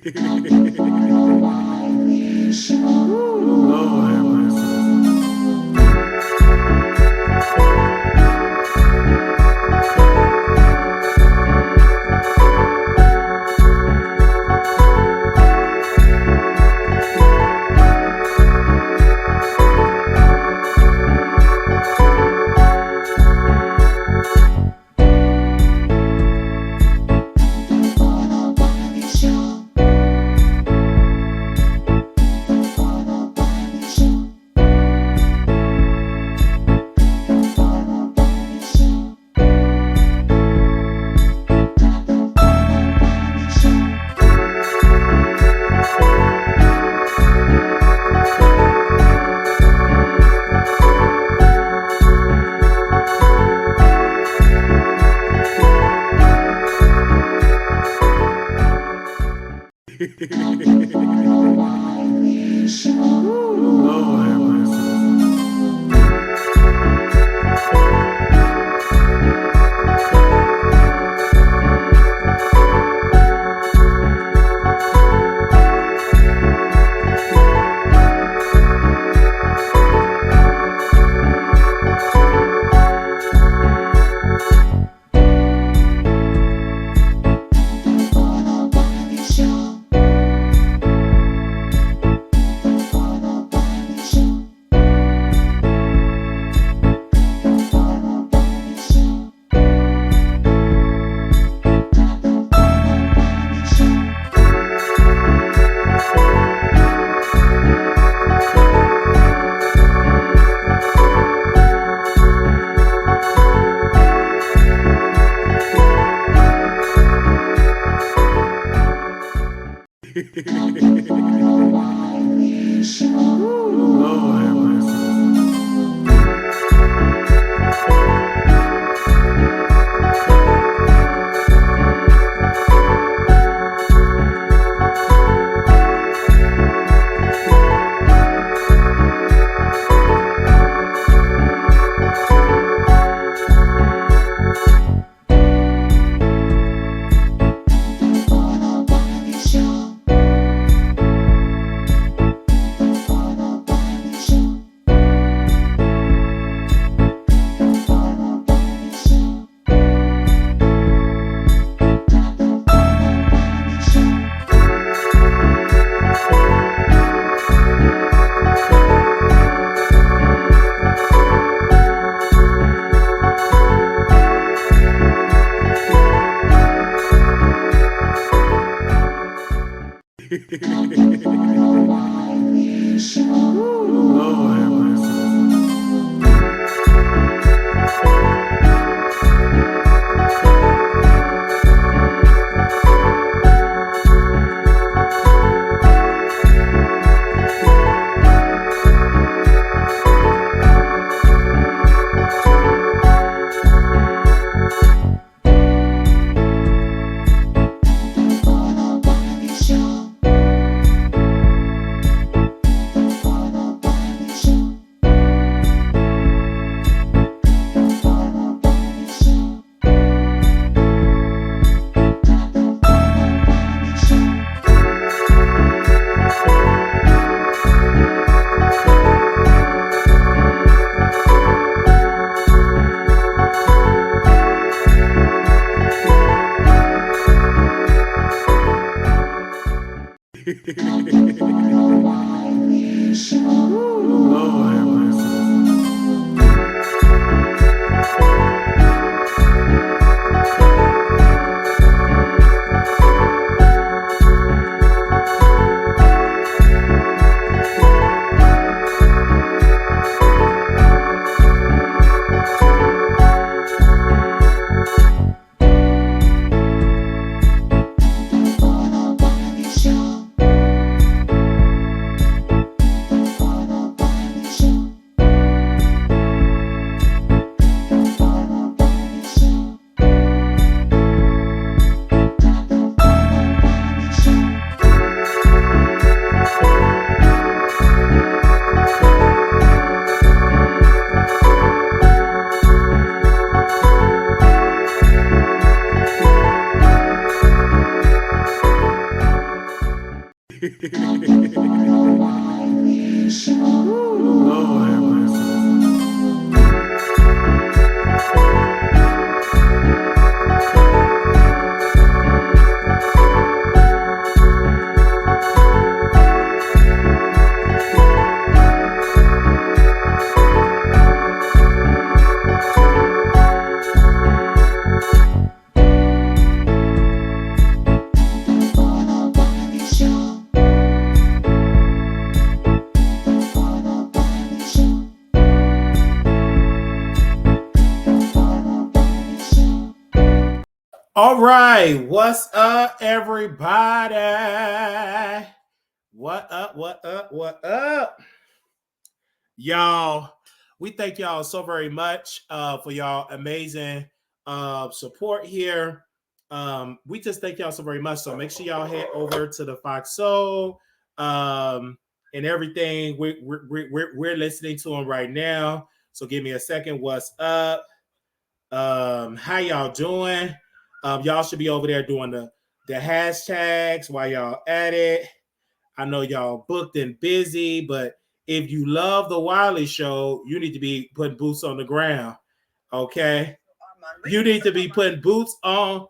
Lord have mercy. All right, what's up, everybody? What up? What up? What up? Y'all, we thank y'all so very much for y'all amazing support here. We just thank y'all so very much. So make sure y'all head over to the Fox Soul and everything. We're listening to them right now. So give me a second. What's up? How y'all doing? Y'all should be over there doing the hashtags while y'all at it. I know y'all booked and busy, but if you love the Wiley Show, you need to be putting boots on the ground. Okay, you need to be putting boots on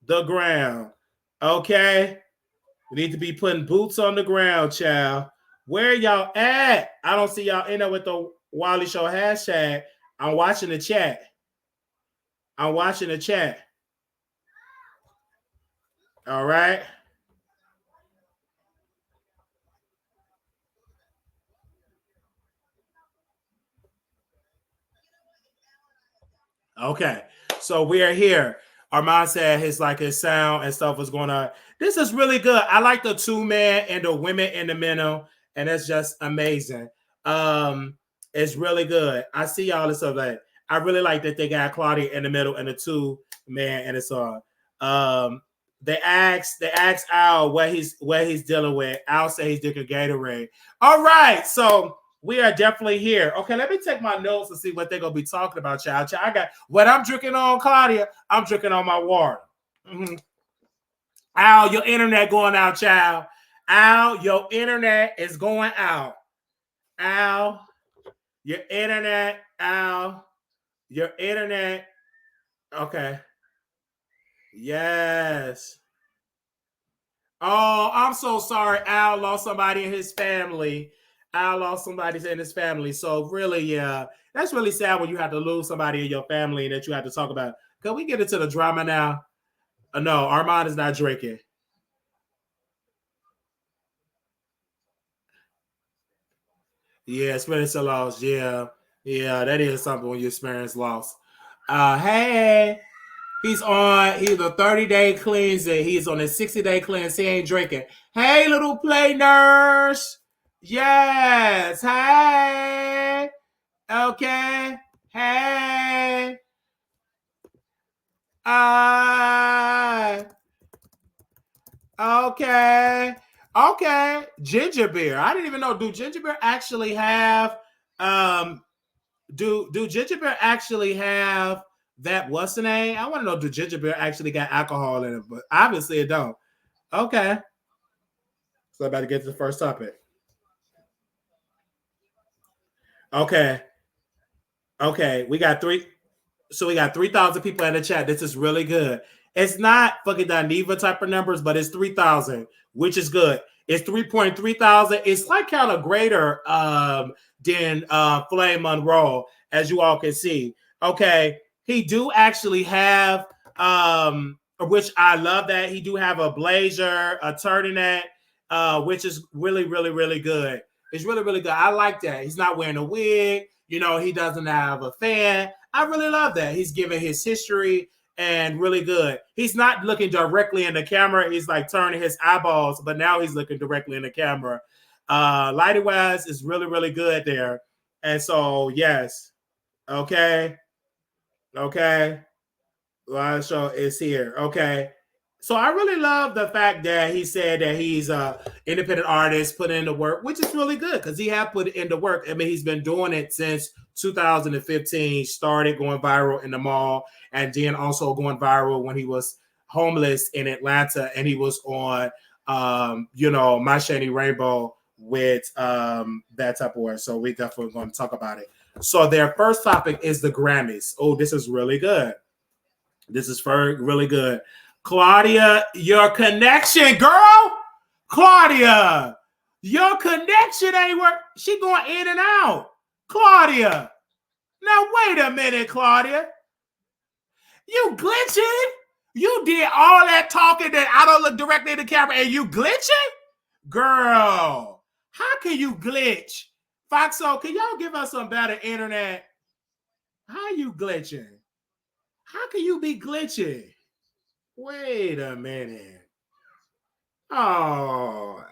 the ground. Okay, we need to be putting boots on the ground, child. Where y'all at? I don't see y'all in there with the Wiley Show hashtag. I'm watching the chat. I'm watching the chat. All right. Okay. So we are here. Armon said his sound and stuff was going on. This is really good. I like the two men and the women in the middle, and it's just amazing. It's really good. I see all this stuff. Like I really like that they got Claudia in the middle and the two man and it's on. They asked Al what he's dealing with. Al said he's drinking Gatorade. All right, so we are definitely here. Okay, let me take my notes and see what they're gonna be talking about, child. I got what I'm drinking on, Claudia. I'm drinking on my water. Mm-hmm. Al, your internet going out, child. Al, your internet is going out. Al, your internet. Al, your internet. Okay. Yes. Oh, I'm so sorry. Al lost somebody in his family. Al lost somebody in his family. So really, yeah, that's really sad when you have to lose somebody in your family and that you have to talk about. Can we get into the drama now? No, Armon is not drinking. Yeah, experience a loss. Yeah, yeah, that is something when you experience loss. Hey, he's a 30-day cleanse. He's on a 60-day cleanse. He ain't drinking. Hey, little play nurse. Yes. Hey. Okay. Hey. Okay. Okay. Ginger beer. I didn't even know. Do ginger beer actually have do ginger beer actually have that what's the name? I want to know, do ginger beer actually got alcohol in it? But obviously it don't. Okay. So I'm about to get to the first topic. Okay. Okay. We got 3,000 people in the chat. This is really good. It's not fucking Dineva type of numbers, but it's 3,000, which is good. It's 3.3 thousand. It's like kind of greater than Flame Monroe, as you all can see. Okay. He do actually have which I love that he do have a blazer, a turtleneck, which is really, really, really good. It's really, really good. I like that. He's not wearing a wig. You know, he doesn't have a fan. I really love that. He's giving his history and really good. He's not looking directly in the camera. He's like turning his eyeballs, but now he's looking directly in the camera. Lighting wise is really, really good there. And so, yes. Okay. Okay. Live show is here. Okay. So I really love the fact that he said that he's a independent artist, put in the work, which is really good because he have put in the work. I mean, he's been doing it since 2015. Started going viral in the mall, and then also going viral when he was homeless in Atlanta, and he was on, My Shiny Rainbow with that type of work. So we definitely going to talk about it. So their first topic is the Grammys. Oh, this is really good. This is really good. Claudia, your connection, girl. Claudia, your connection ain't work. She going in and out. Claudia. Now wait a minute, Claudia. You glitching? You did all that talking that I don't look directly in the camera and you glitching? Girl, how can you glitch? Foxo, can y'all give us some better internet? How you glitching? How can you be glitching? Wait a minute. Oh,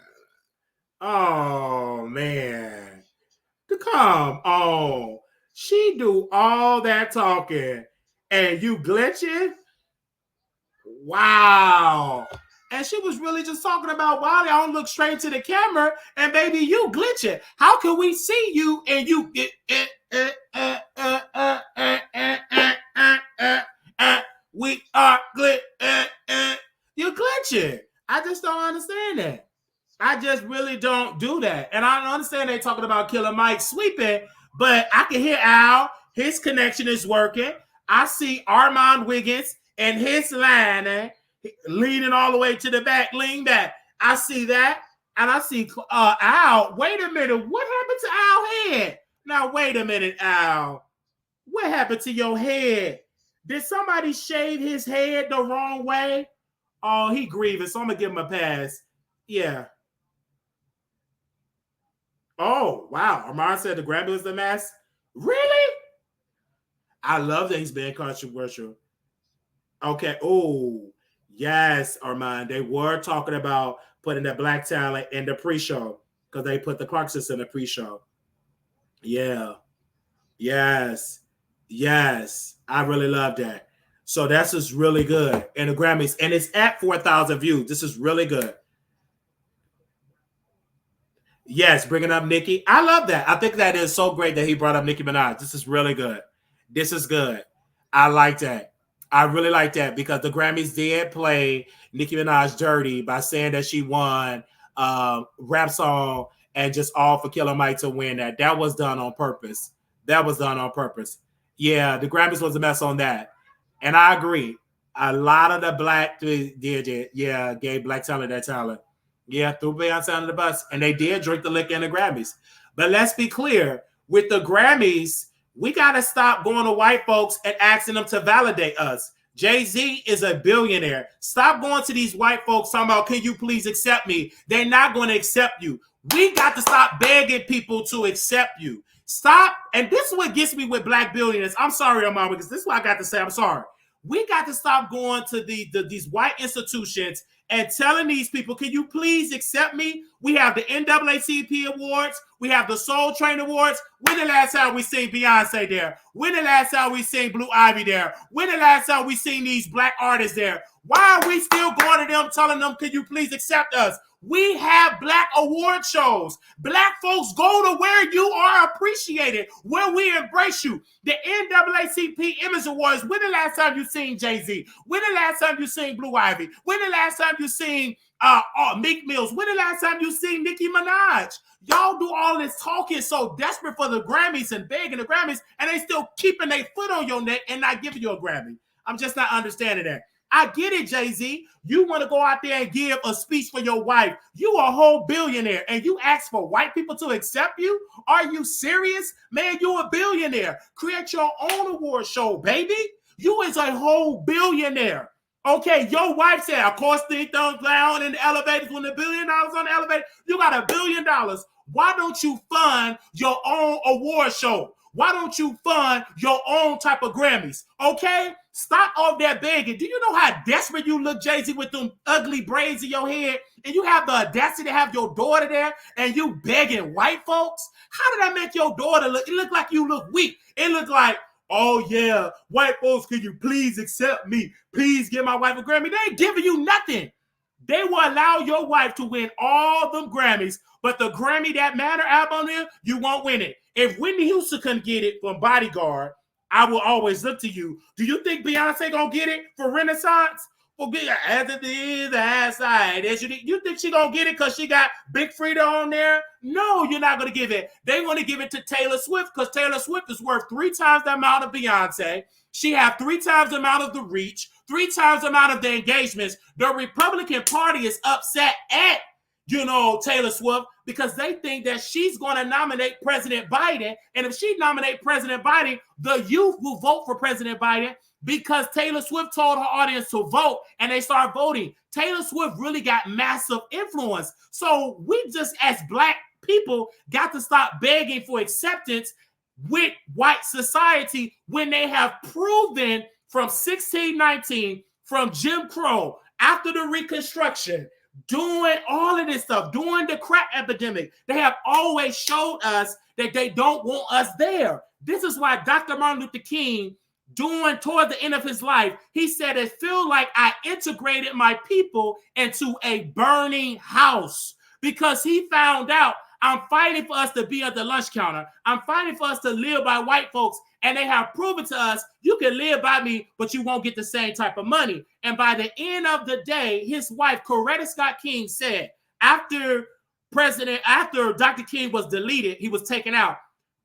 oh man. Come on. She do all that talking and you glitching? Wow. And she was really just talking about Wiley. I don't look straight to the camera, and baby, you glitching. How can we see you and you we are you're glitching. I just don't understand that. I just really don't do that. And I understand they talking about Killer Mike sweeping, but I can hear Al. His connection is working. I see Armon Wiggins and his line leaning all the way to the back, lean back. I see that. And I see Al. Wait a minute. What happened to Al's head? Now, wait a minute, Al. What happened to your head? Did somebody shave his head the wrong way? Oh, he grieving, so I'm going to give him a pass. Yeah. Oh, wow. Armon said the Grammy was the mess. Really? I love that he's being controversial. Okay. Oh, yes, Armon. They were talking about putting the black talent in the pre-show because they put the Clarksons in the pre-show. Yeah. Yes. Yes. I really love that. So that's just really good. And the Grammys, and it's at 4,000 views. This is really good. Yes, bringing up Nicki. I love that. I think that is so great that he brought up Nicki Minaj. This is really good. This is good. I like that. I really like that because the Grammys did play Nicki Minaj dirty by saying that she won rap song and just all for Killer Mike to win that. That was done on purpose. That was done on purpose. Yeah, the Grammys was a mess on that. And I agree. A lot of the black did, gave black talent that talent. Yeah, threw Beyonce under the bus. And they did drink the liquor in the Grammys. But let's be clear. With the Grammys, we got to stop going to white folks and asking them to validate us. Jay-Z is a billionaire. Stop going to these white folks talking about, can you please accept me? They're not going to accept you. We got to stop begging people to accept you. Stop. And this is what gets me with black billionaires. I'm sorry, Armon, because this is what I got to say. I'm sorry. We got to stop going to these white institutions and telling these people, can you please accept me? We have the NAACP Awards. We have the Soul Train Awards. When the last time we seen Beyonce there? When the last time we seen Blue Ivy there? When the last time we seen these black artists there? Why are we still going to them telling them, can you please accept us? We have black award shows. Black folks go to where you are appreciated, where we embrace you. The NAACP Image Awards. When the last time you seen Jay-Z? When the last time you seen Blue Ivy? When the last time you seen Meek Mills? When the last time you seen Nicki Minaj? Y'all do all this talking so desperate for the Grammys and begging the Grammys, and they still keeping their foot on your neck and not giving you a Grammy. I'm just not understanding that. I get it, Jay-Z. You want to go out there and give a speech for your wife. You a whole billionaire, and you ask for white people to accept you? Are you serious? Man, you a billionaire. Create your own award show, baby. You is a whole billionaire. Okay, your wife said, of course, things don't down in the elevators when $1 billion on the elevator. You got $1 billion. Why don't you fund your own award show? Why don't you fund your own type of Grammys? Okay? Stop all that begging. Do you know how desperate you look, Jay-Z, with them ugly braids in your head? And you have the audacity to have your daughter there and you begging white folks? How did that make your daughter look? It looked like you look weak. It looked like, oh yeah, white folks, can you please accept me? Please give my wife a Grammy. They ain't giving you nothing. They will allow your wife to win all them Grammys, but the Grammy That Matter album there, you won't win it. If Whitney Houston couldn't get it from Bodyguard, I will always look to you. Do you think Beyonce gonna get it for Renaissance? For big as it is outside. You think she gonna get it because she got Big Frida on there? No, you're not gonna give it. They want to give it to Taylor Swift because Taylor Swift is worth 3 times the amount of Beyonce. She have 3 times the amount of the reach, 3 times the amount of the engagements. The Republican Party is upset at Taylor Swift because they think that she's going to nominate President Biden. And if she nominates President Biden, the youth will vote for President Biden because Taylor Swift told her audience to vote and they start voting. Taylor Swift really got massive influence. So we just, as black people, got to stop begging for acceptance with white society when they have proven from 1619 from Jim Crow after the Reconstruction, doing all of this stuff, during the crack epidemic, they have always showed us that they don't want us there. This is why Dr. Martin Luther King, toward the end of his life, he said, it feel like I integrated my people into a burning house, because he found out, I'm fighting for us to be at the lunch counter. I'm fighting for us to live by white folks. And they have proven to us, you can live by me, but you won't get the same type of money. And by the end of the day, his wife, Coretta Scott King, said, after Dr. King was deleted, he was taken out.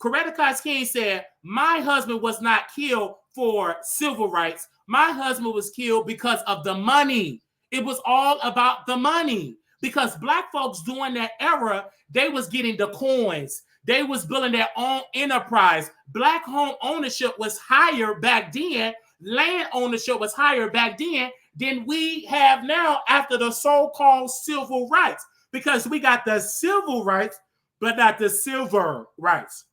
Coretta Scott King said, my husband was not killed for civil rights. My husband was killed because of the money. It was all about the money. Because black folks during that era, they was getting the coins. They was building their own enterprise. Black home ownership was higher back then. Land ownership was higher back then than we have now after the so-called civil rights. Because we got the civil rights, but not the silver rights.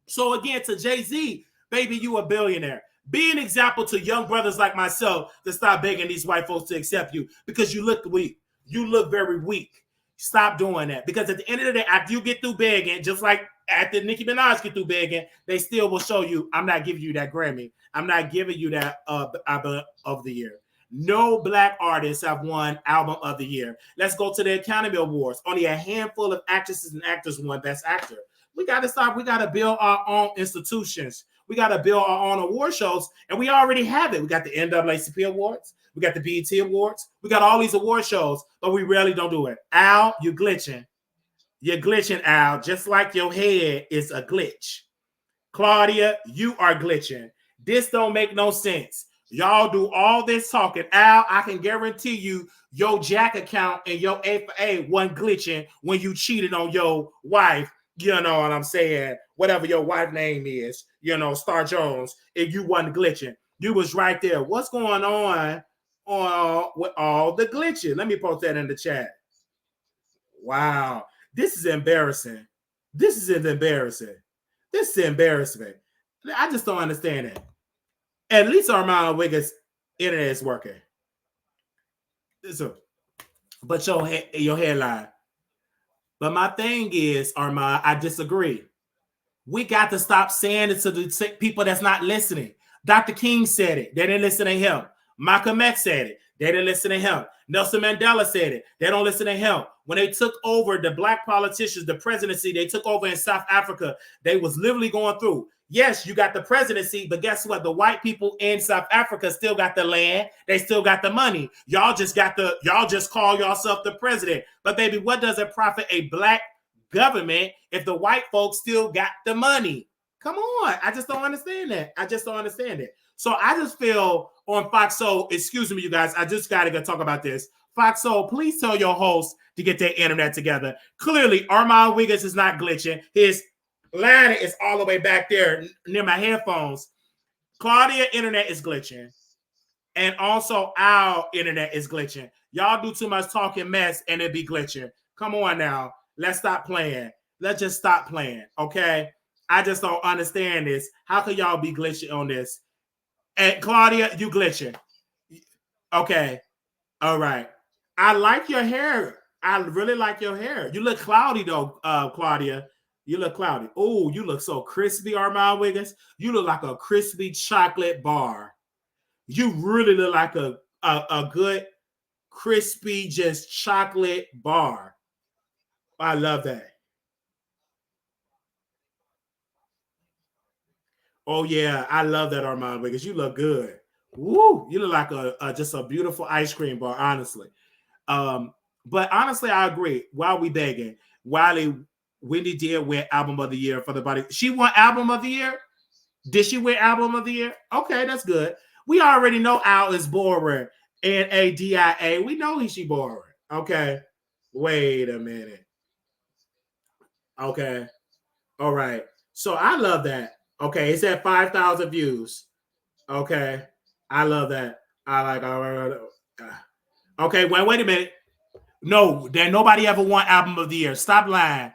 So again, to Jay-Z, baby, you a billionaire. Be an example to young brothers like myself to stop begging these white folks to accept you, because you look weak. You look very weak. Stop doing that. Because at the end of the day, after you get through begging, just like after Nicki Minaj get through begging, they still will show you, I'm not giving you that Grammy. I'm not giving you that album of the year. No black artists have won album of the year. Let's go to the Academy Awards. Only a handful of actresses and actors won Best Actor. We got to stop. We got to build our own institutions. We got to build our own award shows, and we already have it. We got the NAACP Awards. We got the BET Awards. We got all these award shows, but we rarely don't do it. Al, you're glitching. You're glitching, Al, just like your head is a glitch. Claudia, you are glitching. This don't make no sense. Y'all do all this talking. Al, I can guarantee you your Jack account and your A4A wasn't glitching when you cheated on your wife. You know what I'm saying? Whatever your wife name is, Star Jones, if you wasn't glitching. You was right there. What's going on with all the glitching? Let me post that in the chat. Wow. This is embarrassing. This is embarrassing. This is embarrassment. I just don't understand it. At least Armon Wiggins' internet is working. But your headline. But my thing is, Armon, I disagree. We got to stop saying it to the people that's not listening. Dr. King said it. They didn't listen to him. Malcolm X said it. They didn't listen to him. Nelson Mandela said it. They don't listen to him. When they took over the black politicians, the presidency, they took over in South Africa. They was literally going through. Yes, you got the presidency, but guess what? The white people in South Africa still got the land. They still got the money. Y'all just call yourself the president. But baby, what does it profit a black government if the white folks still got the money? Come on. I just don't understand that. I just don't understand it. So I just feel on Fox Soul, excuse me, you guys, I just got to go talk about this. Fox Soul, please tell your host to get their internet together. Clearly, Armon Wiggins is not glitching. His ladder is all the way back there near my headphones. Claudia internet is glitching. And also our internet is glitching. Y'all do too much talking mess and it be glitching. Come on now. Let's stop playing. Let's just stop playing, okay? I just don't understand this. How can y'all be glitching on this? And Claudia, you glitching. Okay. All right. I like your hair. I really like your hair. You look cloudy though, Claudia. You look cloudy. Oh, you look so crispy, Armon Wiggins. You look like a crispy chocolate bar. You really look like a good, crispy, just chocolate bar. I love that. Oh, yeah. I love that, Armon Wiggins. You look good. Woo! You look like just a beautiful ice cream bar, honestly. But honestly, I agree. While we begging, Wendy did win Album of the Year for the body. She won Album of the Year? Did she win Album of the Year? Okay, that's good. We already know Al is boring. Nadia. We know she boring. Okay. Wait a minute. Okay. All right. So I love that. Okay. It's at 5,000 views. Okay. I love that. I like. Okay. Wait a minute. No, there nobody ever won Album of the Year. Stop lying.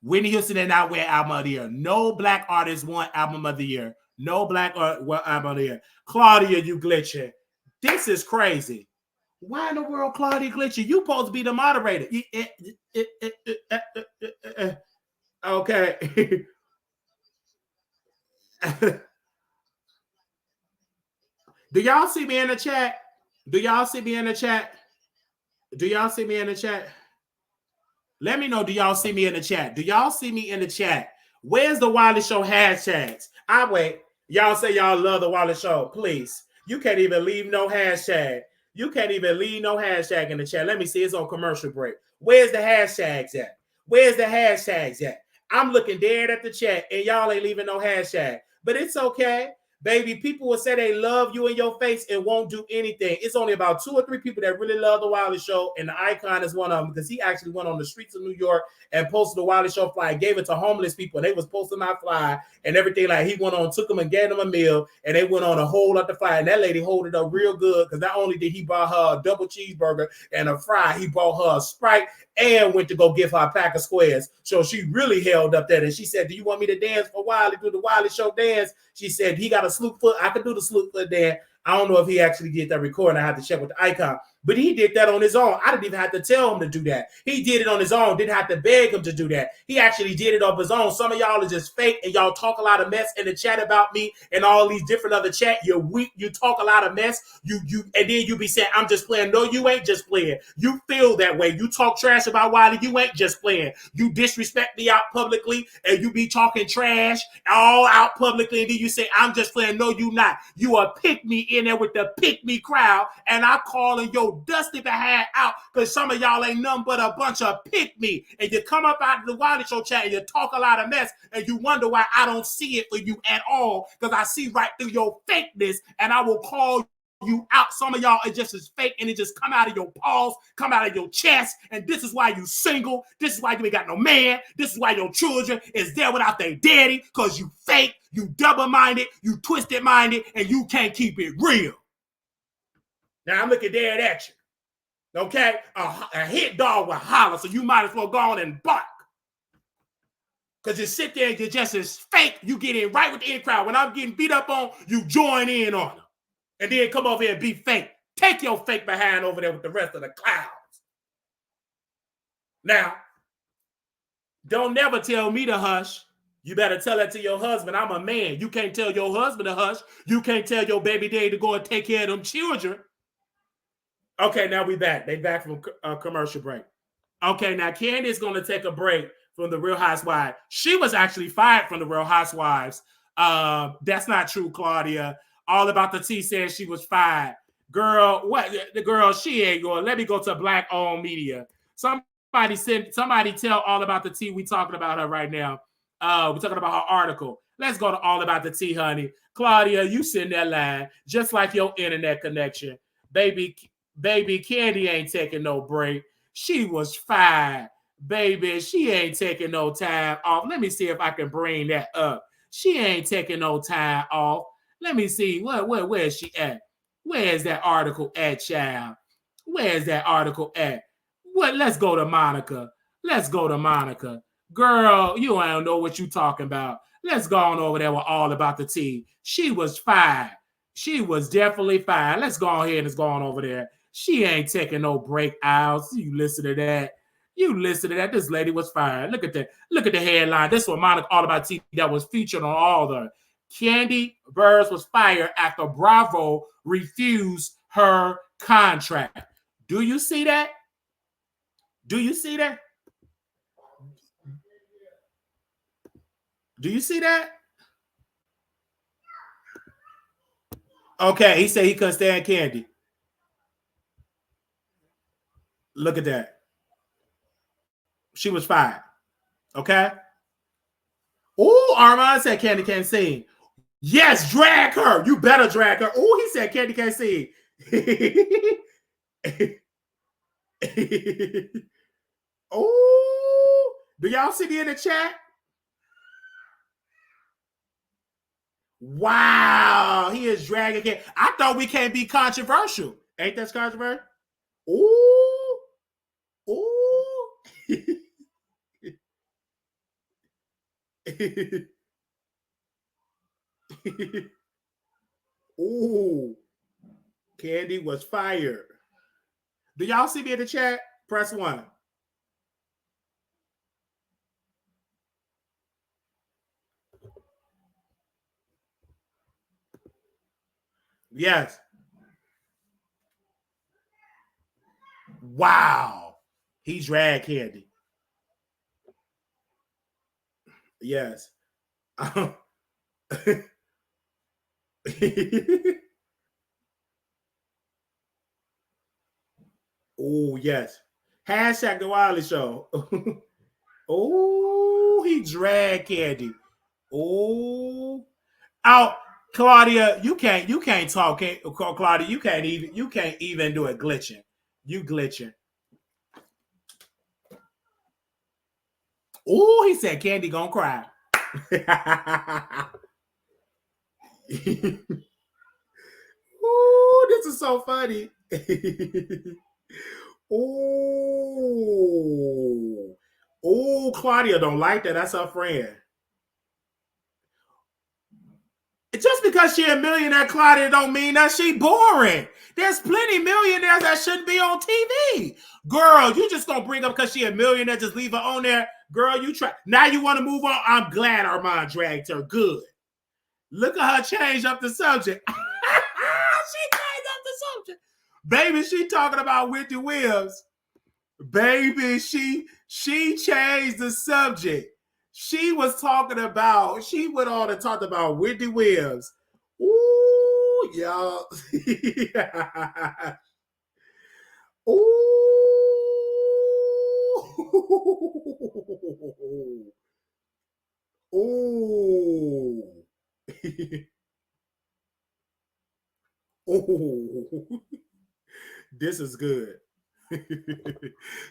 Whitney Houston did not win Album of the Year. No black artist won Album of the Year. No black won Album of the Year. Claudia, you glitching. This is crazy. Why in the world, Claudia Glitcher? You supposed to be the moderator. Okay. Do y'all see me in the chat? Do y'all see me in the chat? Do y'all see me in the chat? Let me know. Do y'all see me in the chat? Do y'all see me in the chat? Where's the Wiley Show hashtags? I wait. Y'all say y'all love the Wiley Show. Please. You can't even leave no hashtag. You can't even leave no hashtag in the chat. Let me see. It's on commercial break. Where's the hashtags at? Where's the hashtags at? I'm looking dead at the chat and y'all ain't leaving no hashtag. But it's okay. Baby, people will say they love you in your face and won't do anything. It's only about 2 or 3 people that really love the Wiley Show, and the Icon is one of them because he actually went on the streets of New York and posted the Wiley Show flyer, gave it to homeless people, and they was posting my flyer and everything. Like he went on, took them and gave them a meal, and they went on a whole lot of flyer. And that lady hold it up real good because not only did he buy her a double cheeseburger and a fry, he bought her a Sprite and went to go give her a pack of squares. So she really held up that. And she said, do you want me to dance for Wiley, do the Wiley Show dance? She said, he got a sloop foot. I could do the sloop foot dance. I don't know if he actually did that recording. I had to check with the Icon. But he did that on his own. I didn't even have to tell him to do that. He did it on his own. Didn't have to beg him to do that. He actually did it on his own. Some of y'all are just fake and y'all talk a lot of mess in the chat about me and all these different other chat. You're weak. You talk a lot of mess. You and then you be saying, I'm just playing. No, you ain't just playing. You feel that way. You talk trash about Wiley. You ain't just playing. You disrespect me out publicly and you be talking trash all out publicly. And then you say, I'm just playing. No, you not. You are pick me in there with the pick me crowd. And I calling your dusty behind out because some of y'all ain't nothing but a bunch of pick me. And you come up out of the Wiley Show chat and you talk a lot of mess and you wonder why I don't see it for you at all because I see right through your fakeness and I will call you out. Some of y'all are just as fake and it just come out of your paws, come out of your chest. And this is why you single. This is why you ain't got no man. This is why your children is there without their daddy because you fake, you double-minded, you twisted-minded, and you can't keep it real. Now I'm looking dead at you. Okay? A hit dog will holler, so you might as well go on and bark. Because you sit there and you're just as fake, you get in right with the in crowd. When I'm getting beat up on, you join in on them. And then come over here and be fake. Take your fake behind over there with the rest of the clowns. Now, don't never tell me to hush. You better tell that to your husband. I'm a man. You can't tell your husband to hush. You can't tell your baby daddy to go and take care of them children. Okay, now we back. They back from commercial break. Okay, now Kandi is going to take a break from the Real Housewives. She was actually fired from the Real Housewives. That's not true, Claudia. All About the Tea says she was fired. Girl, what? The girl, she ain't going. Let me go to Black-owned media. Somebody tell All About the Tea we talking about her right now. We're talking about her article. Let's go to All About the Tea, honey. Claudia, you sitting there lying, just like your internet connection. Baby, Kandi ain't taking no break. She was fired. Baby, she ain't taking no time off. Let me see if I can bring that up. She ain't taking no time off. Let me see. Where is she at? Where is that article at, child? Where is that article at? Let's go to Monica. Let's go to Monica. Girl, you don't know what you talking about. Let's go on over there with All About the Tea. She was fired. She was definitely fired. Let's go ahead and let's go on over there. She ain't taking no breakouts. You listen to that. You listen to that. This lady was fired. Look at that. Look at the headline. This was Monica All About Tea that was featured on all the. Kandi Burruss was fired after Bravo refused her contract. Do you see that? Do you see that? Do you see that? Okay, he said he couldn't stand Kandi. Look at that. She was fired. Okay. Oh, Armon said Kandi can't sing. Yes, drag her. You better drag her. Oh, he said Kandi can't sing. Oh, do y'all see me in the chat? Wow, he is dragging Kandi. I thought we can't be controversial. Ain't that controversial? Ooh, ooh. Ooh. Kandi was fired. Do y'all see me in the chat? Press 1. Yes. Wow. He dragged Kandi. Yes. Oh, yes. Hashtag the Wiley Show. Oh, he dragged Kandi. Oh, out, Claudia. You can't talk, Claudia. You can't even do it glitching. You glitching. Oh, he said Kandi gonna cry. Oh, this is so funny. Oh, Claudia don't like that. That's her friend. Just because she a millionaire, Claudia, don't mean that she boring. There's plenty millionaires that shouldn't be on TV. Girl, you just gonna bring up because she a millionaire, just leave her on there. Girl, you try. Now you want to move on? I'm glad Armon dragged her. Good. Look at her change up the subject. She changed up the subject. Baby, she talking about Wendy Williams. Baby, she changed the subject. She was talking about, she went on and talked about Wendy Williams. Ooh, y'all. Ooh. Ooh. Oh, this is good.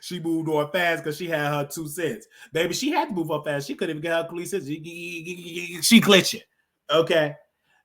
She moved on fast because she had her 2 cents. Baby, she had to move up fast. She couldn't even get her 3 cents. She glitching. Okay.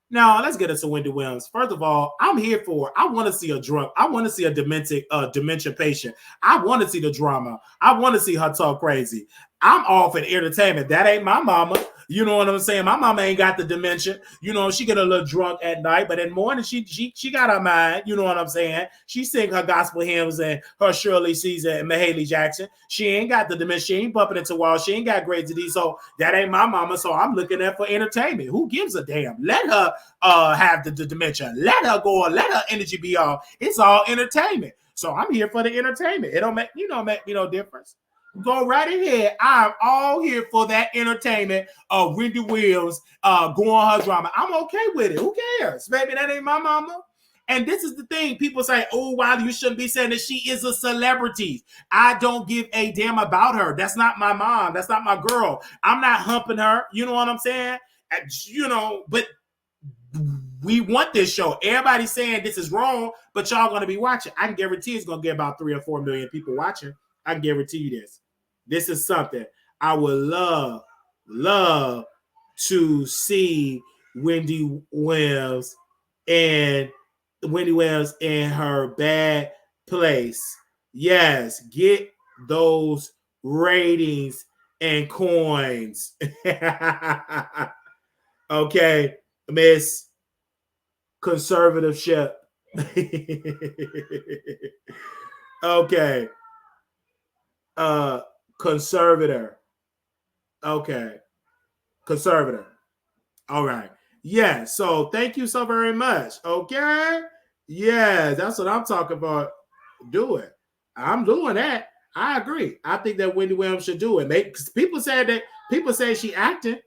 Now let's get into Wendy Williams. First of all, I'm here for. I want to see a drunk. I want to see a dementia patient. I want to see the drama. I want to see her talk crazy. I'm all for the entertainment. That ain't my mama. You know what I'm saying? My mama ain't got the dementia. You know, she get a little drunk at night, but in the morning she got her mind. You know what I'm saying? She sing her gospel hymns and her Shirley Caesar and Mahalia Jackson. She ain't got the dementia. She ain't bumping into walls. She ain't got grades to D. So that ain't my mama. So I'm looking at for entertainment. Who gives a damn? Let her have the dementia. Let her go. Let her energy be all. It's all entertainment. So I'm here for the entertainment. It don't make me no difference. Go right ahead. I'm all here for that entertainment of Wendy Williams going her drama. I'm okay with it. Who cares? Baby, that ain't my mama. And this is the thing. People say, oh, Wiley, you shouldn't be saying that she is a celebrity. I don't give a damn about her. That's not my mom. That's not my girl. I'm not humping her. You know what I'm saying? But we want this show. Everybody's saying this is wrong, but y'all going to be watching. I can guarantee it's going to get about 3 or 4 million people watching. I can guarantee you this. This is something I would love to see Wendy Williams in her bad place. Yes, get those ratings and coins. Okay, Miss Conservatorship. Okay. Conservator. Okay. Conservator. All right. Yeah. So thank you so very much. Okay. Yeah, that's what I'm talking about. Do it. I'm doing that. I agree. I think that Wendy Williams should do it. People say she acting.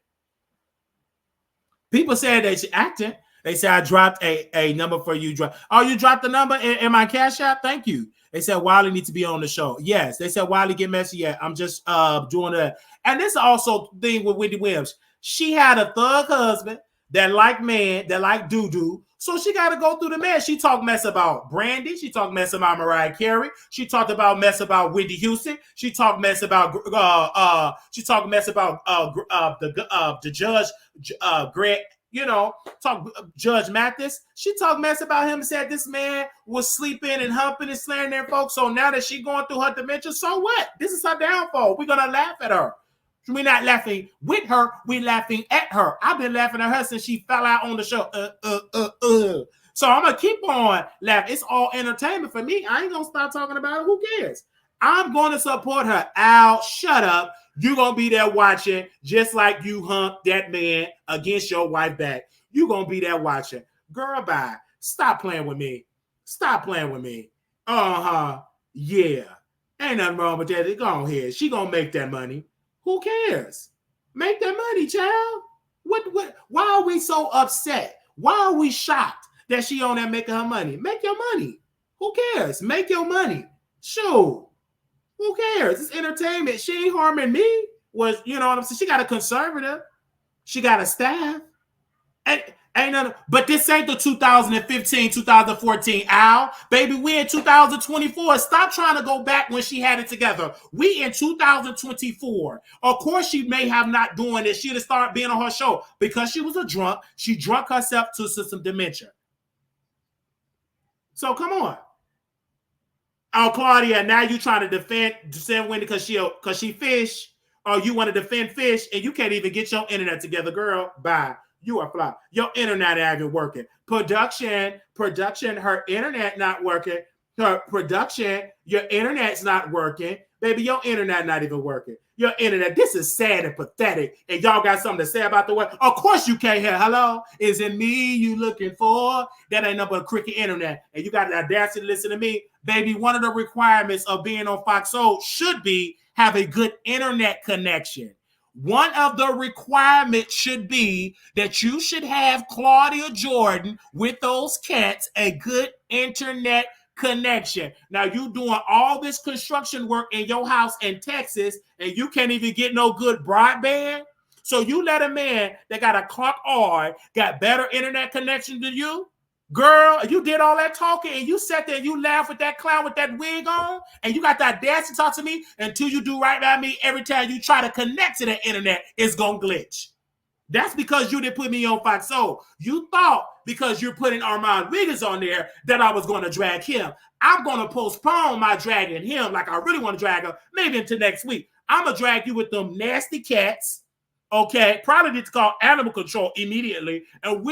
People said that she acting. They say I dropped a number for you. Oh, you dropped the number in my Cash App? Thank you. They said Wiley needs to be on the show. Yes. They said Wiley get messy. Yeah, I'm just doing that. And this also thing with Wendy Williams. She had a thug husband that like man, that like doo-doo. So she got to go through the mess. She talked mess about Brandy. She talked mess about Mariah Carey. She talked about mess about Whitney Houston. She talked mess about the judge Greg. Judge Mathis. She talked mess about him and said this man was sleeping and humping and slandering folks. So now that she going through her dementia, so what? This is her downfall. We're gonna laugh at her. We're not laughing with her. We're laughing at her. I've been laughing at her since she fell out on the show. So I'm going to keep on laughing. It's all entertainment for me. I ain't going to stop talking about it. Who cares? I'm going to support her. Al, shut up. You're going to be there watching just like you humped that man against your wife back. You're going to be there watching. Girl, bye. Stop playing with me. Stop playing with me. Yeah. Ain't nothing wrong with that. Go ahead. She going to make that money. Who cares? Make that money, child. What? Why are we so upset? Why are we shocked that she on there making her money? Make your money. Who cares? Make your money. Sure. Who cares? It's entertainment. She ain't harming me. You know what I'm saying? She got a conservative. She got a staff. Ain't nothing. But this ain't the 2015, 2014 Al. Baby, we in 2024. Stop trying to go back when she had it together. We in 2024. Of course, she may have not doing this. She'd have started being on her show because she was a drunk. She drunk herself to some dementia. So come on. Oh, Claudia, now you trying to defend Wendy because she fish, or you want to defend fish, and you can't even get your internet together, girl. Bye. You are flop. Your internet ain't even working. Production, her internet not working. Her production, your internet's not working. Baby, your internet not even working. Your internet, this is sad and pathetic. And y'all got something to say about the way? Of course you can't hear. Hello? Is it me you looking for? That ain't nothing but cricket internet. And you got the audacity to listen to me. Baby, one of the requirements of being on Fox Soul should be have a good internet connection. One of the requirements should be that you should have Claudia Jordan with those cats a good internet connection. Now you doing all this construction work in your house in Texas and you can't even get no good broadband. So you let a man that got a clock on got better internet connection than you? Girl, you did all that talking and you sat there and you laughed with that clown with that wig on and you got the audacity to talk to me until you do right by me. Every time you try to connect to the internet, it's going to glitch. That's because you didn't put me on Fox Soul. You thought because you're putting Armon Wiggins on there that I was going to drag him. I'm going to postpone my dragging him like I really want to drag him maybe into next week. I'm going to drag you with them nasty cats. Okay, probably need to call animal control immediately. And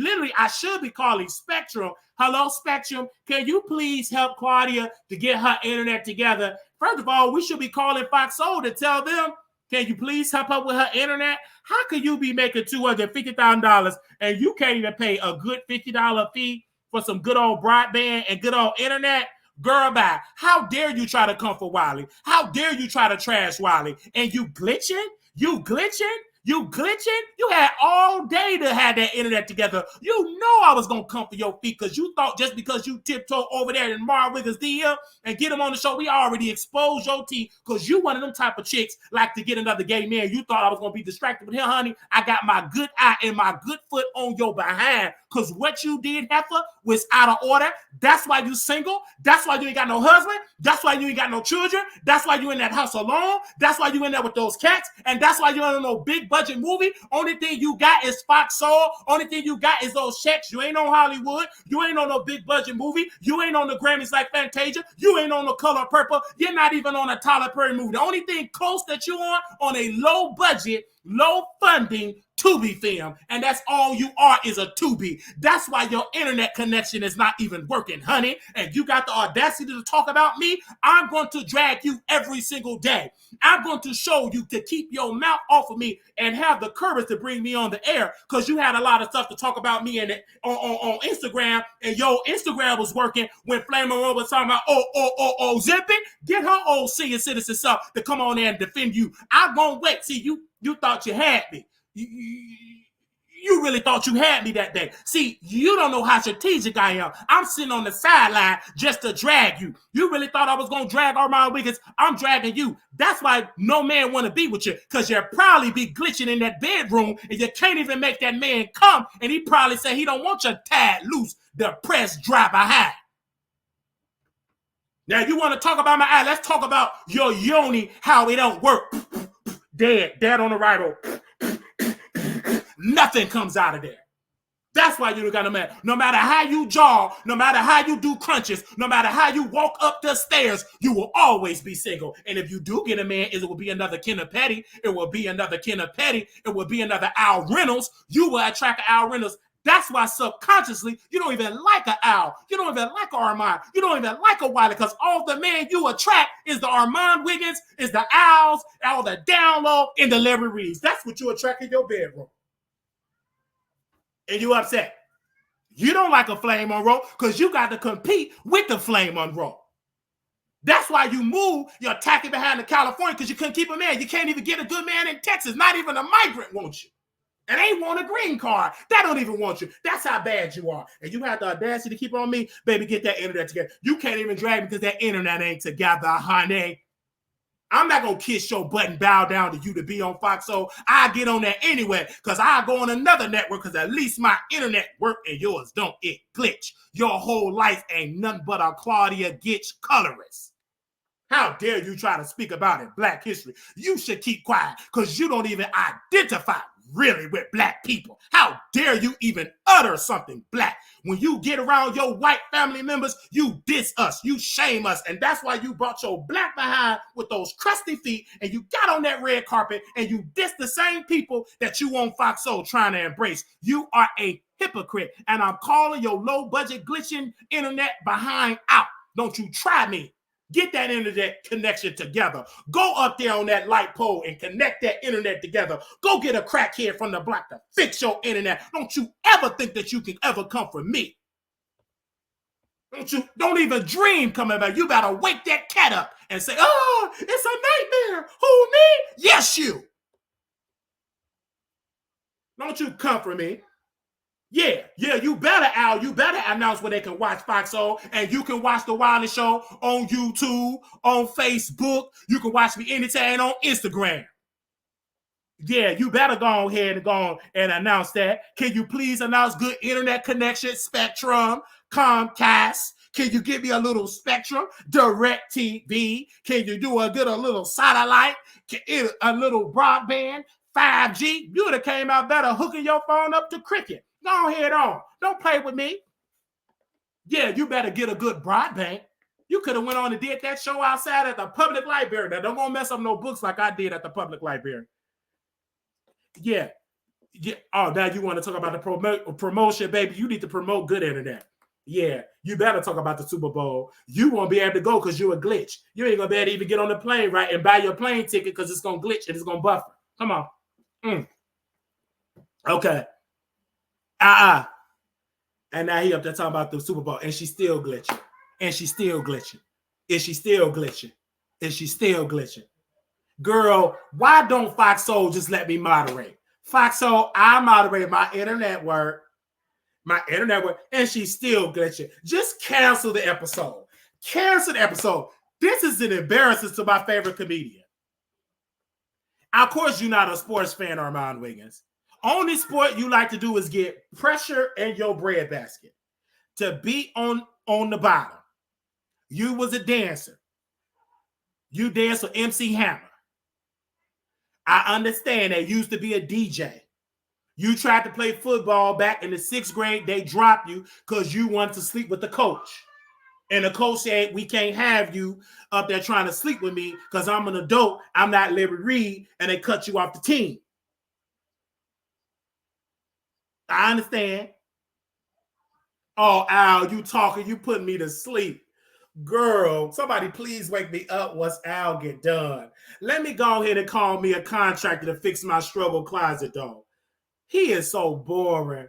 literally, I should be calling Spectrum. Hello, Spectrum. Can you please help Claudia to get her internet together? First of all, we should be calling Fox Soul to tell them, can you please help her with her internet? How could you be making $250,000 and you can't even pay a good $50 fee for some good old broadband and good old internet? Girl, bye. How dare you try to come for Wiley? How dare you try to trash Wiley? And you glitching? You glitching? You glitching? You had all day to have that internet together. You know I was going to come for your feet because you thought just because you tiptoe over there in Mar Wiggins DM and get him on the show, we already exposed your teeth because you one of them type of chicks like to get another gay man. You thought I was going to be distracted with him, honey. I got my good eye and my good foot on your behind because what you did, heifer, was out of order. That's why you single. That's why you ain't got no husband. That's why you ain't got no children. That's why you in that house alone. That's why you in there with those cats. And that's why you ain't on no big budget movie. Only thing you got is Fox Soul. Only thing you got is those checks. You ain't on Hollywood. You ain't on no big budget movie. You ain't on the Grammys like Fantasia. You ain't on the Color Purple. You're not even on a Tyler Perry movie. The only thing close that you on a low budget, low funding Tubi film, and that's all you are is a Tubi. That's why your internet connection is not even working, honey, and you got the audacity to talk about me. I'm going to drag you every single day. I'm going to show you to keep your mouth off of me and have the courage to bring me on the air because you had a lot of stuff to talk about me on Instagram, and your Instagram was working when Flame Monroe was talking about, Zippy, get her old senior citizen self to come on there and defend you. I'm going to wait. See, you thought you had me. You really thought you had me that day. See, you don't know how strategic I am. I'm sitting on the sideline just to drag you. You really thought I was going to drag Armon Wiggins. I'm dragging you. That's why no man want to be with you because you'll probably be glitching in that bedroom and you can't even make that man come. And he probably say he don't want you tied loose, depressed, dry behind. Now, you want to talk about my eye? Let's talk about your yoni, how it don't work. Dead on the right. Nothing comes out of there. That's why you don't got a man. No matter how you jaw, no matter how you do crunches, no matter how you walk up the stairs, you will always be single. And if you do get a man, it will be another Kenneth Petty. It will be another Kenneth Petty. It will be another Al Reynolds. You will attract Al Reynolds. That's why subconsciously you don't even like an Al. You don't even like Armon. You don't even like a Wiley, because all the man you attract is the Armon Wiggins, is the Als, all the down low, and the Larry Reids. That's what you attract in your bedroom. And you upset. You don't like a Flame Monroe because you got to compete with the Flame Monroe. That's why you move your tacky behind to California, because you couldn't keep a man. You can't even get a good man in Texas. Not even a migrant wants you. And they want a green card. They don't even want you. That's how bad you are. And you have the audacity to keep on me. Baby, get that internet together. You can't even drag me because that internet ain't together, honey. I'm not going to kiss your butt and bow down to you to be on Fox. So I get on there anyway, because I go on another network, because at least my internet work and yours don't. It glitch. Your whole life ain't nothing but a Claudia Gitch colorist. How dare you try to speak about it, Black history? You should keep quiet, because you don't even identify really with Black people. How dare you even utter something Black? When you get around your white family members, you diss us, you shame us, and that's why you brought your Black behind with those crusty feet, and you got on that red carpet, and you diss the same people that you on Fox Soul trying to embrace. You are a hypocrite, and I'm calling your low-budget glitching internet behind out. Don't you try me. Get that internet connection together. Go up there on that light pole and connect that internet together. Go get a crackhead from the block to fix your internet. Don't you ever think that you can ever come from me. Don't even dream coming back. You better wake that cat up and say, oh, it's a nightmare. Who, me? Yes, you. Don't you come for me. Yeah, you better, Al. You better announce where they can watch Fox Soul, and you can watch the Wiley Show on YouTube, on Facebook. You can watch me anytime on Instagram. Yeah, you better go ahead and go and announce that. Can you please announce good internet connection, Spectrum, Comcast? Can you give me a little Spectrum, Direct TV? Can you do a little satellite, a little broadband, 5G? You would have came out better hooking your phone up to Cricket. Go ahead on. Don't play with me. Yeah, you better get a good broadband. You could have went on and did that show outside at the public library. Now, don't go mess up no books like I did at the public library. Yeah. Oh, now you want to talk about the promotion, baby. You need to promote good internet. Yeah, you better talk about the Super Bowl. You won't be able to go because you're a glitch. You ain't going to be able to even get on the plane, right, and buy your plane ticket because it's going to glitch and it's going to buffer. Come on. Okay. And now he up there talking about the Super Bowl, and she's still glitching. And she's still glitching. And she's still glitching. And she's still glitching. Girl, why don't Fox Soul just let me moderate? Fox Soul, I moderate my internet work, and she's still glitching. Just cancel the episode. Cancel the episode. This is an embarrassment to my favorite comedian. Of course, you're not a sports fan, Armon Wiggins. Only sport you like to do is get pressure in your breadbasket. To be on the bottom. You was a dancer. You danced with MC Hammer. I understand that used to be a DJ. You tried to play football back in the 6th grade. They dropped you because you wanted to sleep with the coach. And the coach said, we can't have you up there trying to sleep with me because I'm an adult. I'm not Larry Reid, and they cut you off the team. I understand. Oh, Al, you talking, you putting me to sleep. Girl, somebody please wake me up once Al get done. Let me go ahead and call me a contractor to fix my struggle closet, though. He is so boring.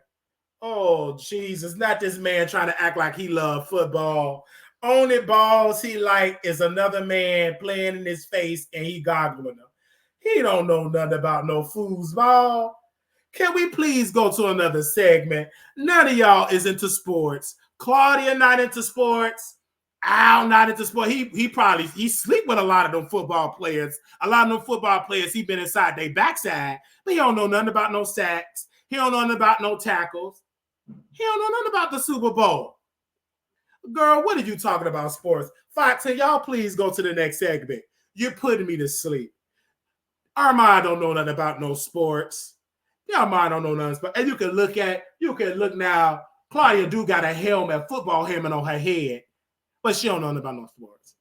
Oh, Jesus, not this man trying to act like he loves football. Only balls he like is another man playing in his face and he goggling them. He don't know nothing about no foosball. Can we please go to another segment? None of y'all is into sports. Claudia not into sports. Al not into sports. He sleep with a lot of them football players. A lot of them football players, he been inside their backside, but he don't know nothing about no sacks. He don't know nothing about no tackles. He don't know nothing about the Super Bowl. Girl, what are you talking about sports? Fox, can y'all please go to the next segment? You're putting me to sleep. Armon don't know nothing about no sports. Y'all mind don't know nothing. But and you can look now. Claudia do got a helmet, football helmet on her head, but she don't know nothing about no sports.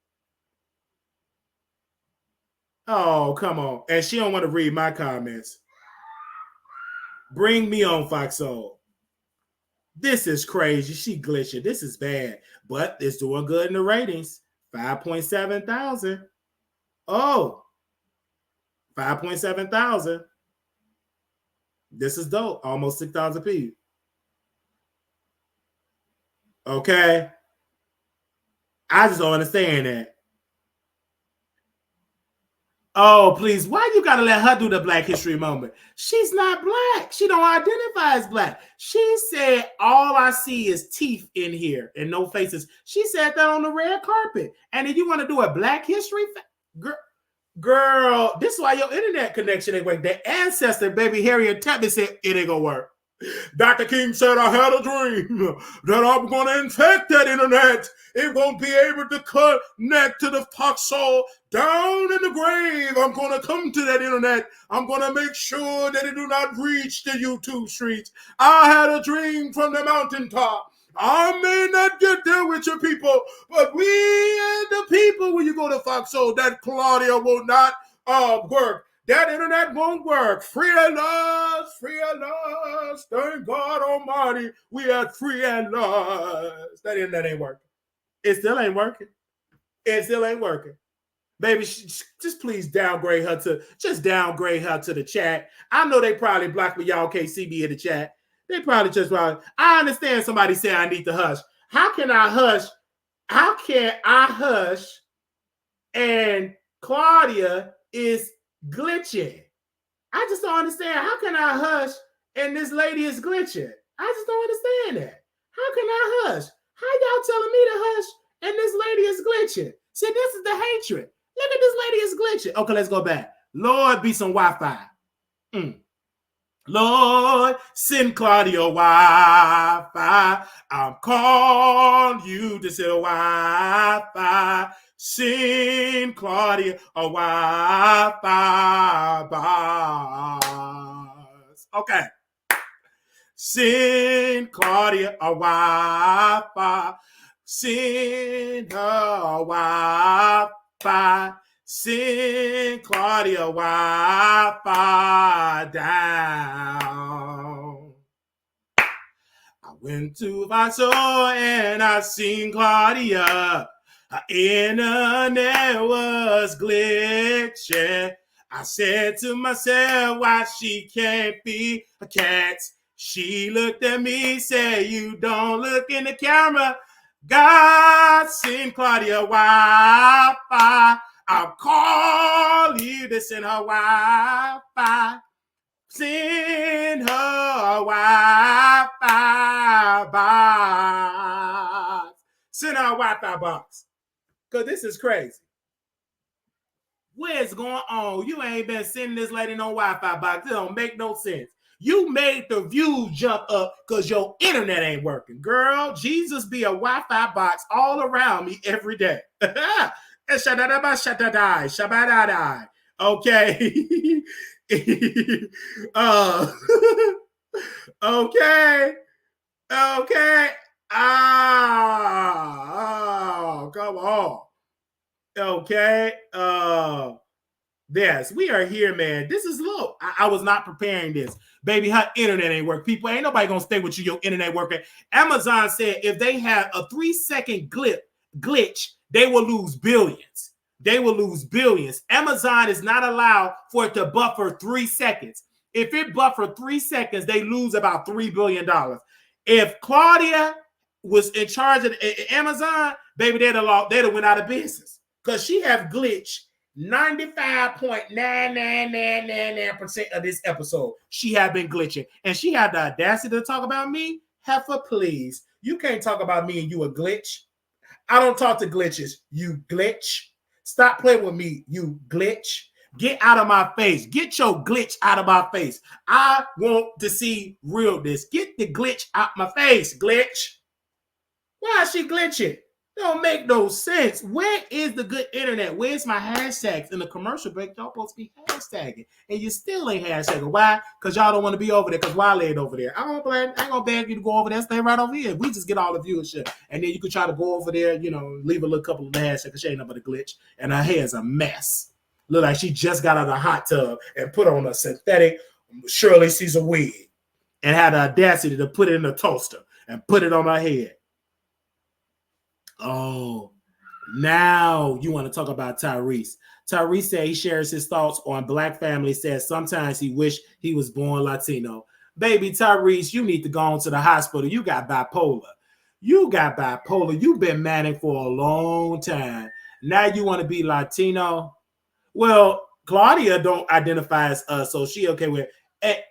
Oh, come on. And she don't want to read my comments. Bring me on, Fox Soul. This is crazy. She glitching. This is bad. But it's doing good in the ratings. 5.7 thousand. Oh, 5.7 thousand. This is dope. Almost 6,000 people. Okay. I just don't understand that. Oh, please. Why you gotta let her do the Black History moment? She's not black. She don't identify as black. She said, all I see is teeth in here and no faces. She said that on the red carpet. And then you want to do a Black History? Girl, this is why your internet connection ain't work. The ancestor, baby Harriet Tubman, said it ain't gonna work. Dr. King said, I had a dream that I'm going to infect that internet. It won't be able to connect to the foxhole down in the grave. I'm going to come to that internet. I'm going to make sure that it do not reach the YouTube streets. I had a dream from the mountaintop. I may not get there with your people, but we and the people, when you go to foxhole, that Claudia will not work. That internet won't work. Free at last, free at last. Thank God Almighty, we are free at last. That internet ain't working. It still ain't working. It still ain't working. Baby, just please downgrade her to the chat. I know they probably blocked me. Y'all can't see me in the chat. They probably just I understand somebody say I need to hush. How can I hush? How can I hush? And Claudia is glitching. I just don't understand. How can I hush and this lady is glitching? I just don't understand that. How can I hush? How y'all telling me to hush and this lady is glitching? See, this is the hatred. Look at this lady is glitching. Okay, let's go back. Lord, be some Wi-Fi. Lord, send Claudia Wi-Fi. I'm calling you to send Wi-Fi. Send Claudia a Wi-Fi box. Okay. Send Claudia a Wi-Fi. Send her a Wi-Fi. Send Claudia Wi-Fi down. I went to my store and I seen Claudia. Her internet was glitching. I said to myself, why she can't be a cat? She looked at me, said, you don't look in the camera. God send Claudia Wi-Fi. I'll call you to send her Wi-Fi. Send her Wi-Fi box. Send her a Wi-Fi box. Because this is crazy. What's going on? You ain't been sending this lady no Wi-Fi box. It don't make no sense. You made the views jump up because your internet ain't working. Girl, Jesus be a Wi-Fi box all around me every day. Okay. Okay. Okay. Oh, come on. Okay. Yes, we are here, man. This is low. I was not preparing this. Baby, her internet ain't work. People, ain't nobody gonna stay with you, your internet working. Amazon said if they have a 3-second glitch, they will lose billions. They will lose billions. Amazon is not allowed for it to buffer 3 seconds. If it buffer 3 seconds, they lose about $3 billion. If Claudia was in charge of Amazon, baby, they'd have went out of business because she have glitched 95.99999% of this episode. She have been glitching, and she had the audacity to talk about me. Heifer, please. You can't talk about me and you a glitch. I don't talk to glitches. You glitch. Stop playing with me, you glitch. Get out of my face. Get your glitch out of my face. I want to see realness. Get the glitch out my face, glitch. Why is she glitching? Don't make no sense. Where is the good internet? Where's my hashtags? In the commercial break, y'all supposed to be hashtagging. And you still ain't hashtagging. Why? Because y'all don't want to be over there because Wiley ain't over there. I ain't gonna beg you to go over there. Stay right over here. We just get all the viewership. And then you can try to go over there, leave a little couple of hashtags because she ain't nothing but a glitch. And her hair's a mess. Look like she just got out of the hot tub and put on a synthetic Shirley Caesar wig and had the audacity to put it in a toaster. and put it on my head. Oh, now you want to talk about Tyrese. Tyrese said he shares his thoughts on Black family, says sometimes he wish he was born Latino. Baby Tyrese, you need to go on to the hospital. You got bipolar. You got bipolar. You've been manic for a long time. Now you want to be Latino? Well, Claudia don't identify as us, so she okay with it.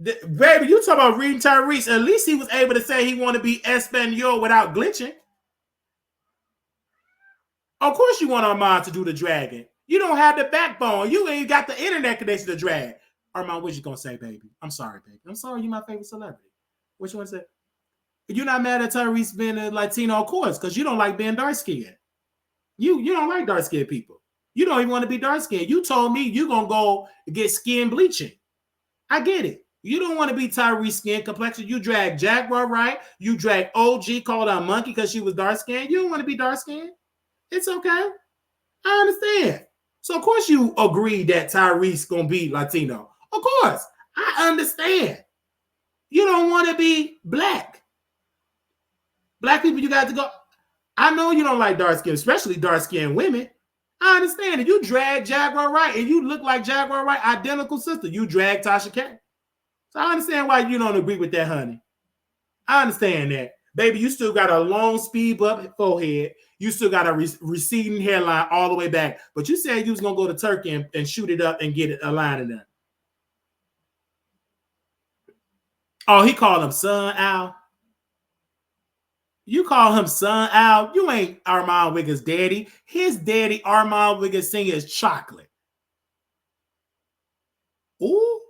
Baby, you talking about reading Tyrese. At least he was able to say he want to be Espanol without glitching. Of course you want Armon to do the dragging. You don't have the backbone. You ain't got the internet connection to drag. Armon, what you gonna say, baby? I'm sorry, baby. I'm sorry, you my favorite celebrity. What you want to say? You're not mad at Tyrese being a Latino, of course, because you don't like being dark-skinned. You don't like dark-skinned people. You don't even want to be dark-skinned. You told me you gonna go get skin bleaching. I get it. You don't want to be Tyrese skin complexion. You drag Jaguar, right? You drag OG, called out Monkey because she was dark-skinned. You don't want to be dark-skinned. It's okay. I understand. So, of course, you agree that Tyrese going to be Latino. Of course. I understand. You don't want to be black. Black people, you got to go. I know you don't like dark skin, especially dark skinned women. I understand it. You drag Jaguar Wright and you look like Jaguar Wright, identical sister. You drag Tasha K. So I understand why you don't agree with that, honey. I understand that. Baby, you still got a long speed bump forehead. You still got a receding hairline all the way back. But you said you was going to go to Turkey and shoot it up and get it aligned in there. Oh, he called him Son Al. You call him Son Al. You ain't Armon Wiggins' daddy. His daddy, Armon Wiggins Sr., is chocolate. Ooh.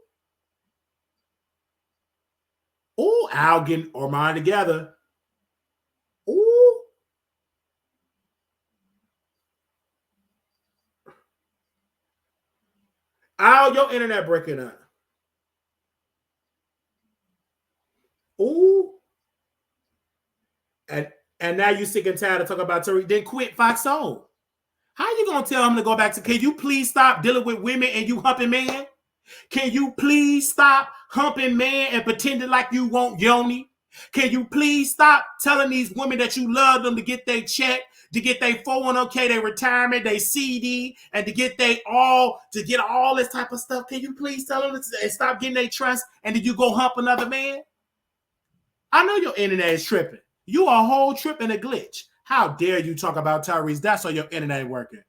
Ooh, Al getting Armon together. Ooh. Al, your internet breaking up. Ooh. And now you sick and tired of talking about Tariq. Then quit Fox Soul. How you gonna tell him to go back to? Can you please stop dealing with women and you humping man? Can you please stop humping man and pretending like you want Yoni? Can you please stop telling these women that you love them to get their check, to get their 401k, their retirement, their CD, and to get all this type of stuff? Can you please tell them and stop getting their trust and then you go hump another man? I know your internet is tripping. You a whole trip and a glitch. How dare you talk about Tyrese? That's why your internet ain't working.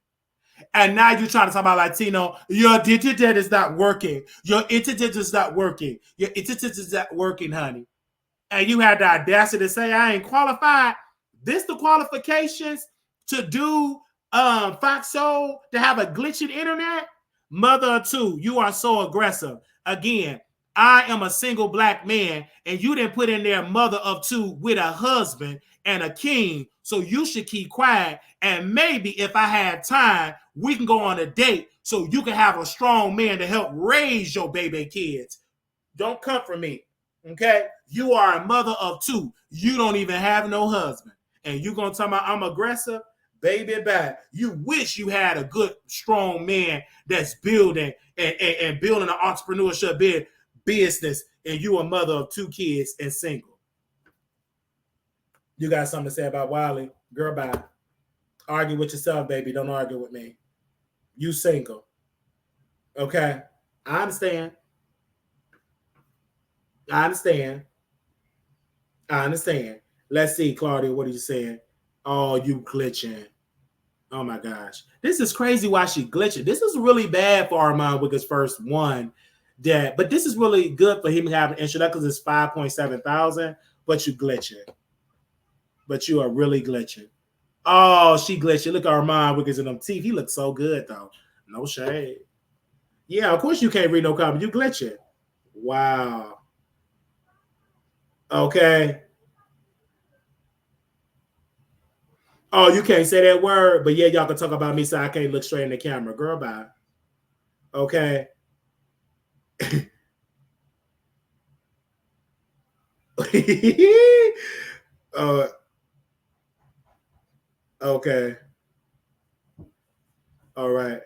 And now you're trying to talk about Latino. Your internet is not working. Your internet is not working. Your internet is not working, honey. And you had the audacity to say I ain't qualified. This the qualifications to do Fox Soul to have a glitching internet? Mother of two, you are so aggressive. Again, I am a single black man, and you didn't put in there mother of two with a husband and a king, so you should keep quiet. And maybe if I had time, we can go on a date so you can have a strong man to help raise your baby kids. Don't come for me, okay? You are a mother of two. You don't even have no husband. And you going to tell me I'm aggressive? Baby, bye. You wish you had a good, strong man that's building and building an entrepreneurship business, and you a mother of two kids and single. You got something to say about Wiley? Girl, bye. Argue with yourself, baby. Don't argue with me. You single. Okay? I understand. I understand. Let's see, Claudia, what are you saying? Oh, you glitching. Oh, my gosh. This is crazy why she glitching. This is really bad for Armon Wiggins' first one. But this is really good for him having an introduction because it's 5.7 thousand, but you glitching. But you are really glitching. Oh, she glitching. Look at Armon Wiggins in them teeth. He looks so good, though. No shade. Yeah, of course you can't read no comment. You glitching. Wow. Okay. Oh, you can't say that word, but yeah, y'all can talk about me so I can't look straight in the camera. Girl, bye. Okay. Okay. All right.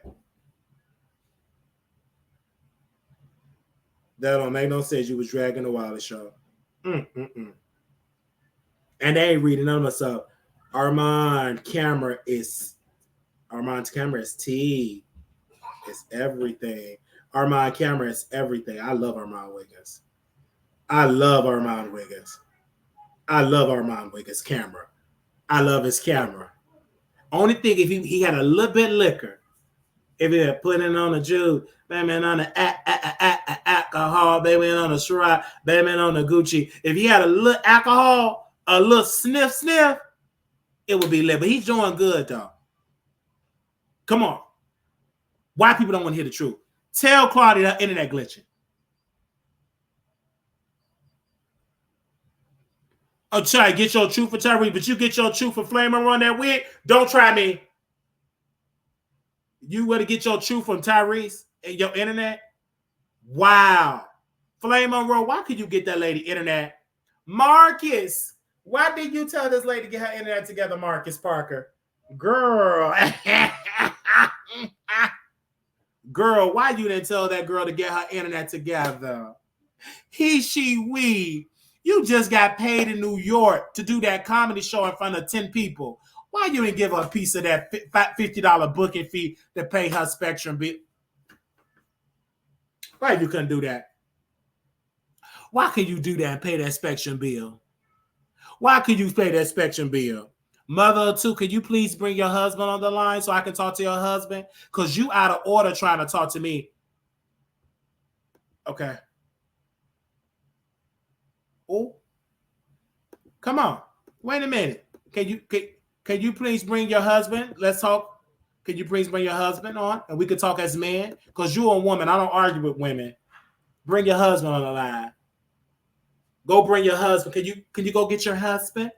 That don't make no sense. You was dragging the Wiley Show. And they ain't reading none of us up. Armon's camera is T. It's everything. Armon camera is everything. I love Armon Wiggins. I love Armon Wiggins. I love Armon Wiggins' camera. I love his camera. Only thing, if he had a little bit liquor, if he had put it on a juice, baby on the alcohol, baby on the Shiraz, baby on the Gucci. If he had a little alcohol, a little sniff, it would be lit. But he's doing good, though. Come on. Why people don't want to hear the truth? Tell Claudia the internet glitching. Oh, try to get your truth for Tyrese, but you get your truth for Flamer on that wig. Don't try me. You want to get your truth from Tyrese and your internet? Wow. Flame Monroe, why could you get that lady internet? Marcus, why did you tell this lady to get her internet together, Marcus Parker? Girl. Girl, why you didn't tell that girl to get her internet together? He, she, we. You just got paid in New York to do that comedy show in front of 10 people. Why you didn't give her a piece of that $50 booking fee to pay her Spectrum bill? Why you couldn't do that? Why could you do that and pay that Spectrum bill? Why could you pay that Spectrum bill? Mother of two, could you please bring your husband on the line so I can talk to your husband? Because you out of order trying to talk to me. Okay. Oh. Come on. Wait a minute. Can you please bring your husband? Let's talk. Can you please bring your husband on? And we could talk as men? Because you're a woman. I don't argue with women. Bring your husband on the line. Go bring your husband. Can you go get your husband?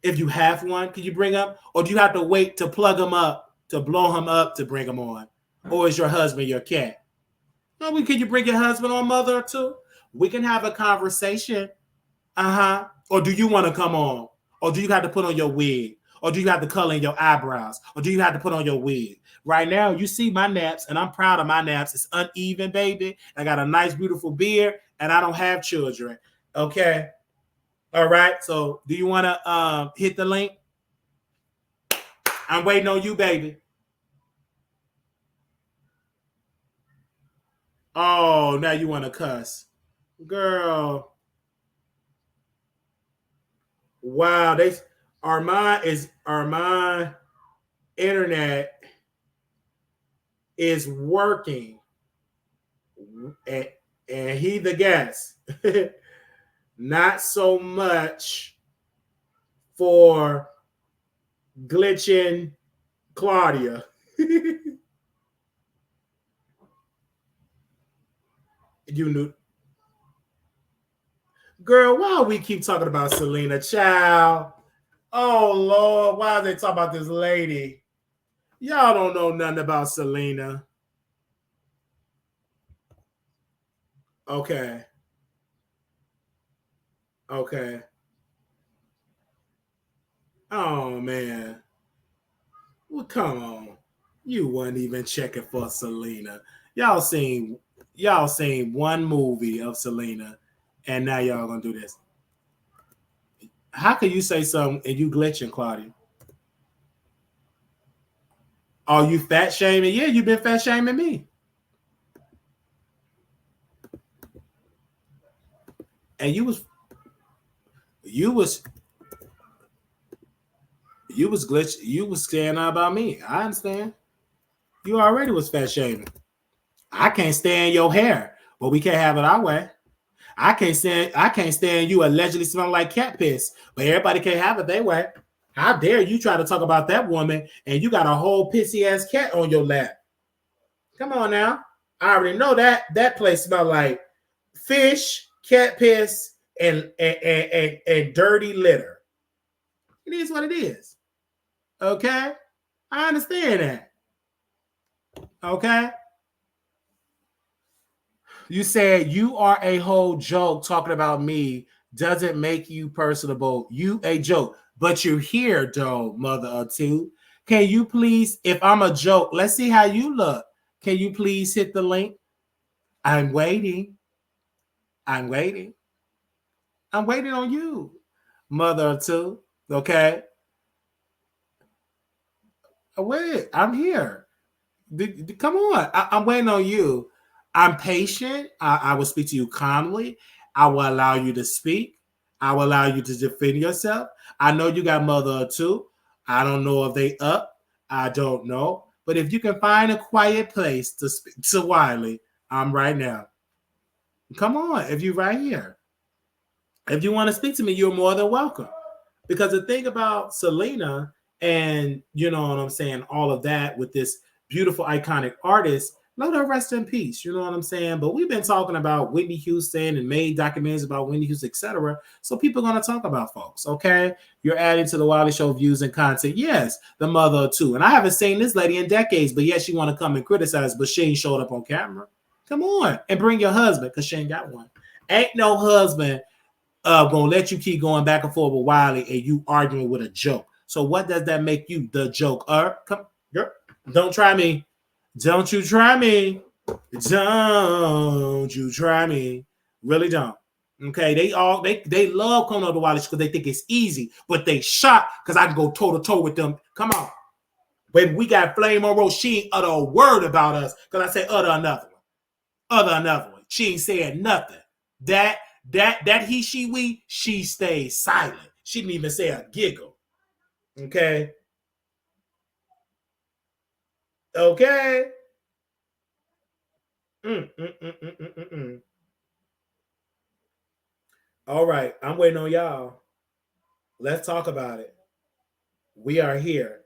If you have one, can you bring him? Or do you have to wait to plug him up, to blow him up to bring him on? Or is your husband your cat? No, can you bring your husband on, mother or two? We can have a conversation. Or do you want to come on? Or do you have to put on your wig? Or do you have to color in your eyebrows? Or do you have to put on your wig? Right now, you see my naps, and I'm proud of my naps. It's uneven, baby. I got a nice, beautiful beard, and I don't have children. Okay? All right, so do you want to hit the link? I'm waiting on you, baby. Oh, now you want to cuss. Girl. Wow, Armon internet is working. And he the guest. Not so much for glitching Claudia. You knew. Girl, why we keep talking about Selena Child? Oh, Lord, why are they talking about this lady? Y'all don't know nothing about Selena. Okay. Oh, man. Well, come on. You wasn't even checking for Selena. Y'all seen one movie of Selena, and now y'all gonna do this. How can you say something and you glitching, Claudia? Are you fat shaming? Yeah, you've been fat shaming me. And you was glitch. You was scaring out about me. I understand. You already was fat shaming. I can't stand your hair, but we can't have it our way. I can't stand you allegedly smelling like cat piss, but everybody can't have it their way. How dare you try to talk about that woman and you got a whole pissy ass cat on your lap? Come on now. I already know that place smell like fish, cat piss, and dirty litter. It is what it is. Okay? I understand that. Okay? You said you are a whole joke talking about me doesn't make you personable. You a joke. But you're here, though, mother of two. Can you please, if I'm a joke, let's see how you look. Can you please hit the link? I'm waiting. I'm waiting. I'm waiting on you, mother of two. Okay. Wait, I'm here. Come on. I'm waiting on you. I'm patient. I will speak to you calmly. I will allow you to speak. I will allow you to defend yourself. I know you got mother or two. I don't know if they up. I don't know. But if you can find a quiet place to speak to Wiley, I'm right now. Come on. If you're right here. If you want to speak to me, you're more than welcome. Because the thing about Selena and, you know what I'm saying, all of that with this beautiful, iconic artist, let her rest in peace. You know what I'm saying? But we've been talking about Whitney Houston and made documentaries about Whitney Houston, etc. So people are going to talk about folks, okay? You're adding to the Wiley Show views and content. Yes, the mother of two. And I haven't seen this lady in decades, but yes, she want to come and criticize, but she ain't showed up on camera. Come on. And bring your husband, because she ain't got one. Ain't no husband gonna let you keep going back and forth with Wiley and you arguing with a joke. So what does that make you, the joker? Come, girl, don't try me. Don't you try me. Don't you try me. Really don't. Okay, they love coming over to Wiley because they think it's easy, but they shocked because I can go toe to toe with them. Come on. When we got Flame Monroe, she ain't utter a word about us because I say utter another one. Utter another one. She ain't saying nothing. That he, she, we, she stays silent. She didn't even say a giggle. Okay. Okay. All right. I'm waiting on y'all. Let's talk about it. We are here.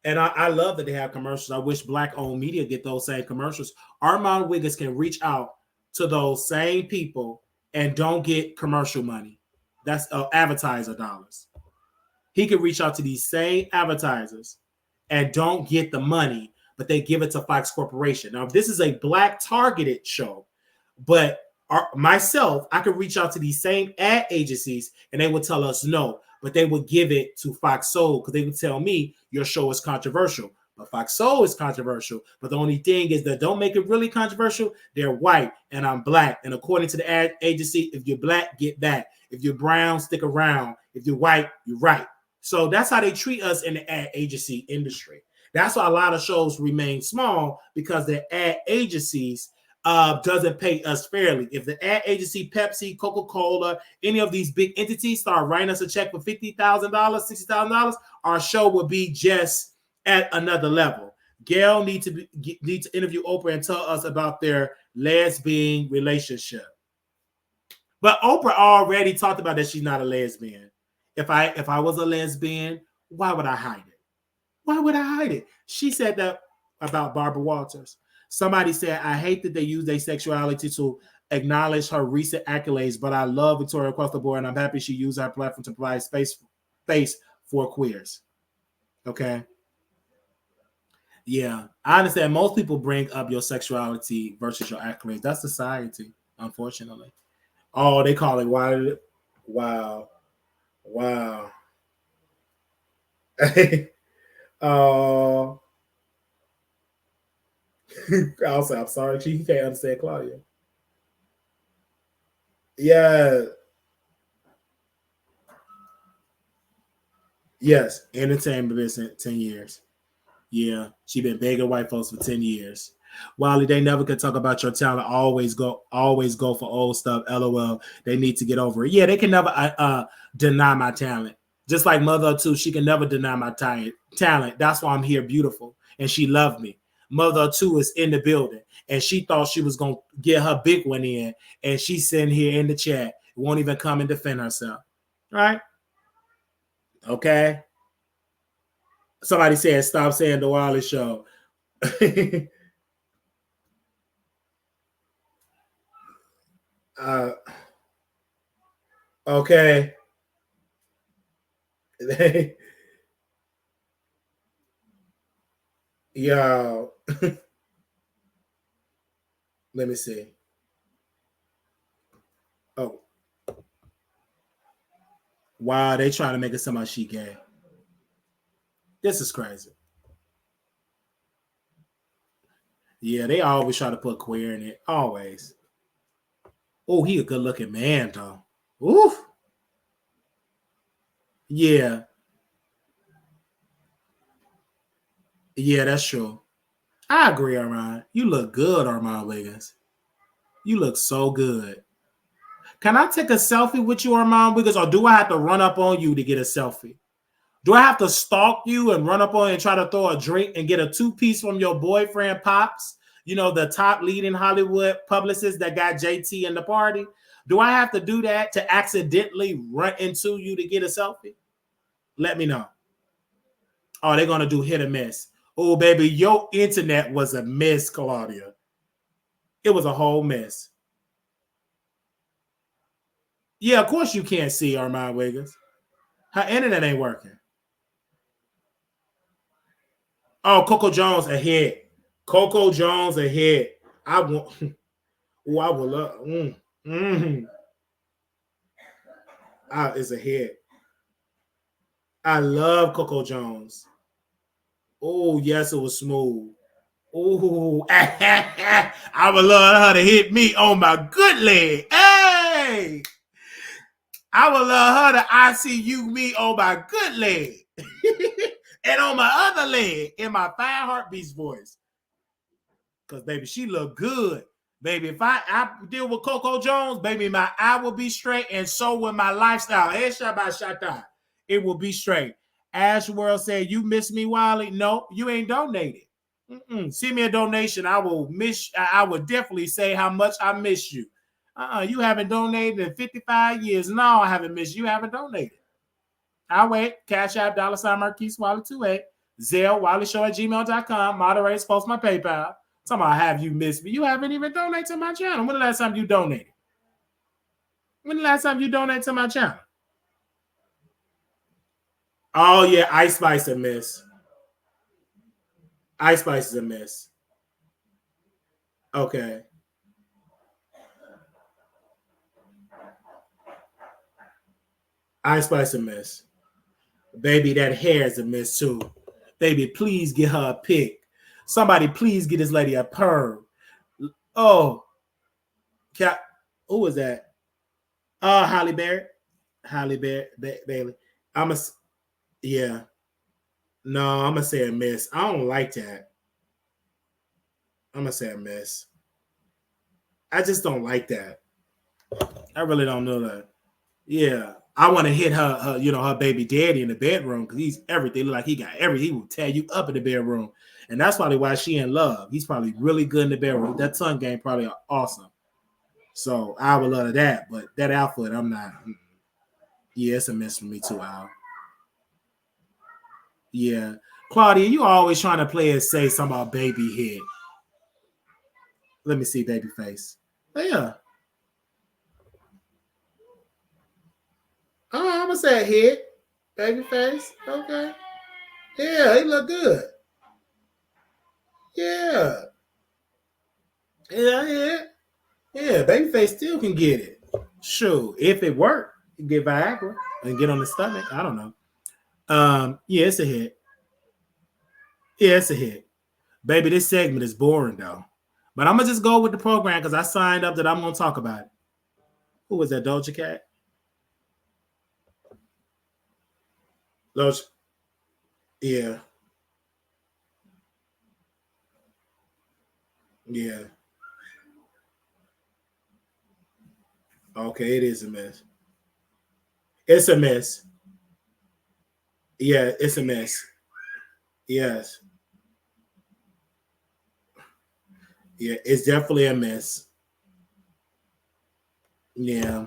And I love that they have commercials. I wish Black-owned media get those same commercials. Armon Wiggins can reach out to those same people and don't get commercial money. That's advertiser dollars. He can reach out to these same advertisers and don't get the money, but they give it to Fox Corporation. Now, if this is a Black targeted show, but myself, I could reach out to these same ad agencies and they would tell us no, but they would give it to Fox Soul because they would tell me your show is controversial. But Fox Soul is controversial. But the only thing is that don't make it really controversial. They're white and I'm Black. And according to the ad agency, if you're Black, get back. If you're brown, stick around. If you're white, you're right. So that's how they treat us in the ad agency industry. That's why a lot of shows remain small because the ad agencies doesn't pay us fairly. If the ad agency, Pepsi, Coca-Cola, any of these big entities start writing us a check for $50,000, $60,000, our show will be just at another level. Gail need to interview Oprah and tell us about their lesbian relationship. But Oprah already talked about that she's not a lesbian. If I was a lesbian, why would I hide it? Why would I hide it? She said that about Barbara Walters. Somebody said, I hate that they use their sexuality to acknowledge her recent accolades, but I love Victoria across the board, and I'm happy she used her platform to provide space for queers. Okay. Yeah. I understand most people bring up your sexuality versus your accolades. That's society, unfortunately. Oh, they call it why. Wow. Wow. I'll say I'm sorry. She can't understand Claudia. Yeah. Yes. Entertainment business 10 years. Yeah. She been begging white folks for 10 years. Wiley, they never could talk about your talent. Always go for old stuff. LOL. They need to get over it. Yeah, they can never deny my talent. Just like Mother Two, she can never deny my talent. That's why I'm here, beautiful. And she loved me. Mother Two is in the building. And she thought she was going to get her big one in. And she's sitting here in the chat. Won't even come and defend herself. Right? Okay. Somebody said, stop saying the Wiley Show. Okay. Yo. Let me see. Oh. Wow, they trying to make it sound like she gay. This is crazy. Yeah, they always try to put queer in it. Always. Oh, he a good looking man though. Oof. Yeah. Yeah, that's true. I agree, Armon. You look good, Armon Wiggins. You look so good. Can I take a selfie with you, Armon Wiggins, or do I have to run up on you to get a selfie? Do I have to stalk you and run up on you and try to throw a drink and get a two-piece from your boyfriend, Pops? You know, the top leading Hollywood publicist that got JT in the party? Do I have to do that to accidentally run into you to get a selfie? Let me know. Oh, they're going to do hit or miss. Oh, baby, your internet was a mess, Claudia. It was a whole mess. Yeah, of course you can't see Armon Wiggins. Her internet ain't working. Oh, Coco Jones ahead. Coco Jones ahead. I want. Oh, I would love. It's ahead. I love Coco Jones. Oh, yes, it was smooth. Oh, I would love her to hit me on my good leg. Hey, I would love her to ICU me on my good leg. And on my other leg in my 5 heartbeats voice. Because, baby, she look good. Baby, if I deal with Coco Jones, baby, my eye will be straight and so will my lifestyle. Hey, Shabbat Shatta. It will be straight. Ash World said, you miss me, Wiley? No, you ain't donated. Send me a donation. I will definitely say how much I miss you. You haven't donated in 55 years. No, I haven't missed you. You haven't donated. I'll wait. Cash App, $ Marquise Wiley 28. Zelle, WileyShow@gmail.com. Moderators, post my PayPal. Somehow have you missed me. You haven't even donated to my channel. When the last time you donated? When the last time you donated to my channel? Oh, yeah. Ice Spice a miss. Ice Spice is a miss. Okay. Ice Spice a miss. Baby, that hair is a miss too. Baby, please get her a pic. Somebody please get this lady a perm. Oh. Who was that? Holly Berry. Holly Bailey. Yeah. No, I'm gonna say a miss. I don't like that. I'm gonna say a miss. I just don't like that. I really don't know that. Yeah. I want to hit her, her baby daddy in the bedroom because he's everything. Look like he got everything. He will tear you up in the bedroom. And that's probably why she in love. He's probably really good in the bedroom. That tongue game probably awesome. So I would love that. But that outfit, I'm not. Yeah, it's a miss for me too, Al. Yeah. Claudia, you always trying to play and say something about baby head. Let me see baby face. Oh, yeah. Oh, I'm going to say head. Baby face. Okay. Yeah, he look good. Yeah. Yeah. Babyface still can get it. Sure. If it worked, get Viagra and get on the stomach. I don't know. Yeah, it's a hit. Yeah, it's a hit. Baby, this segment is boring though. But I'm gonna just go with the program because I signed up that I'm gonna talk about it. Who was that? Doja Cat? Doja. Yeah. Yeah. Okay, it is a mess. It's a mess. Yeah, it's a mess. Yes. Yeah, it's definitely a mess. Yeah.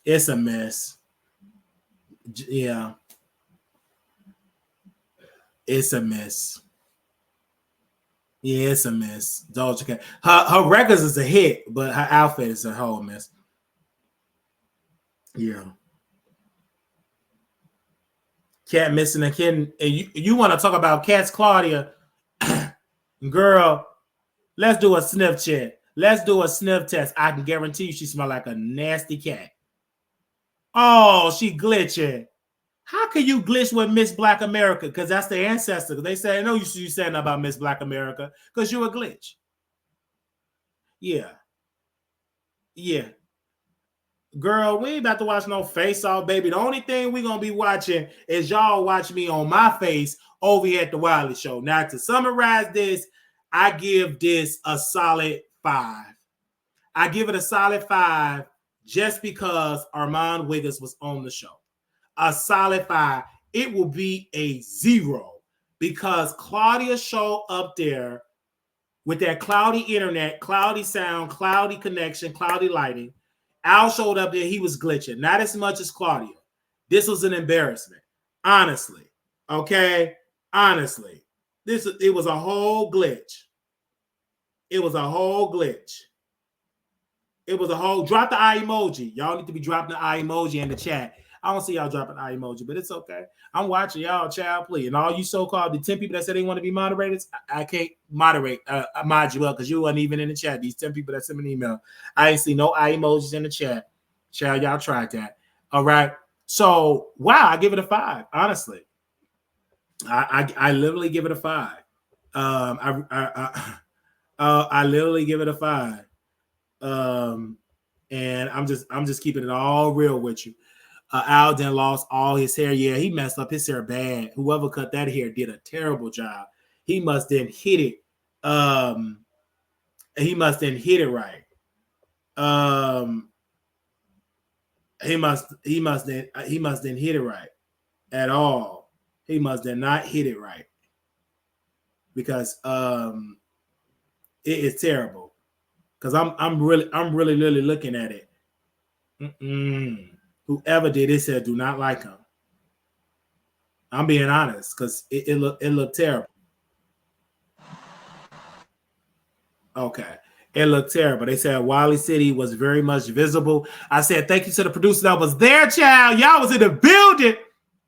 It's a mess. Yeah. It's a mess. Yeah, it's a mess. Doja Cat. Her records is a hit, but her outfit is a whole mess. Yeah. Cat missing a kid. And you want to talk about cats, Claudia? Girl, let's do a sniff check. Let's do a sniff test. I can guarantee you she smell like a nasty cat. Oh, she glitching. How can you glitch with Miss Black America? Because that's the ancestor. They say, no, you saying about Miss Black America because you're a glitch. Yeah. Yeah. Girl, we ain't about to watch no Face Off, baby. The only thing we gonna be watching is y'all watch me on my face over here at the Wiley Show. Now, to summarize this, I give this a solid 5. I give it a solid 5 just because Armon Wiggins was on the show. A solid 5. It will be a 0 because Claudia showed up there with that cloudy internet, cloudy sound, cloudy connection, cloudy lighting. Al showed up there. He was glitching. Not as much as Claudia. This was an embarrassment. Honestly. Okay? Honestly. It was a whole glitch. It was a whole glitch. It was a whole... Drop the eye emoji. Y'all need to be dropping the eye emoji in the chat. I don't see y'all dropping eye emoji, but it's okay. I'm watching y'all, child, please. And all you so-called, the 10 people that said they want to be moderators, I can't moderate, mod you up because you wasn't even in the chat. These 10 people that sent me an email. I ain't see no eye emojis in the chat. Child, y'all tried that. All right. So, wow, I give it a 5, honestly. I literally give it a 5. I literally give it a 5. And I'm just keeping it all real with you. Al then lost all his hair. Yeah, he messed up his hair bad. Whoever cut that hair did a terrible job. He must then hit it. He must then hit it right. He must then hit it right at all. He must then not hit it right because it is terrible. Because I'm really looking at it. Whoever did it said do not like him. I'm being honest because it looked terrible. Okay. It looked terrible. They said Wiley City was very much visible. I said thank you to the producer that was there, child. Y'all was in the building.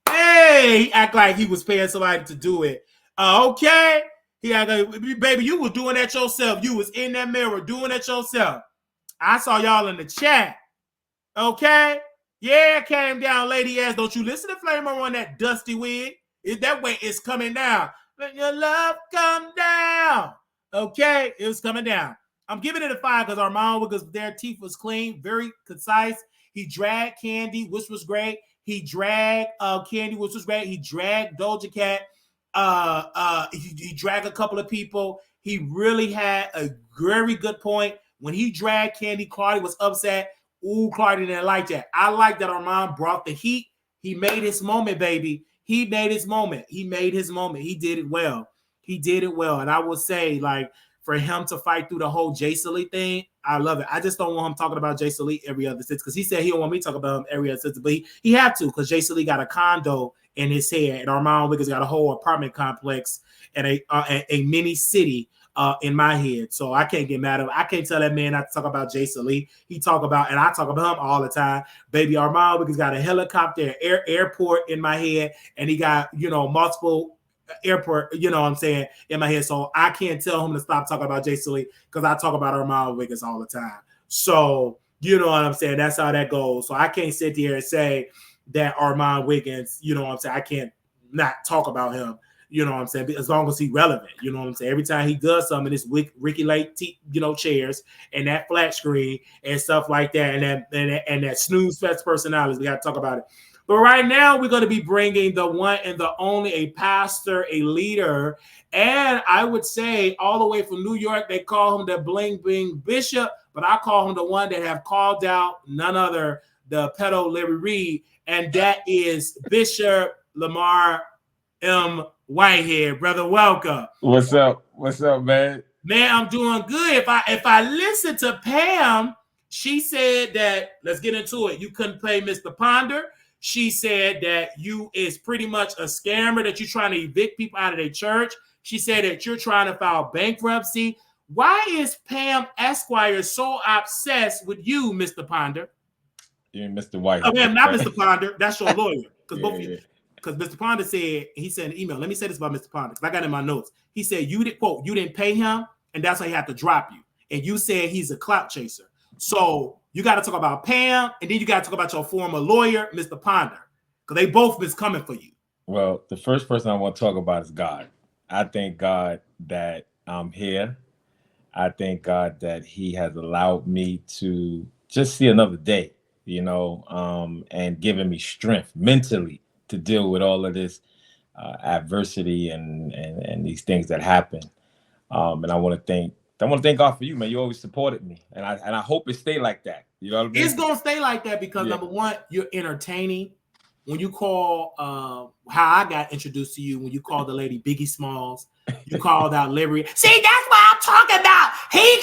Hey, he act like he was paying somebody to do it. Okay. He act like, baby, you was doing that yourself. You was in that mirror doing it yourself. I saw y'all in the chat. Okay. Yeah, came down, lady ass. Don't you listen to Flame on that dusty wig? That way it's coming down. Let your love come down. Okay, it was coming down. I'm giving it a 5 because Armon Wiggins, their teeth was clean, very concise. He dragged Kandi, which was great. He dragged Kandi, which was great. He dragged Doja Cat. He dragged a couple of people. He really had a very good point. When he dragged Kandi, Claudia was upset. Ooh, Claudia didn't like that. I like that Armon brought the heat. He made his moment, baby. He made his moment. He made his moment. He did it well. He did it well. And I will say, like, for him to fight through the whole Jay Salih thing, I love it. I just don't want him talking about Jay Salih every other sentence because he said he don't want me to talk about him every other sentence, but he had to because Jay Salih got a condo in his head and Armon Wiggins got a whole apartment complex and a mini city in my head. So I can't get mad at him. I can't tell that man not to talk about Jay Salih. He talk about, and I talk about him all the time. Baby, Armon Wiggins got a helicopter, airport in my head, and he got, multiple airport, what I'm saying, in my head. So I can't tell him to stop talking about Jay Salih because I talk about Armon Wiggins all the time. So, you know what I'm saying? That's how that goes. So I can't sit here and say that Armon Wiggins, I can't not talk about him. You know what I'm saying? As long as he's relevant, you know what I'm saying? Every time he does something, it's Ricky Lake, chairs and that flat screen and stuff like that, and that snooze fest personality. We got to talk about it. But right now, we're going to be bringing the one and the only, a pastor, a leader, and I would say all the way from New York, they call him the bling bling bishop, but I call him the one that have called out none other the pedo Larry Reid, and that is Bishop Lamar M. Whitehead. Brother, welcome. What's up, man? Man, I'm doing good. If I listen to Pam, she said that, let's get into it, you couldn't pay Mr. Ponder. She said that you is pretty much a scammer, that you're trying to evict people out of their church. She said that you're trying to file bankruptcy. Why is Pam Esquire so obsessed with you, Mr. Ponder? You mean Mr. Whitehead? Oh, man, not Mr. Ponder. That's your lawyer. Because Mr. Ponder said, he sent an email. Let me say this about Mr. Ponder, because I got it in my notes. He said, you didn't pay him, and that's why he had to drop you. And you said he's a clout chaser. So you got to talk about Pam, and then you got to talk about your former lawyer, Mr. Ponder, because they both been coming for you. Well, the first person I want to talk about is God. I thank God that I'm here. I thank God that he has allowed me to just see another day, you know, and giving me strength mentally to deal with all of this adversity and these things that happen. And I want to thank God for you, man. You always supported me, and I hope it stay like that. You know what I mean? It's gonna stay like that because number one, you're entertaining. When you call, how I got introduced to you, when you called the lady Biggie Smalls, you called out Larry. See, that's what I'm talking about. He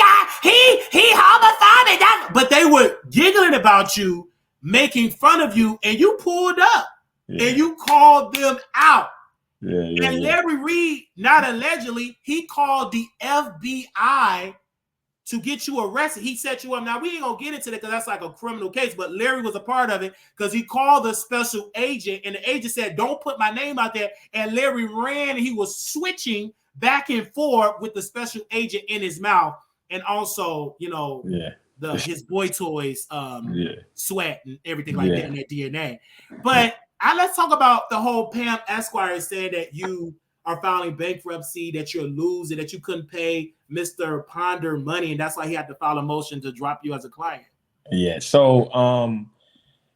homophobic. But they were giggling about you, making fun of you, and you pulled up and you called them out. And Larry Reid, not allegedly, he called the FBI to get you arrested. He set you up. Now, we ain't going to get into that because that's like a criminal case, but Larry was a part of it because he called the special agent, and the agent said, don't put my name out there. And Larry ran, and he was switching back and forth with the special agent in his mouth. And also, you know, his boy toys, sweat and everything like that in that DNA. But let's talk about the whole Pam Esquire said that you are filing bankruptcy, that you're losing, that you couldn't pay Mr. Ponder money, and that's why he had to file a motion to drop you as a client. Yeah. So,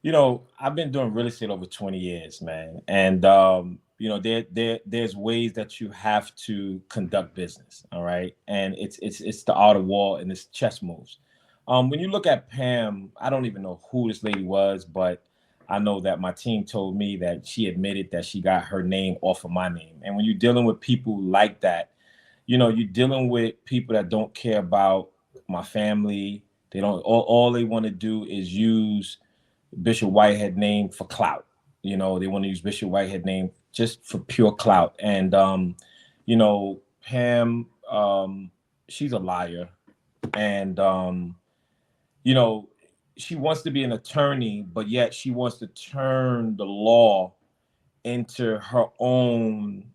you know, I've been doing real estate over 20 years, man. And, you know, there's ways that you have to conduct business. All right. And it's the art of war and it's chess moves. When you look at Pam, I don't even know who this lady was, but I know that my team told me that she admitted that she got her name off of my name. And when you're dealing with people like that, you know, you're dealing with people that don't care about my family. They don't, all they want to do is use Bishop Whitehead name for clout. You know, they want to use Bishop Whitehead name just for pure clout. And, you know, Pam, she's a liar. And, you know, she wants to be an attorney, but yet she wants to turn the law into her own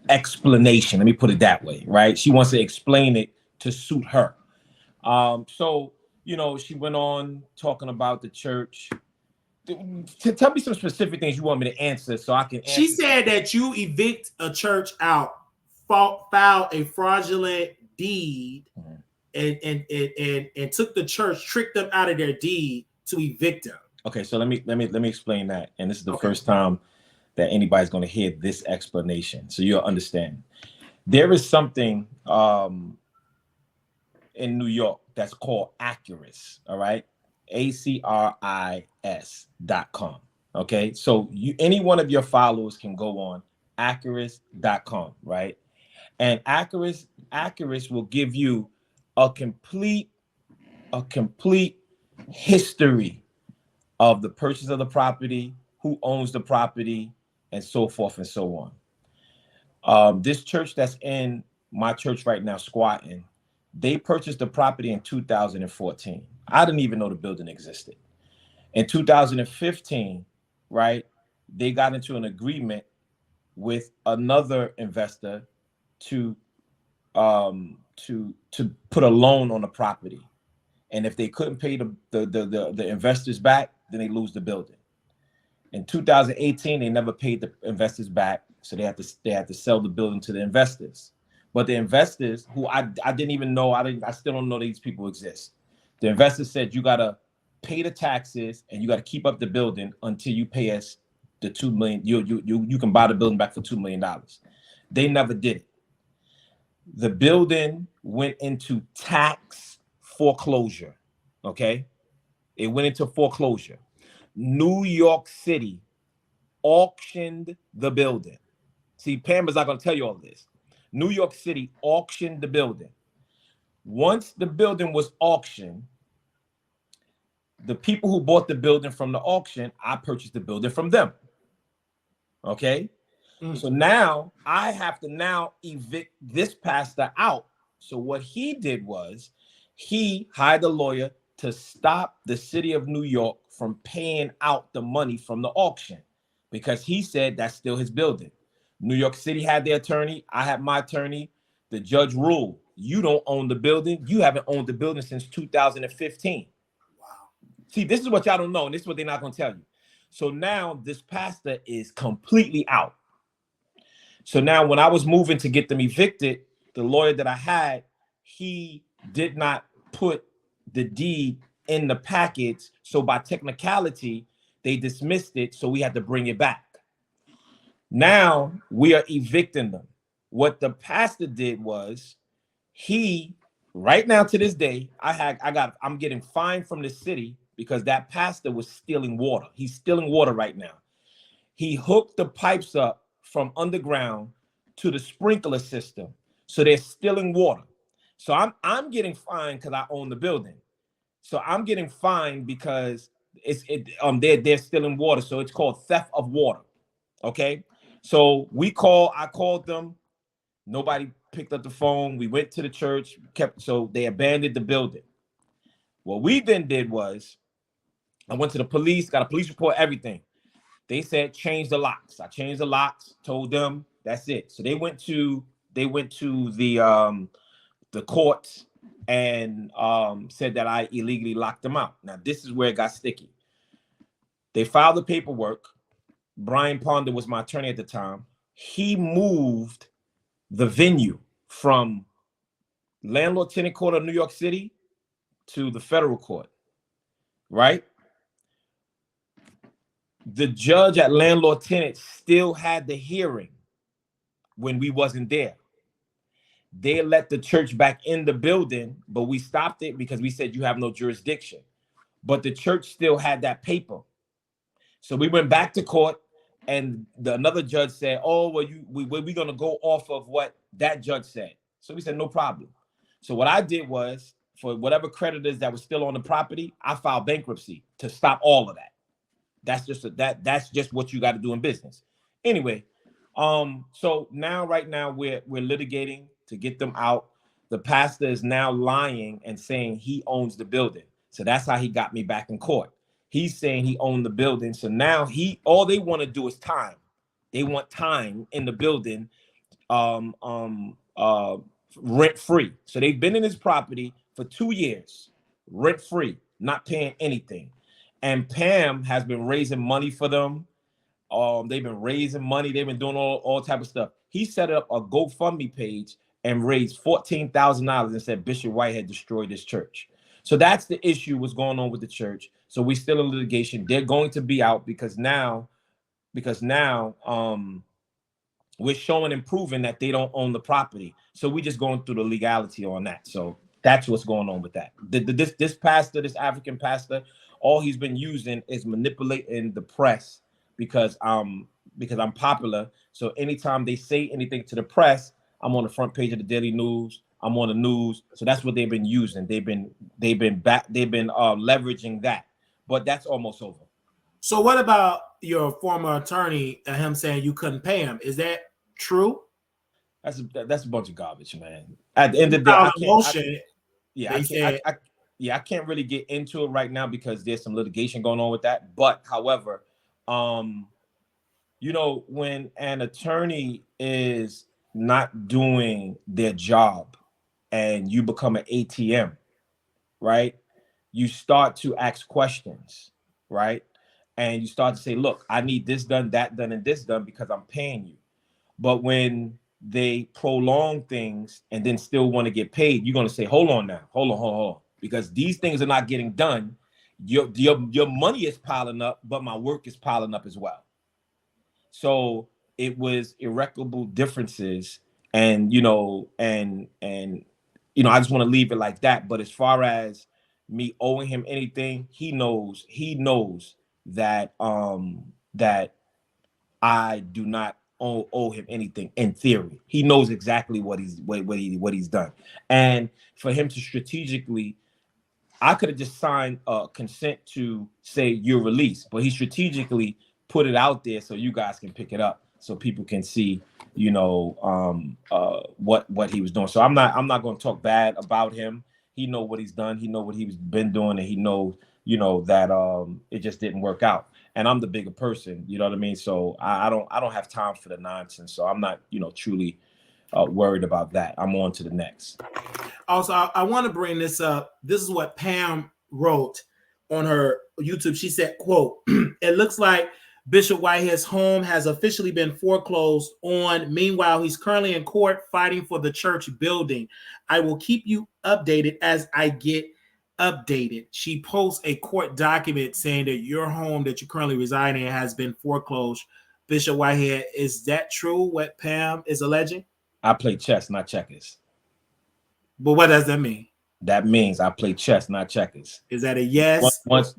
explanation. Let me put it that way, right? She wants to explain it to suit her. So, you know, she went on talking about the church. Tell me some specific things you want me to answer so I can answer. She said that you evict a church out, filed a fraudulent deed, and took the church, tricked them out of their deed to evict them. Okay, so let me explain that. And this is the first time that anybody's going to hear this explanation, so you'll understand. There is something in New York that's called Accuris, all right? ACRIS.com. Okay, so any one of your followers can go on Accuris.com, right? And Accuris will give you a complete history of the purchase of the property, who owns the property, and so forth and so on. This church that's in my church right now, squatting, they purchased the property in 2014. I didn't even know the building existed. In 2015, right, they got into an agreement with another investor to put a loan on the property, and if they couldn't pay the investors back, then they lose the building. In 2018, they never paid the investors back, so they had to sell the building to the investors. But the investors, who I didn't even know, I still don't know these people exist. The investors said, you gotta pay the taxes and you gotta keep up the building until you pay us the $2 million. You can buy the building back for $2 million. They never did it. The building went into tax foreclosure. Okay, it went into foreclosure. New York City auctioned the building. See, Pam is not going to tell you all this. New York City auctioned the building. Once the building was auctioned, the people who bought the building from the auction, I purchased the building from them. Okay? So now I have to now evict this pastor out. So what he did was he hired a lawyer to stop the city of New York from paying out the money from the auction, because he said that's still his building. New York City had their attorney. I had my attorney. The judge ruled, you don't own the building. You haven't owned the building since 2015. Wow. See, this is what y'all don't know, and this is what they're not going to tell you. So now this pastor is completely out. So now when I was moving to get them evicted, the lawyer that I had, he did not put the deed in the package. So by technicality, they dismissed it. So we had to bring it back. Now we are evicting them. What the pastor did was right now to this day, I'm getting fined from the city because that pastor was stealing water. He's stealing water right now. He hooked the pipes up from underground to the sprinkler system. So they're stealing water. So I'm getting fined because I own the building. So I'm getting fined because they're stealing water. So it's called theft of water. Okay. So I called them. Nobody picked up the phone. We went to the church, so they abandoned the building. What we then did was I went to the police, got a police report, everything. They said change the locks. I changed the locks, told them that's it. So they went to the courts and said that I illegally locked them out. Now this is where it got sticky. They filed the paperwork. Brian Ponder was my attorney at the time. He moved the venue from landlord tenant court of New York City to the federal court, right? The judge at landlord tenant still had the hearing when we wasn't there. They let the church back in the building, but we stopped it because we said you have no jurisdiction. But the church still had that paper. So we went back to court, and another judge said, oh, well, we're going to go off of what that judge said. So we said, no problem. So what I did was, for whatever creditors that were still on the property, I filed bankruptcy to stop all of that. That's just what you got to do in business. Anyway, so right now we're litigating to get them out. The pastor is now lying and saying he owns the building. So that's how he got me back in court. He's saying he owned the building. So now all they want to do is time. They want time in the building, rent free. So they've been in his property for 2 years, rent free, not paying anything. And Pam has been raising money for them. They've been raising money. They've been doing all type of stuff. He set up a GoFundMe page and raised $14,000 and said Bishop Whitehead destroyed this church. So that's the issue what's going on with the church. So we're still in litigation. They're going to be out because now we're showing and proving that they don't own the property. So we're just going through the legality on that. So that's what's going on with that. This pastor, this African pastor, all he's been using is manipulating the press because I'm popular. So anytime they say anything to the press, I'm on the front page of the Daily News. I'm on the news. So that's what they've been using. They've been leveraging that. But that's almost over. So what about your former attorney and him saying you couldn't pay him? Is that true? That's a bunch of garbage, man. At the end of the day, I can't really get into it right now because there's some litigation going on with that. But however, when an attorney is not doing their job and you become an ATM, right? You start to ask questions, right? And you start to say, look, I need this done, that done, and this done because I'm paying you. But when they prolong things and then still want to get paid, you're going to say, hold on now, hold on. Because these things are not getting done. Your money is piling up, but my work is piling up as well. So it was irreparable differences. And, I just want to leave it like that. But as far as me owing him anything, he knows that that I do not owe him anything in theory. He knows exactly what he's done. And for him to strategically, I could have just signed a consent to say you're released, but he strategically put it out there so you guys can pick it up, so people can see, what he was doing. So I'm not going to talk bad about him. He know what he's done. He know what he's been doing, and he knows, that it just didn't work out. And I'm the bigger person, you know what I mean? So I don't have time for the nonsense. So I'm not, truly worried about that. I'm on to the next. Also, I want to bring this up. This is what Pam wrote on her YouTube. She said, quote, it looks like Bishop Whitehead's home has officially been foreclosed on. Meanwhile, he's currently in court fighting for the church building. I will keep you updated as I get updated. She posts a court document saying that your home that you're currently residing in has been foreclosed. Bishop Whitehead, is that true, what Pam is alleging? I play chess, not checkers. But what does that mean? That means I play chess, not checkers. Is that a yes? Once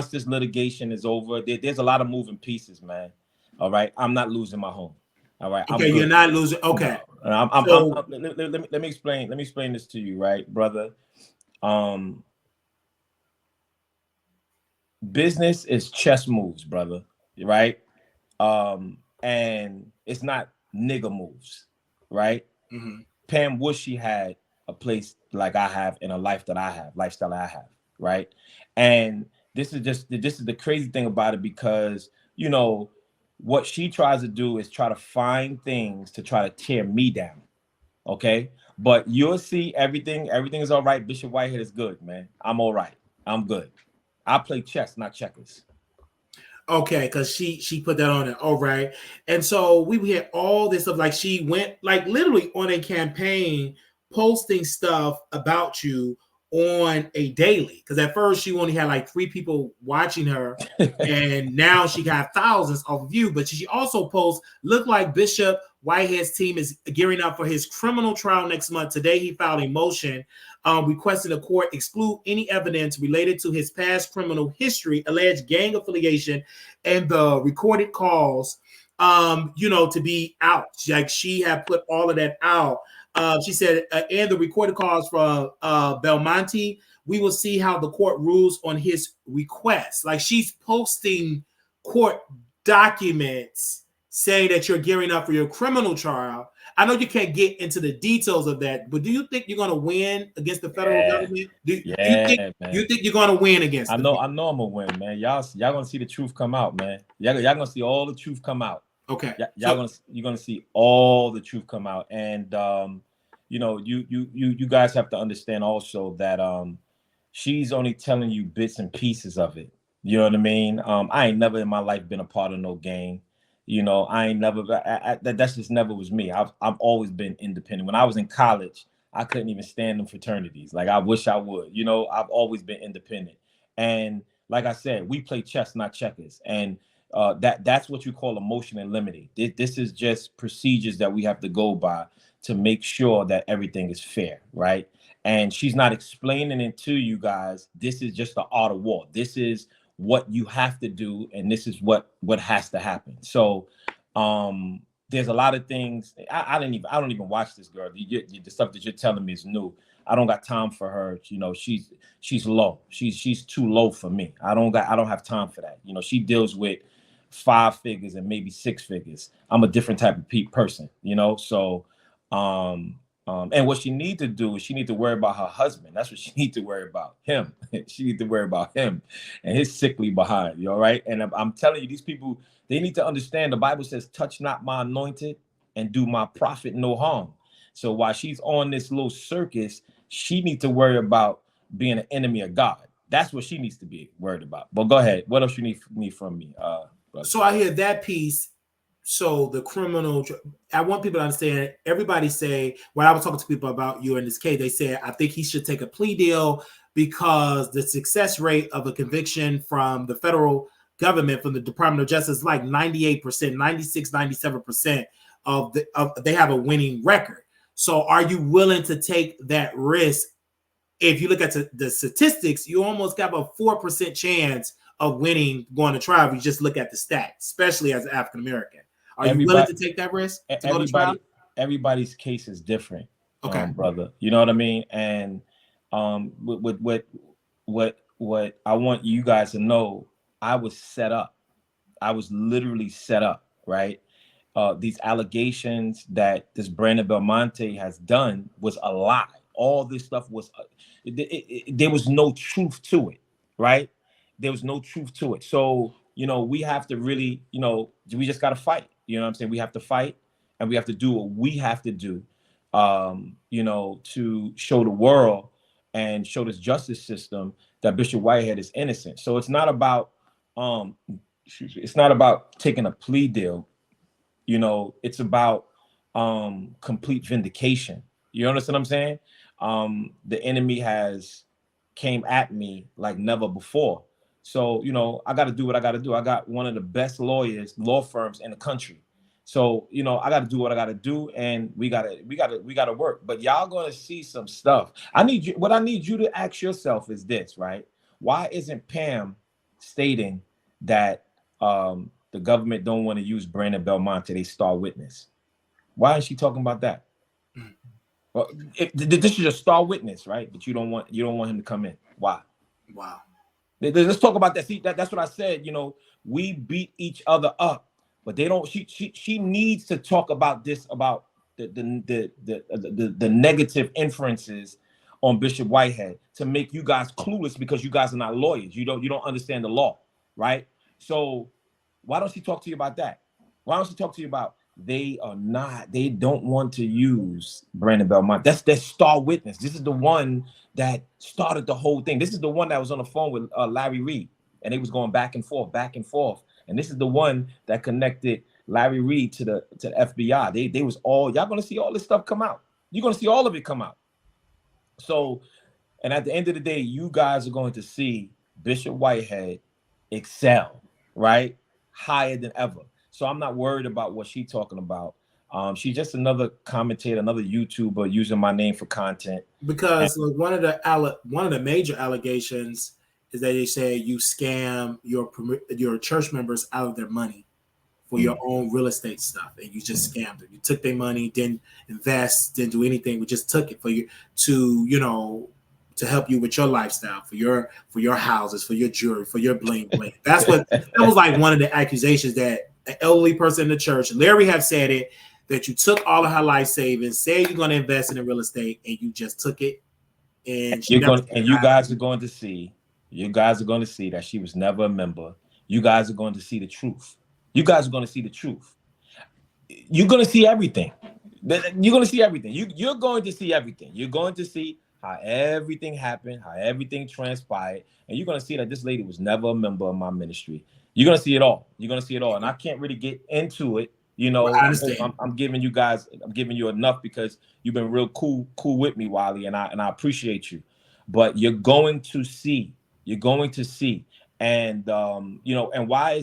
this litigation is over, there's a lot of moving pieces, man. All right, I'm not losing my home. All right, okay, you're not losing. Okay, no. Let me explain. Let me explain this to you, right, brother. Business is chess moves, brother. Right, and it's not nigga moves, right? Mm-hmm. Pam wish she had a place like I have in a lifestyle I have, right? And this is the crazy thing about it, because you know what she tries to do is try to find things to try to tear me down, okay? But you'll see everything is all right. Bishop Whitehead is good, man. I'm all right. I'm good. I play chess, not checkers. Okay, because she put that on it. All right. And so we had all this stuff. Like she went like literally on a campaign posting stuff about you on a daily. Because at first she only had like 3 people watching her, and now she got thousands of views. But she also posts, look like Bishop Whitehead's team is gearing up for his criminal trial next month. Today he filed a motion requesting the court exclude any evidence related to his past criminal history, alleged gang affiliation, and the recorded calls, to be out. Like she had put all of that out. She said, and the recorded calls from Belmonte, we will see how the court rules on his request. Like she's posting court documents saying that you're gearing up for your criminal trial. I know you can't get into the details of that, but do you think you're going to win against the federal government? Do you think you're going to win against them? I know I'm going to win, man. Y'all going to see the truth come out, man. Y'all going to see all the truth come out. Okay. You're going to see all the truth come out. And, you guys have to understand also that she's only telling you bits and pieces of it. You know what I mean? I ain't never in my life been a part of no gang. You know, I ain't never, that's just never was me. I've always been independent. When I was in college, I couldn't even stand them fraternities. Like, I wish I would. You know, I've always been independent. And like I said, we play chess, not checkers. And that's what you call emotion and limiting. This is just procedures that we have to go by to make sure that everything is fair, right? And she's not explaining it to you guys. This is just the art of war. This is what you have to do, and this is what has to happen. So there's a lot of things. I don't even watch this girl. The stuff that you're telling me is new. I don't got time for her. You know, she's low. She's too low for me. I don't have time for that. You know, she deals with 5 figures and maybe 6 figures. I'm a different type of person, you know. So and what she need to do is she need to worry about her husband. That's what she need to worry about, him. She need to worry about him and his sickly behind. You all right? And I'm telling you, these people, they need to understand the Bible says, touch not my anointed and do my prophet no harm. So while she's on this little circus, she needs to worry about being an enemy of God. That's what she needs to be worried about. But go ahead. What else you need from me? So I hear that piece. So the criminal, I want people to understand, everybody say, when I was talking to people about you in this case, they said, I think he should take a plea deal because the success rate of a conviction from the federal government, from the Department of Justice, is like 98%, 96, 97% of they have a winning record. So are you willing to take that risk? If you look at the statistics, you almost got a 4% chance of winning going to trial if you just look at the stats, especially as an African American. Are you willing to take that risk? Everybody's case is different, okay, brother. You know what I mean? And what I want you guys to know, I was set up. I was literally set up, right? These allegations that this Brandon Belmonte has done was a lie. All this stuff was, there was no truth to it, right? There was no truth to it. So, you know, we have to really, you know, we just got to fight. You know what I'm saying? We have to fight, and we have to do what we have to do, you know, to show the world and show this justice system that Bishop Whitehead is innocent. So it's not about it's not about taking a plea deal. You know, it's about complete vindication. You understand what I'm saying? The enemy has came at me like never before. So, you know, I got to do what I got to do. I got one of the best law firms in the country. So, you know, I got to do what I got to do, and we got to work. But y'all going to see some stuff. What I need you to ask yourself is this, right? Why isn't Pam stating that the government don't want to use Brandon Belmonte, they star witness? Why is she talking about that? Well, this is your star witness, right? But you don't want him to come in. Why? Wow. Let's talk about that. See, that's what I said. You know, we beat each other up, but they don't. She needs to talk about this, about the negative inferences on Bishop Whitehead, to make you guys clueless, because you guys are not lawyers. You don't understand the law, right? So why don't she talk to you about that? Why don't she talk to you about they don't want to use Brandon Belmonte? That's their star witness. This is the one that started the whole thing. This is the one that was on the phone with Larry Reid, and they was going back and forth. And this is the one that connected Larry Reid to the FBI. They was all, y'all gonna see all this stuff come out. You're gonna see all of it come out. So, and at the end of the day, you guys are going to see Bishop Whitehead excel, right? Higher than ever. So I'm not worried about what she's talking about. She's just another commentator, another YouTuber using my name for content. Because one of the major allegations is that they say you scam your church members out of their money for your own real estate stuff, and you just scammed them. You took their money, didn't invest, didn't do anything. We just took it for you to help you with your lifestyle, for your houses, for your jewelry, for your bling bling. That was like one of the accusations that an elderly person in the church, Larry have said it, that you took all of her life savings, say you're going to invest in real estate, and you just took it. And you guys are going to see that she was never a member. You guys are going to see the truth. You're going to see everything. You're going to see everything. You're going to see everything. You're going to see how everything happened, how everything transpired, and you're going to see that this lady was never a member of my ministry. You're going to see it all. And I can't really get into it. You know, well, I'm giving you enough because you've been real cool with me, Wiley, and I appreciate you. But you're going to see. And and why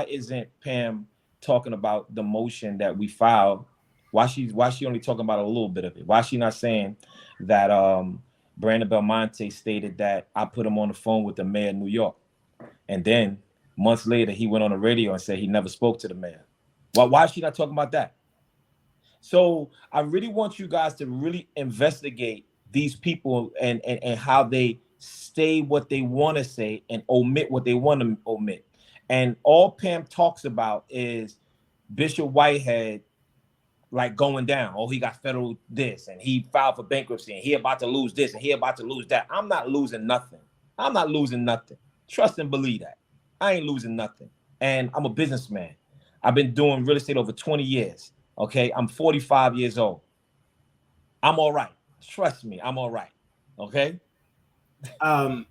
isn't Pam talking about the motion that we filed? Why she only talking about a little bit of it? Why she not saying that Brandon Belmonte stated that I put him on the phone with the mayor of New York, and then months later he went on the radio and said he never spoke to the mayor? Why is she not talking about that? So I really want you guys to really investigate these people and how they say what they want to say and omit what they want to omit. And all Pam talks about is Bishop Whitehead like going down. Oh, he got federal this, and he filed for bankruptcy, and he about to lose this, and he about to lose that. I'm not losing nothing. Trust and believe that. I ain't losing nothing. And I'm a businessman. I've been doing real estate over 20 years. Okay, I'm 45 years old. I'm all right. Trust me, I'm all right. Okay. Tasha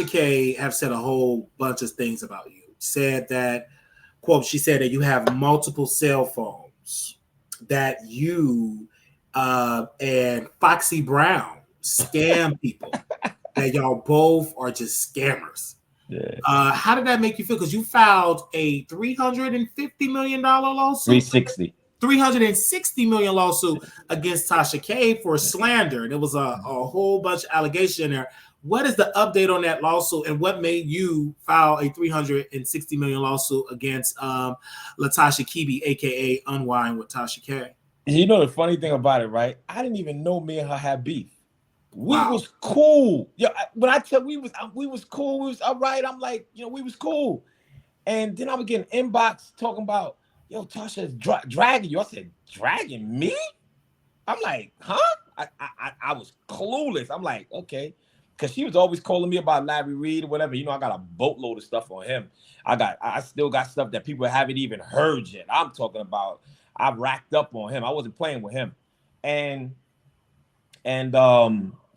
K have said a whole bunch of things about you. Said that, quote, she said that you have multiple cell phones, that you and Foxy Brown scam people, that y'all both are just scammers. Yeah. How did that make you feel? Because you filed a $350 million lawsuit. $360 million lawsuit against Tasha K for slander. And it was a whole bunch of allegations in there. What is the update on that lawsuit, and what made you file a $360 million lawsuit against LaTasha Kebe, aka Unwind with Tasha K? You know the funny thing about it, right? I didn't even know me and her had beef. We was cool. When I tell we was cool, we was all right. I'm like, we was cool. And then I was getting inbox talking about, Tasha's dragging you. I said, dragging me? I'm like, huh? I was clueless. I'm like, okay. Because she was always calling me about Larry Reid or whatever. I got a boatload of stuff on him. I still got stuff that people haven't even heard yet. I'm talking about, I racked up on him. I wasn't playing with him. And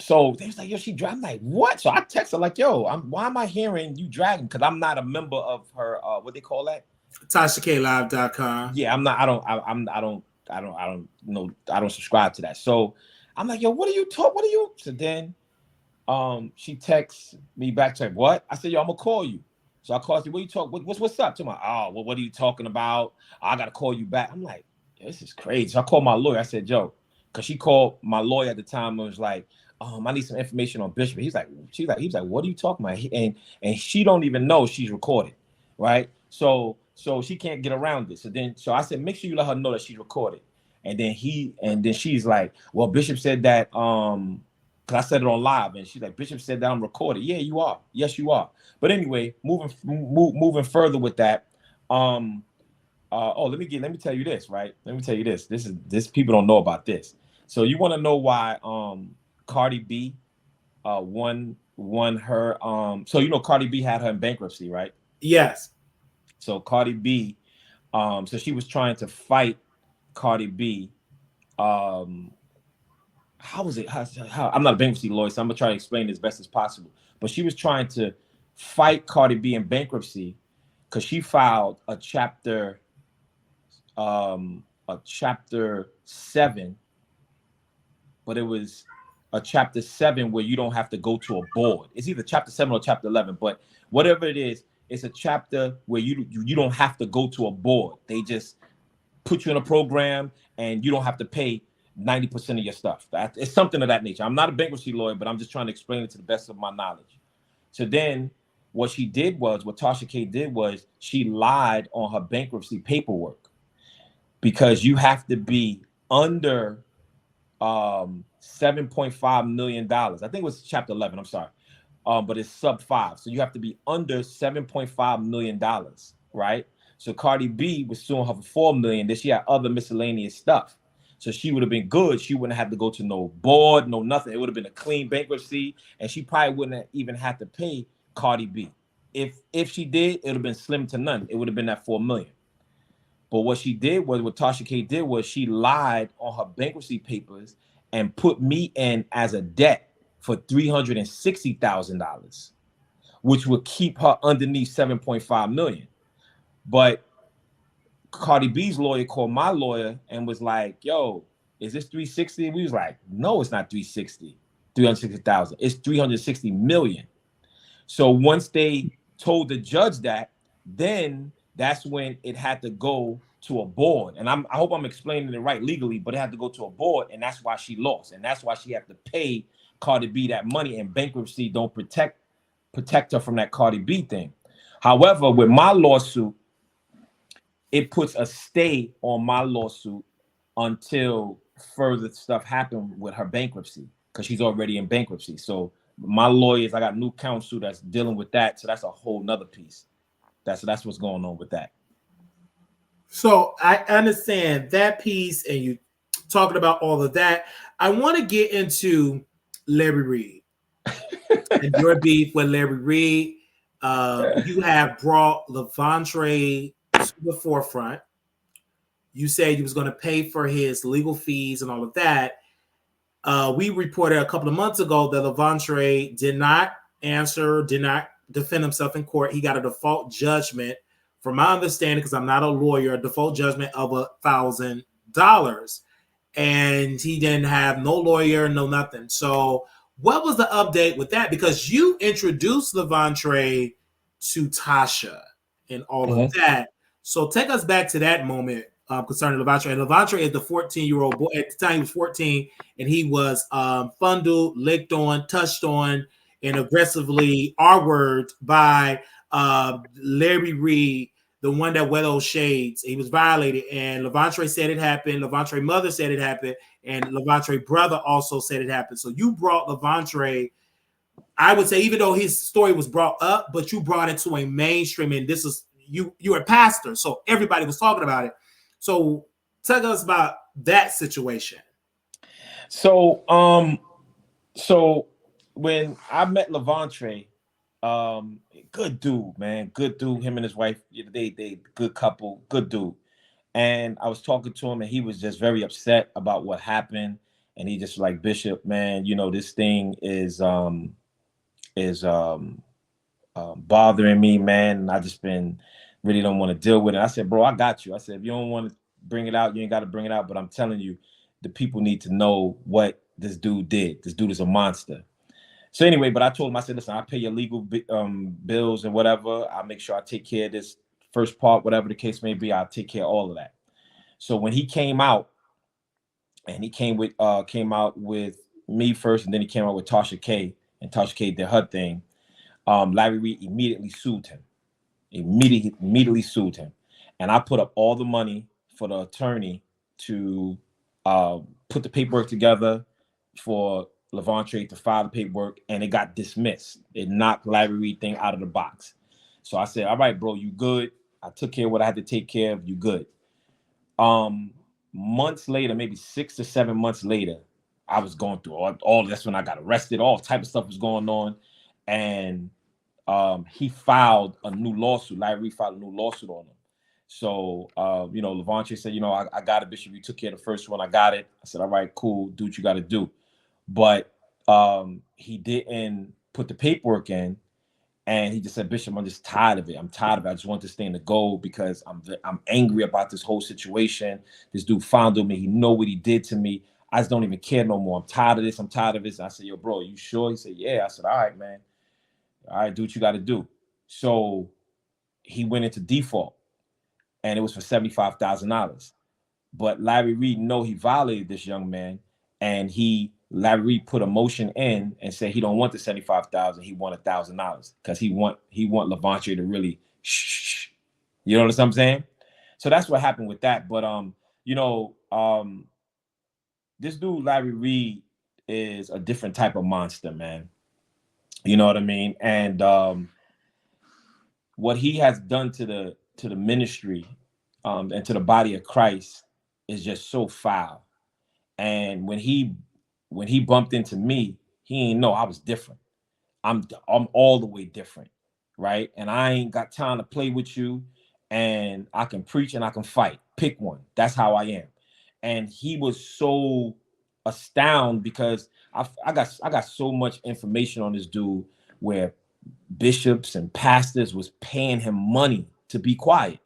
So they was like, yo, she dragged. I'm like, what? So I text her like, yo, why am I hearing you dragging? Because I'm not a member of her, what they call that? TashaKLive.com. Yeah, I'm not, I don't subscribe to that. So I'm like, yo, what are you? So then she texts me back to what? I said, yo, I'm gonna call you. So I called her, what you talk? What's up? To my, oh, well, what are you talking about? I gotta call you back. I'm like, this is crazy. So I called my lawyer. I said, yo, because she called my lawyer at the time and was like, I need some information on Bishop. He was like, what are you talking about? And she don't even know she's recorded, right? So she can't get around it. So I said, make sure you let her know that she's recorded. And then she's like, well, Bishop said that, because I said it on live, and she's like, Bishop said that I'm recorded. Yeah, you are. Yes, you are. But anyway, moving further with that, let me tell you this, right? Let me tell you this. This people don't know about this. So you want to know why Cardi B won her so you know Cardi B had her in bankruptcy, right? Yes. So Cardi B, so she was trying to fight Cardi B. How was it? How I'm not a bankruptcy lawyer, so I'm gonna try to explain it as best as possible. But she was trying to fight Cardi B in bankruptcy because she filed a chapter 7, but it was a chapter 7 where you don't have to go to a board. It's either chapter 7 or chapter 11, but whatever it is, it's a chapter where you don't have to go to a board. They just put you in a program and you don't have to pay 90% of your stuff. It's something of that nature. I'm not a bankruptcy lawyer, but I'm just trying to explain it to the best of my knowledge. So then what Tasha K did was she lied on her bankruptcy paperwork because you have to be under $7.5 million. I think it was chapter 11. I'm sorry. But it's sub 5. So you have to be under $7.5 million, right? So Cardi B was suing her for $4 million. Then she had other miscellaneous stuff. So she would have been good. She wouldn't have to go to no board, no nothing. It would have been a clean bankruptcy, and she probably wouldn't have even had to pay Cardi B. If she did, it would have been slim to none. It would have been that $4 million. But what Tasha K did was she lied on her bankruptcy papers and put me in as a debt for $360,000, which would keep her underneath $7.5 million. But Cardi B's lawyer called my lawyer and was like, yo, is this 360? We was like, no, it's not 360,000. It's 360 million. So once they told the judge that, then that's when it had to go to a board. And I hope I'm explaining it right legally, but it had to go to a board, and that's why she lost. And that's why she had to pay Cardi B that money, and bankruptcy don't protect her from that Cardi B thing. However, with my lawsuit, it puts a stay on my lawsuit until further stuff happened with her bankruptcy, because she's already in bankruptcy. So my lawyers, I got new counsel that's dealing with that. So that's a whole nother piece. That's what's going on with that. So I understand that piece, and you talking about all of that. I want to get into Larry Reid and your beef with Larry Reid. You have brought Levontre to the forefront. You said you was going to pay for his legal fees and all of that. We reported a couple of months ago that Levontre did not defend himself in court. He got a default judgment, from my understanding, because I'm not a lawyer, a default judgment of $1,000. And he didn't have no lawyer, no nothing. So what was the update with that? Because you introduced Levontre to Tasha and all of that. So take us back to that moment concerning Levontre. And Levontre is the 14-year-old boy. At the time, he was 14, and he was fondled, licked on, touched on, and aggressively R-worded by Larry Reid, the one that wore those shades. He was violated, and Levontre said it happened. Levontre mother said it happened, and Levontre brother also said it happened. So you brought Levontre, I would say, even though his story was brought up, but you brought it to a mainstream, and this is you're a pastor, so everybody was talking about it. So tell us about that situation. So when I met Levontre, good dude, man, good dude. Him and his wife, they good couple, good dude. And I was talking to him, and he was just very upset about what happened. and he just like, Bishop, man, you know, this thing is bothering me, man, and I just been really don't want to deal with it. I said, bro, I got you. I said, if you don't want to bring it out, you ain't got to bring it out. But I'm telling you, the people need to know what this dude did. This dude is a monster. So anyway, but I told him, I said, listen, I'll pay your legal bills and whatever. I'll make sure I take care of this first part, whatever the case may be. I'll take care of all of that. So when he came out, and he came out with me first, and then he came out with Tasha K, and Tasha K did her thing. Larry Reid immediately sued him. Immediately sued him. And I put up all the money for the attorney to put the paperwork together for Levante to file the paperwork, and it got dismissed. It knocked Larry Reid thing out of the box. So I said, all right, bro, you good. I took care of what I had to take care of. You good. Months later, maybe 6 to 7 months later, I was going through all that's when I got arrested. All type of stuff was going on. And he filed a new lawsuit. Larry Reid filed a new lawsuit on him. So, you know, Levante said, you know, I got it, Bishop. You took care of the first one. I got it. I said, all right, cool. Do what you got to do. But he didn't put the paperwork in. And he just said, Bishop, I'm just tired of it. I'm tired of it. I just want this thing to go because I'm angry about this whole situation. This dude fondled me. He know what he did to me. I just don't even care no more. I'm tired of this. I'm tired of this. I said, yo, bro, you sure? He said, yeah. I said, all right, man. All right, do what you got to do. So he went into default, and it was for $75,000. But Larry Reid know he violated this young man, and Larry Reid put a motion in and said he don't want the $75,000. He want $1,000 because he want Levante to really shh. You know what I'm saying? So that's what happened with that. But you know, this dude Larry Reid is a different type of monster, man. You know what I mean? And what he has done to the ministry and to the body of Christ is just so foul. And when he bumped into me, he ain't know I was different. I'm all the way different, right? And I ain't got time to play with you. And I can preach and I can fight. Pick one. That's how I am. And he was so astounded because I got so much information on this dude where bishops and pastors was paying him money to be quiet.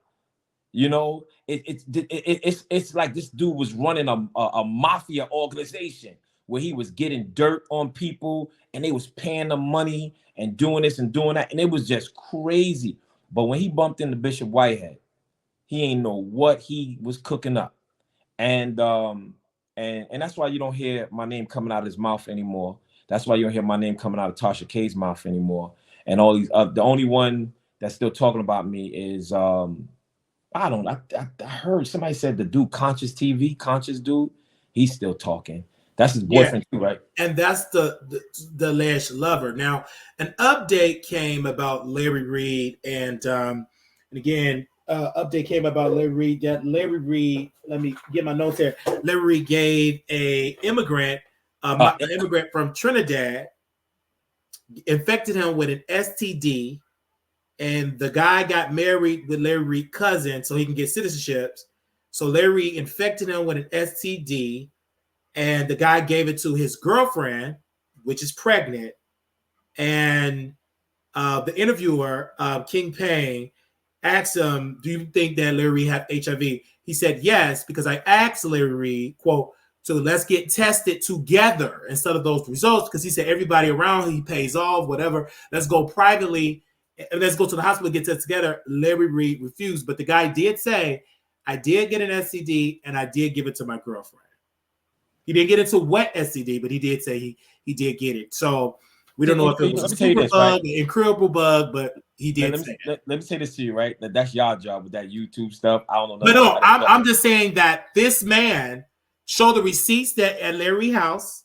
You know, it's like this dude was running a mafia organization where he was getting dirt on people and they was paying them money and doing this and doing that. And it was just crazy. But when he bumped into Bishop Whitehead, he ain't know what he was cooking up. And that's why you don't hear my name coming out of his mouth anymore. That's why you don't hear my name coming out of Tasha K's mouth anymore. And all these the only one that's still talking about me is I heard somebody said the dude Conscious dude, he's still talking. That's his boyfriend too, right? And that's the alleged lover. Now, an update came about Larry Reid, and again, update came about Larry Reid that Larry Reid. Let me get my notes here. Larry Reid gave an immigrant from Trinidad, infected him with an STD, and the guy got married with Larry Reid's cousin so he can get citizenships. So Larry infected him with an STD. And the guy gave it to his girlfriend, which is pregnant. And the interviewer, King Payne, asked him, do you think that Larry Reid had HIV? He said, yes, because I asked Larry Reid, quote, so let's get tested together instead of those results. Because he said everybody around he pays off, whatever. Let's go privately. Let's go to the hospital and get tested together. Larry Reid refused. But the guy did say, I did get an STD and I did give it to my girlfriend. He didn't get into wet STD, but he did say he did get it. So we don't know if it was a super bug, an incurable bug, but he did say it. Let me say this to you, right? That's y'all job with that YouTube stuff. I don't know. But no, I'm just saying that this man showed the receipts that at Larry's house,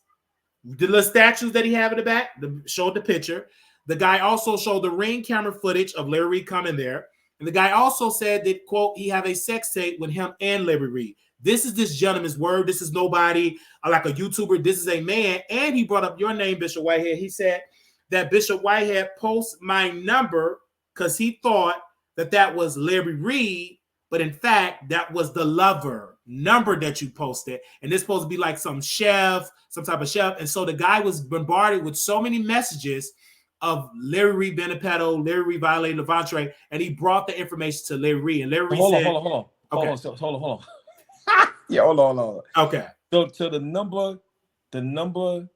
the little statues that he have in the back, showed the picture. The guy also showed the Ring camera footage of Larry Reid coming there. And the guy also said that, quote, he have a sex tape with him and Larry Reid. This is this gentleman's word. This is nobody like a YouTuber. This is a man. And he brought up your name, Bishop Whitehead. He said that Bishop Whitehead posts my number because he thought that was Larry Reid. But in fact, that was the lover. number that you posted, and it's supposed to be like some type of chef. And so the guy was bombarded with so many messages of Larry Reid Benepetto, Larry Reid violated Levante, and he brought the information to Larry Reid. And Larry Reid said, hold on. Yeah, hold on. Okay. So the number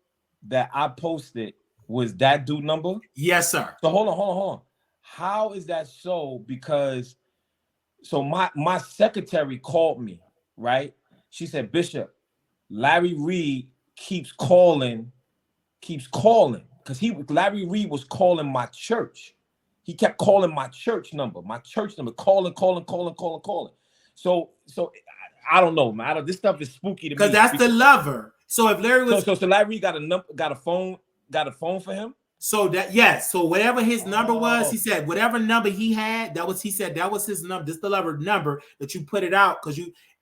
that I posted was that dude number? Yes, sir. So hold on. How is that so? Because so my secretary called me, right? She said, Bishop, Larry Reid keeps calling, because Larry Reid was calling my church. He kept calling my church number, calling. So I don't know, man. This stuff is spooky to me. Because that's the lover. So if Larry was so Larry got a phone for him. So that yes, so whatever his number was, he said whatever number he had, that was his number. This is the lover number that you put it out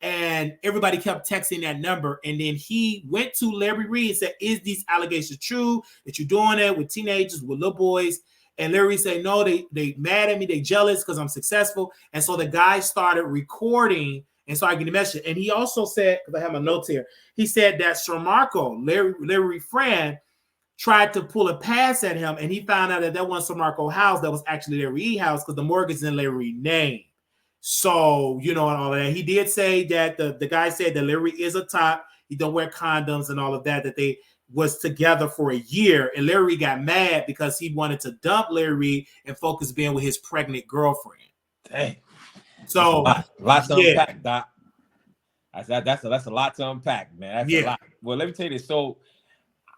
and everybody kept texting that number. And then he went to Larry Reid and said, "Is these allegations true that you're doing it with teenagers, with little boys?" And Larry said, "No, they mad at me, they jealous because I'm successful." And so the guy started recording and started getting messages. And he also said, because I have my notes here, he said that Sir Marco, Larry's friend, tried to pull a pass at him, and he found out that wasn't Sir Marco's house, that was actually Larry Reid's house, because the mortgage is in Larry Reid's name. So, and all of that. He did say that the guy said that Larry is a top, he don't wear condoms and all of that they was together for a year, and Larry got mad because he wanted to dump Larry Reid and focus being with his pregnant girlfriend. Dang. So lots to unpack, Doc. That's a lot to unpack, man. That's a lot. Well, let me tell you this. So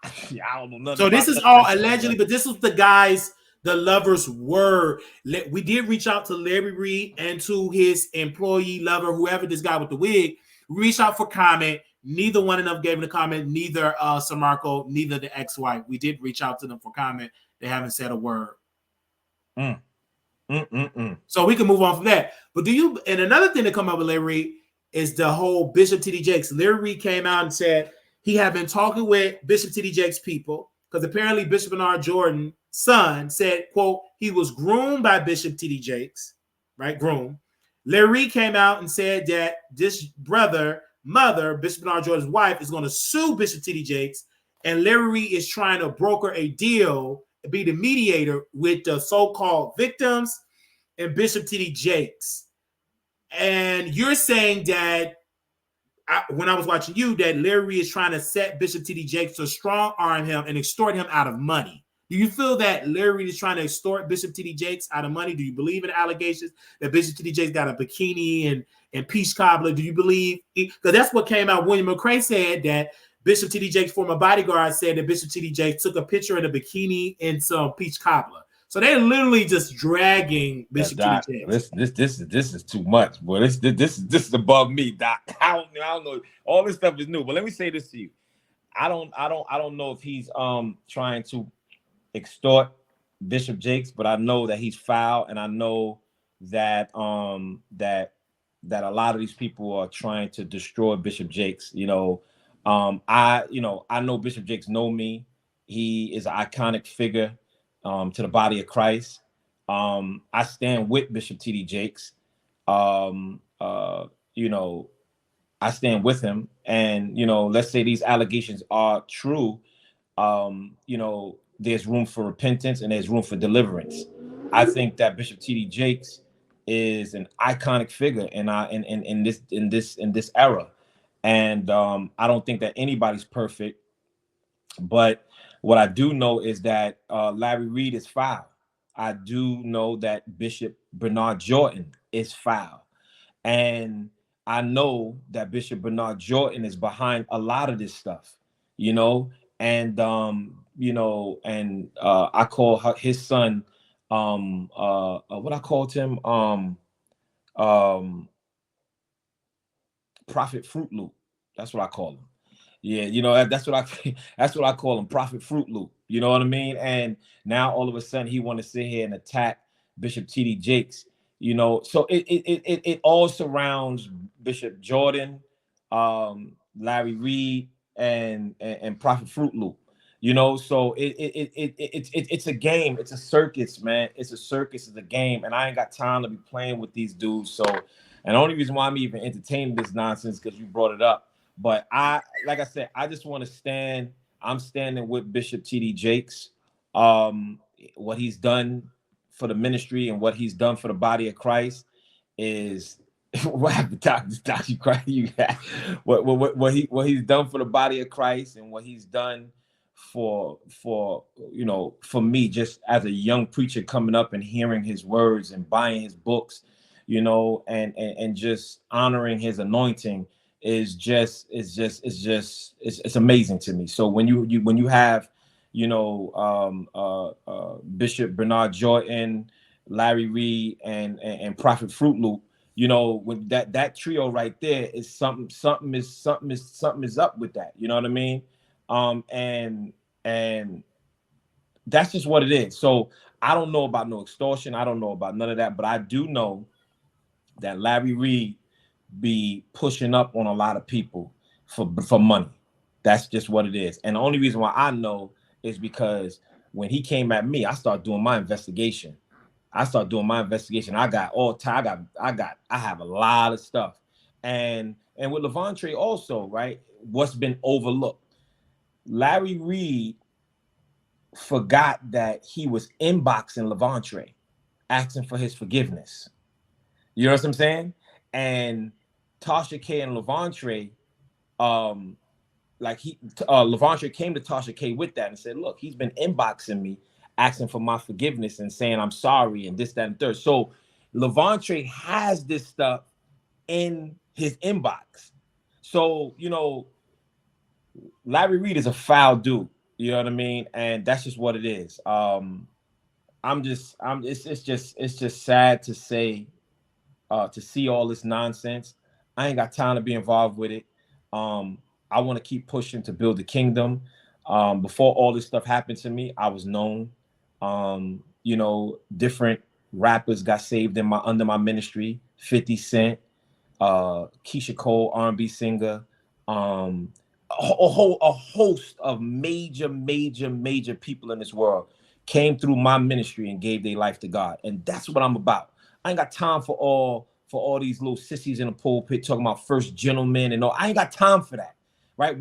I don't know nothing. So this is all allegedly, but this was the lover's word. We did reach out to Larry Reid and to his employee lover, whoever this guy with the wig. We reached out for comment. Neither one of them gave him a comment. Neither Sir Marco, neither the ex-wife. We did reach out to them for comment. They haven't said a word. So we can move on from that. But and another thing that come up with Larry Reid is the whole Bishop T.D. Jakes. Larry Reid came out and said he had been talking with Bishop T.D. Jakes' people, because apparently Bishop Bernard Jordan's son said, quote, he was groomed by Bishop T.D. Jakes, right? Groomed. Larry Reid came out and said that this mother, Bishop Bernard Jordan's wife, is going to sue Bishop T.D. Jakes, and Larry Reid is trying to broker a deal, be the mediator with the so-called victims and Bishop T.D. Jakes. And you're saying that when I was watching you, that Larry is trying to set Bishop T.D. Jakes to strong arm him and extort him out of money. Do you feel that Larry is trying to extort Bishop T.D. Jakes out of money? Do you believe in the allegations that Bishop T.D. Jakes got a bikini and peach cobbler? Do you believe? Because that's what came out. William McCray said that Bishop T.D. Jakes' former bodyguard said that Bishop T.D. Jakes took a picture in a bikini and some peach cobbler. So they're literally just dragging Bishop T.D. Jakes. This is too much, boy. This is above me, Doc. I don't know. All this stuff is new. But let me say this to you. I don't know if he's trying to extort Bishop Jakes, but I know that he's foul, and I know that that a lot of these people are trying to destroy Bishop Jakes. I know Bishop Jakes know me. He is an iconic figure to the body of Christ. I stand with Bishop T.D. Jakes. I stand with him, and let's say these allegations are true. There's room for repentance and there's room for deliverance. I think that Bishop T.D. Jakes is an iconic figure in this era, and I don't think that anybody's perfect. But what I do know is that Larry Reid is foul. I do know that Bishop Bernard Jordan is foul, and I know that Bishop Bernard Jordan is behind a lot of this stuff. And I call his son what I called him Prophet Fruit Loop. That's what I call him. Yeah, that's what I call him, Prophet Fruit Loop. You know what I mean? And now all of a sudden he want to sit here and attack Bishop T.D. Jakes. So it all surrounds Bishop Jordan, Larry Reid, and Prophet Fruit Loop. So it's a game. It's a circus, man. It's a circus. It's a game, and I ain't got time to be playing with these dudes. So And the only reason why I'm even entertaining this nonsense because you brought it up. But like I said, I just want to stand. I'm standing with Bishop T.D. Jakes. What he's done for the ministry and what he's done for the body of Christ is what happened. Dr. Christ, what he's done for the body of Christ and what he's done for me, just as a young preacher coming up and hearing his words and buying his books, and just honoring his anointing is just it's amazing to me. So when you have Bishop Bernard Jordan, Larry Reid, and Prophet Fruit Loop, when that trio right there is something is up with that. You know what I mean? And that's just what it is. So I don't know about no extortion. I don't know about none of that, but I do know that Larry Reid be pushing up on a lot of people for money. That's just what it is. And the only reason why I know is because when he came at me, I started doing my investigation. I have a lot of stuff. And with Levante also, right? What's been overlooked. Larry Reid forgot that he was inboxing Levante, asking for his forgiveness. You know what I'm saying? And Tasha K and Levante, Levante came to Tasha K with that and said, look, he's been inboxing me, asking for my forgiveness and saying I'm sorry and this, that, and third. So Levante has this stuff in his inbox. So, Larry Reid is a foul dude. You know what I mean? And that's just what it is. It's just sad to say, to see all this nonsense. I ain't got time to be involved with it. I want to keep pushing to build the kingdom. Before all this stuff happened to me, I was known. Different rappers got saved under my ministry. 50 Cent, Keisha Cole, R&B singer, a host of major people in this world came through my ministry and gave their life to God. And that's what I'm about. I ain't got time for all these little sissies in the pulpit talking about first gentlemen and all. I ain't got time for that. Right?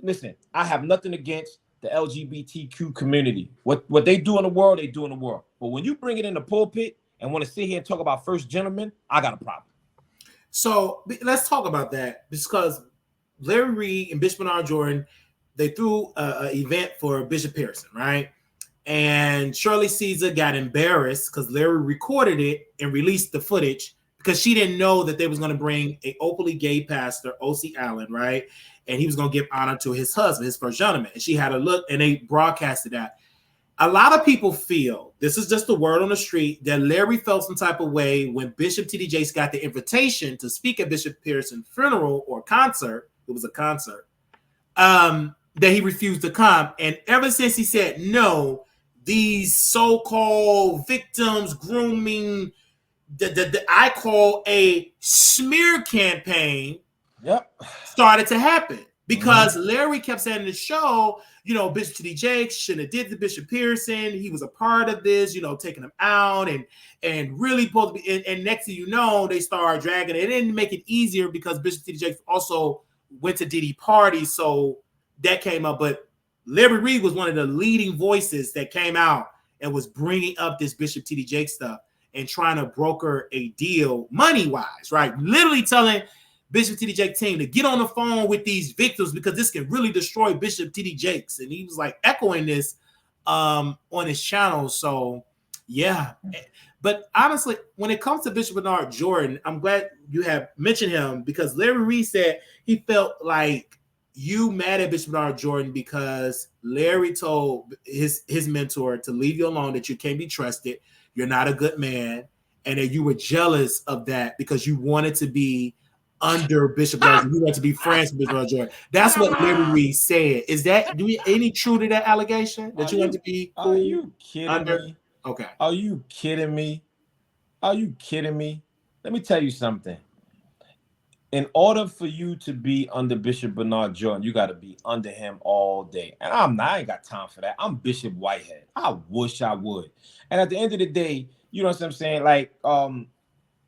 Listen, I have nothing against the LGBTQ community. What they do in the world, they do in the world. But when you bring it in the pulpit and want to sit here and talk about first gentlemen, I got a problem. So let's talk about that, because Larry Reid and Bishop Bernard Jordan, they threw an event for Bishop Pearson, right? And Shirley Caesar got embarrassed because Larry recorded it and released the footage because she didn't know that they was going to bring a openly gay pastor, O.C. Allen, right? And he was going to give honor to his husband, his first gentleman. And she had a look, and they broadcasted that. A lot of people feel, this is just the word on the street, that Larry felt some type of way when Bishop T.D. Jakes got the invitation to speak at Bishop Pearson's funeral or concert. It was a concert. That he refused to come. And ever since he said no, these so-called victims grooming, I call a smear campaign, started to happen. Because Larry kept saying in the show, Bishop T.D. Jakes shouldn't have did the Bishop Pearson. He was a part of this, taking him out and really supposed to be. And next thing you know, they started dragging it. It didn't make it easier because Bishop T.D. Jakes also went to Diddy parties, so that came up. But Larry Reid was one of the leading voices that came out and was bringing up this Bishop T.D. Jakes stuff and trying to broker a deal money-wise, right? Literally telling Bishop T.D. Jakes team to get on the phone with these victims because this can really destroy Bishop T.D. Jakes. And he was like echoing this on his channel. So, yeah. But honestly, when it comes to Bishop Bernard Jordan, I'm glad you have mentioned him because Larry Reid said he felt like you mad at Bishop Bernard Jordan because Larry told his mentor to leave you alone, that you can't be trusted, you're not a good man, and that you were jealous of that because you wanted to be under Bishop Bernard Jordan. You wanted to be friends with Bishop Bernard Jordan. That's what Larry Reid said. Is that any truth to that allegation that you want to be cool? Are you kidding me? Okay. Are you kidding me? Are you kidding me? Let me tell you something. In order for you to be under Bishop Bernard Jordan, you got to be under him all day. And I ain't got time for that. I'm Bishop Whitehead. I wish I would. And at the end of the day, you know what I'm saying? Like,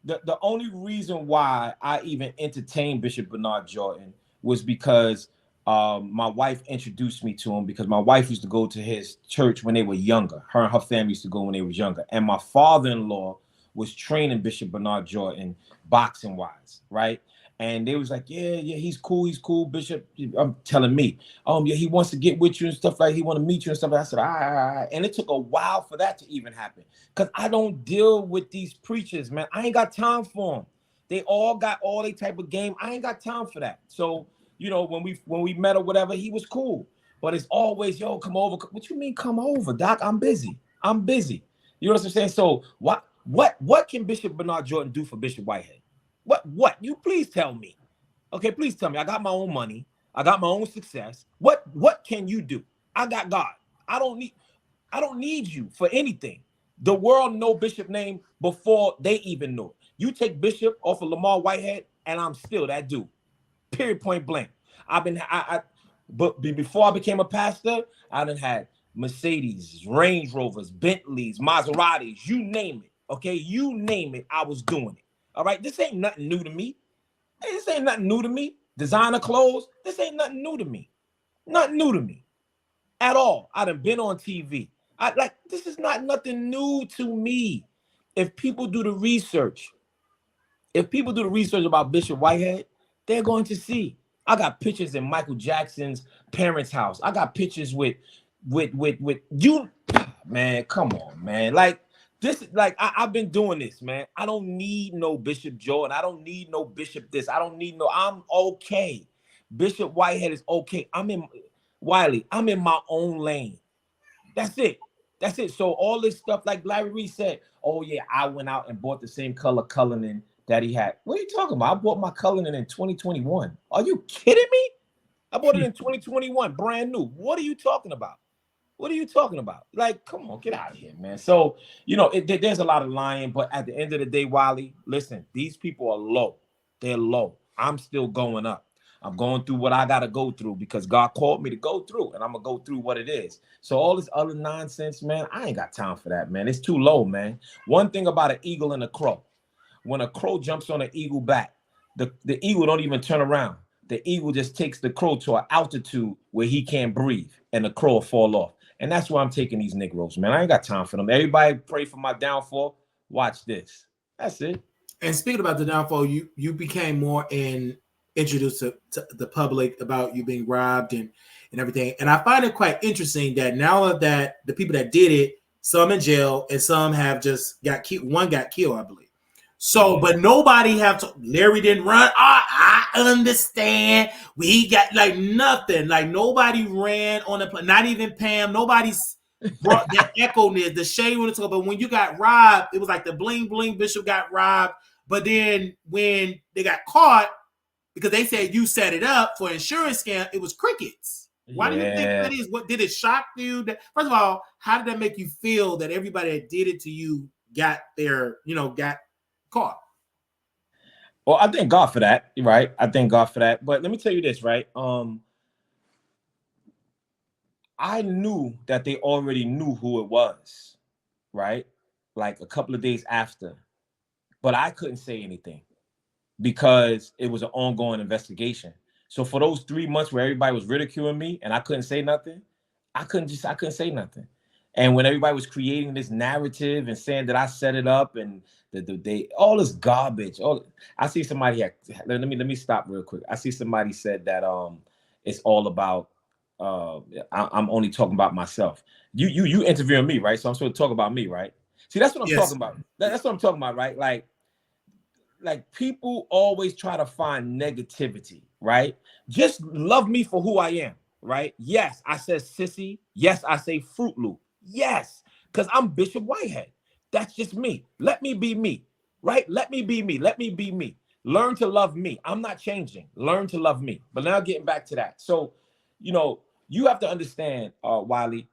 the only reason why I even entertained Bishop Bernard Jordan was because my wife introduced me to him, because my wife used to go to his church when they were younger. Her and her family used to go when they was younger. And my father-in-law was training Bishop Bernard Jordan boxing wise, right? And they was like, yeah, he's cool, Bishop. I'm telling me, yeah, he wants to get with you and stuff, like he want to meet you and stuff. I said, all right. And it took a while for that to even happen, because I don't deal with these preachers, man. I ain't got time for them. They all got all they type of game. I ain't got time for that. So, you know, when we met or whatever, he was cool. But it's always, yo, come over. What you mean come over, Doc? I'm busy. You know what I'm saying? So what can Bishop Bernard Jordan do for Bishop Whitehead? What? You please tell me. Okay, please tell me. I got my own money. I got my own success. What can you do? I got God. I don't need you for anything. The world know Bishop name before they even know it. You take Bishop off of Lamar Whitehead, and I'm still that dude. Period, point blank. But before I became a pastor, I done had Mercedes, Range Rovers, Bentleys, Maseratis, you name it. Okay, you name it, I was doing it. All right, this ain't nothing new to me. Designer clothes, this ain't nothing new to me. Nothing new to me at all. I done been on TV. This is not nothing new to me. If people do the research about Bishop Whitehead, they're going to see. I got pictures in Michael Jackson's parents' house. I got pictures with you. Man, come on, man. I've been doing this, man. I don't need no Bishop Jordan. I don't need no Bishop this. I'm okay. Bishop Whitehead is okay. I'm in my own lane. That's it. So all this stuff, like Larry Reid said, oh yeah, I went out and bought the same color Cullinan that he had. What are you talking about? I bought my Cullinan in 2021. Are you kidding me? I bought it in 2021, brand new. What are you talking about? Like, come on, get out of here, man. So, you know, there's a lot of lying, but at the end of the day, Wiley, listen, these people are low. They're low. I'm still going up. I'm going through what I got to go through because God called me to go through, and I'm going to go through what it is. So all this other nonsense, man, I ain't got time for that, man. It's too low, man. One thing about an eagle and a crow, when a crow jumps on an eagle back, the eagle don't even turn around. The eagle just takes the crow to an altitude where he can't breathe, and the crow will fall off. And that's why I'm taking these Negroes, man. I ain't got time for them. Everybody pray for my downfall. Watch this. That's it. And speaking about the downfall, you became more introduced to the public about you being robbed and everything. And I find it quite interesting that now that the people that did it, some in jail and some have just got killed. One got killed, I believe. So, but nobody have to. Larry didn't run. I understand. We got like nothing. Like nobody ran on the plane. Not even Pam. Nobody's brought that echo-ness, the shade on the top. But when you got robbed, it was like the bling bling Bishop got robbed. But then when they got caught, because they said you set it up for insurance scam, it was crickets. Why do you think that is? What did it shock you? First of all, how did that make you feel that everybody that did it to you got caught? Well, I thank God for that, right? I thank God for that. But let me tell you this, right? I knew that they already knew who it was, right? Like a couple of days after. But I couldn't say anything because it was an ongoing investigation. So for those 3 months where everybody was ridiculing me and I couldn't say nothing, I couldn't say nothing. And when everybody was creating this narrative and saying that I set it up and they all this garbage. I see somebody had, let me stop real quick. I see somebody said that it's all about I'm only talking about myself. You interviewing me, right? So I'm supposed to talk about me, right? See, that's what I'm talking about. That's what I'm talking about, right? Like people always try to find negativity, right? Just love me for who I am, right? Yes, I said sissy. Yes, I say Fruit Loop. Yes, because I'm Bishop Whitehead. That's just me. Let me be me, right? Let me be me. Let me be me. Learn to love me. I'm not changing. Learn to love me. But now getting back to that. So, you know, you have to understand, Wiley,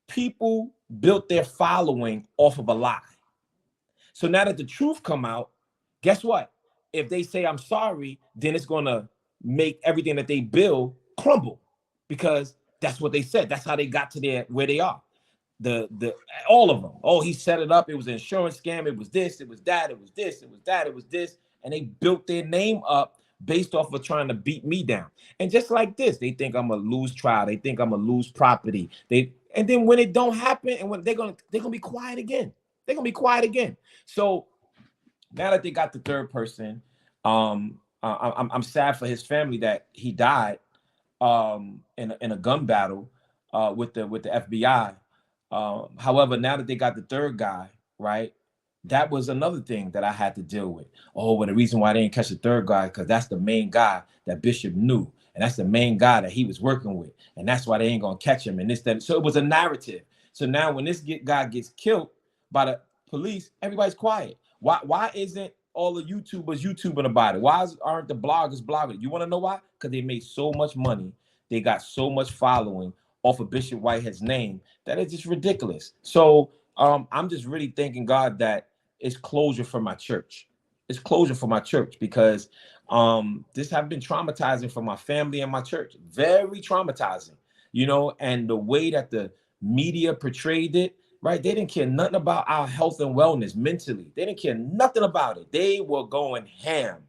people built their following off of a lie. So now that the truth come out, guess what? If they say I'm sorry, then it's going to make everything that they build crumble because that's what they said. That's how they got to where they are. the all of them. Oh, he set it up. It was an insurance scam. It was this. It was that. It was this. It was that. It was this. And they built their name up based off of trying to beat me down. And just like this, they think I'm gonna lose trial. They think I'm gonna lose property. And then when it don't happen, and when they're gonna be quiet again. They're gonna be quiet again. So now that they got the third person, I'm sad for his family that he died in a gun battle with the FBI. However, now that they got the third guy, right, that was another thing that I had to deal with. Oh, well, the reason why they didn't catch the third guy, because that's the main guy that Bishop knew, and that's the main guy that he was working with, and that's why they ain't gonna catch him. And this, that. So it was a narrative. So now when this guy gets killed by the police, everybody's quiet. Why isn't all the YouTubers YouTubing about it? Why aren't the bloggers blogging? You want to know why? Because they made so much money. They got so much following off of Bishop Whitehead's name that it's just ridiculous. So I'm just really thanking God that it's closure for my church. It's closure for my church, because this have been traumatizing for my family and my church. Very traumatizing, you know, and the way that the media portrayed it, right? They didn't care nothing about our health and wellness mentally. They didn't care nothing about it. They were going ham.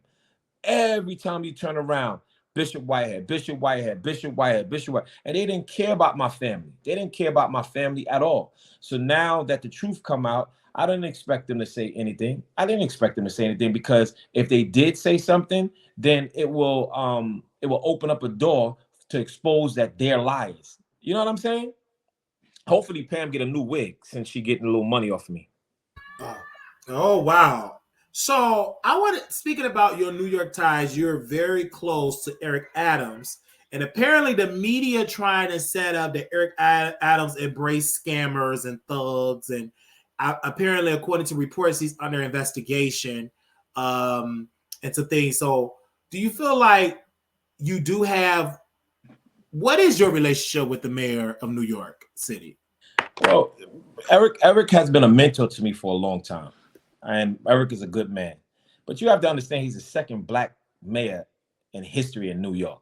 Every time you turn around, Bishop Whitehead, Bishop Whitehead, Bishop Whitehead, Bishop Whitehead. And they didn't care about my family. They didn't care about my family at all. So now that the truth come out, I didn't expect them to say anything. I didn't expect them to say anything, because if they did say something, then it will open up a door to expose that they're liars. You know what I'm saying? Hopefully Pam get a new wig since she getting a little money off of me. Oh wow. So I want to, speaking about your New York ties, you're very close to Eric Adams. And apparently the media trying to set up that Eric Adams embraced scammers and thugs. And apparently, according to reports, he's under investigation and some things. So do you feel like you do have, what is your relationship with the mayor of New York City? Well, Eric has been a mentor to me for a long time. And Eric is a good man. But you have to understand, he's the second Black mayor in history in New York,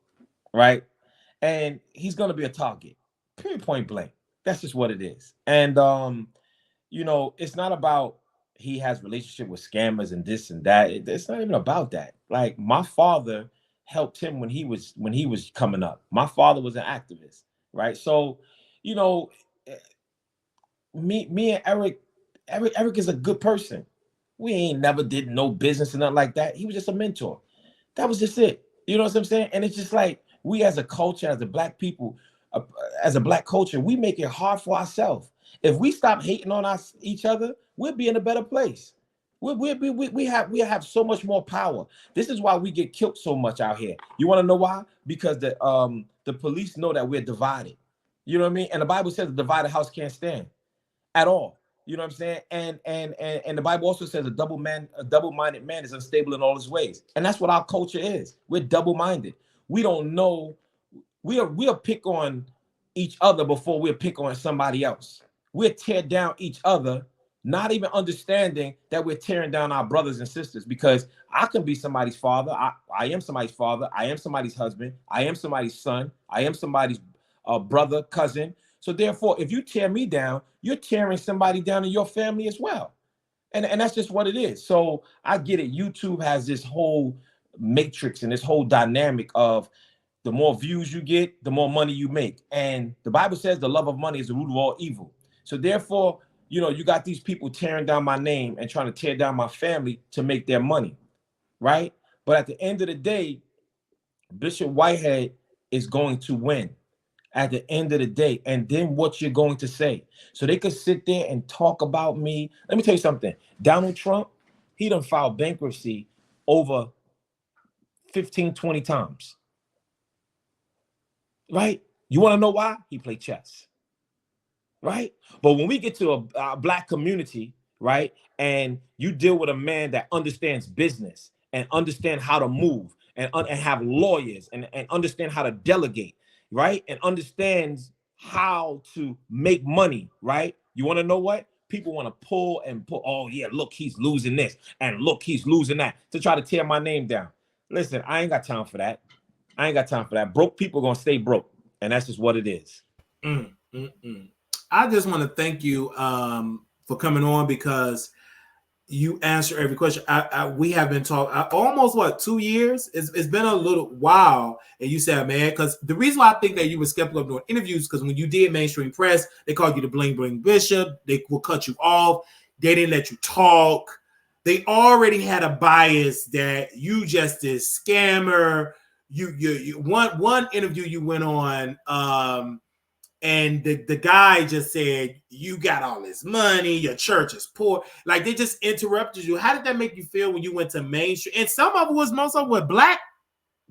right? And he's going to be a target, period, point blank. That's just what it is. And, you know, it's not about he has relationship with scammers and this and that. It's not even about that. Like, my father helped him when he was coming up. My father was an activist, right? So, you know, me and Eric is a good person. We ain't never did no business and nothing like that. He was just a mentor. That was just it. You know what I'm saying? And it's just like, we as a culture, as a Black people, as a Black culture, we make it hard for ourselves. If we stop hating on each other, we'll be in a better place. We have so much more power. This is why we get killed so much out here. You want to know why? Because the police know that we're divided. You know what I mean? And the Bible says the divided house can't stand at all. You know what I'm saying? And the Bible also says a double-minded man is unstable in all his ways. And that's what our culture is. We're double-minded. We don't know. We'll pick on each other before we'll pick on somebody else. We'll tear down each other, not even understanding that we're tearing down our brothers and sisters, because I can be somebody's father. I am somebody's father. I am somebody's husband. I am somebody's son. I am somebody's brother, cousin. So therefore, if you tear me down, you're tearing somebody down in your family as well. And that's just what it is. So I get it. YouTube has this whole matrix and this whole dynamic of the more views you get, the more money you make. And the Bible says the love of money is the root of all evil. So therefore, you know, you got these people tearing down my name and trying to tear down my family to make their money, right? But at the end of the day, Bishop Whitehead is going to win at the end of the day. And then what you're going to say. So they could sit there and talk about me. Let me tell you something. Donald Trump, he done filed bankruptcy over 15, 20 times. Right? You want to know why? He played chess. Right? But when we get to a Black community, right, and you deal with a man that understands business and understand how to move and have lawyers and understand how to delegate, right, and understands how to make money, right? You want to know what? People want to pull. Oh, yeah, look, he's losing this. And look, he's losing that, to try to tear my name down. Listen, I ain't got time for that. I ain't got time for that. Broke people going to stay broke. And that's just what it is. I just want to thank you for coming on because you answer every question. We have been talking almost 2 years. It's been a little while, and you said, man, because the reason why I think that you were skeptical of doing interviews because when you did mainstream press, they called you the bling bling bishop. They will cut you off. They didn't let you talk. They already had a bias that you just this scammer. You one interview you went on. And the guy just said, you got all this money, your church is poor. Like they just interrupted you. How did that make you feel when you went to mainstream? And most of it was black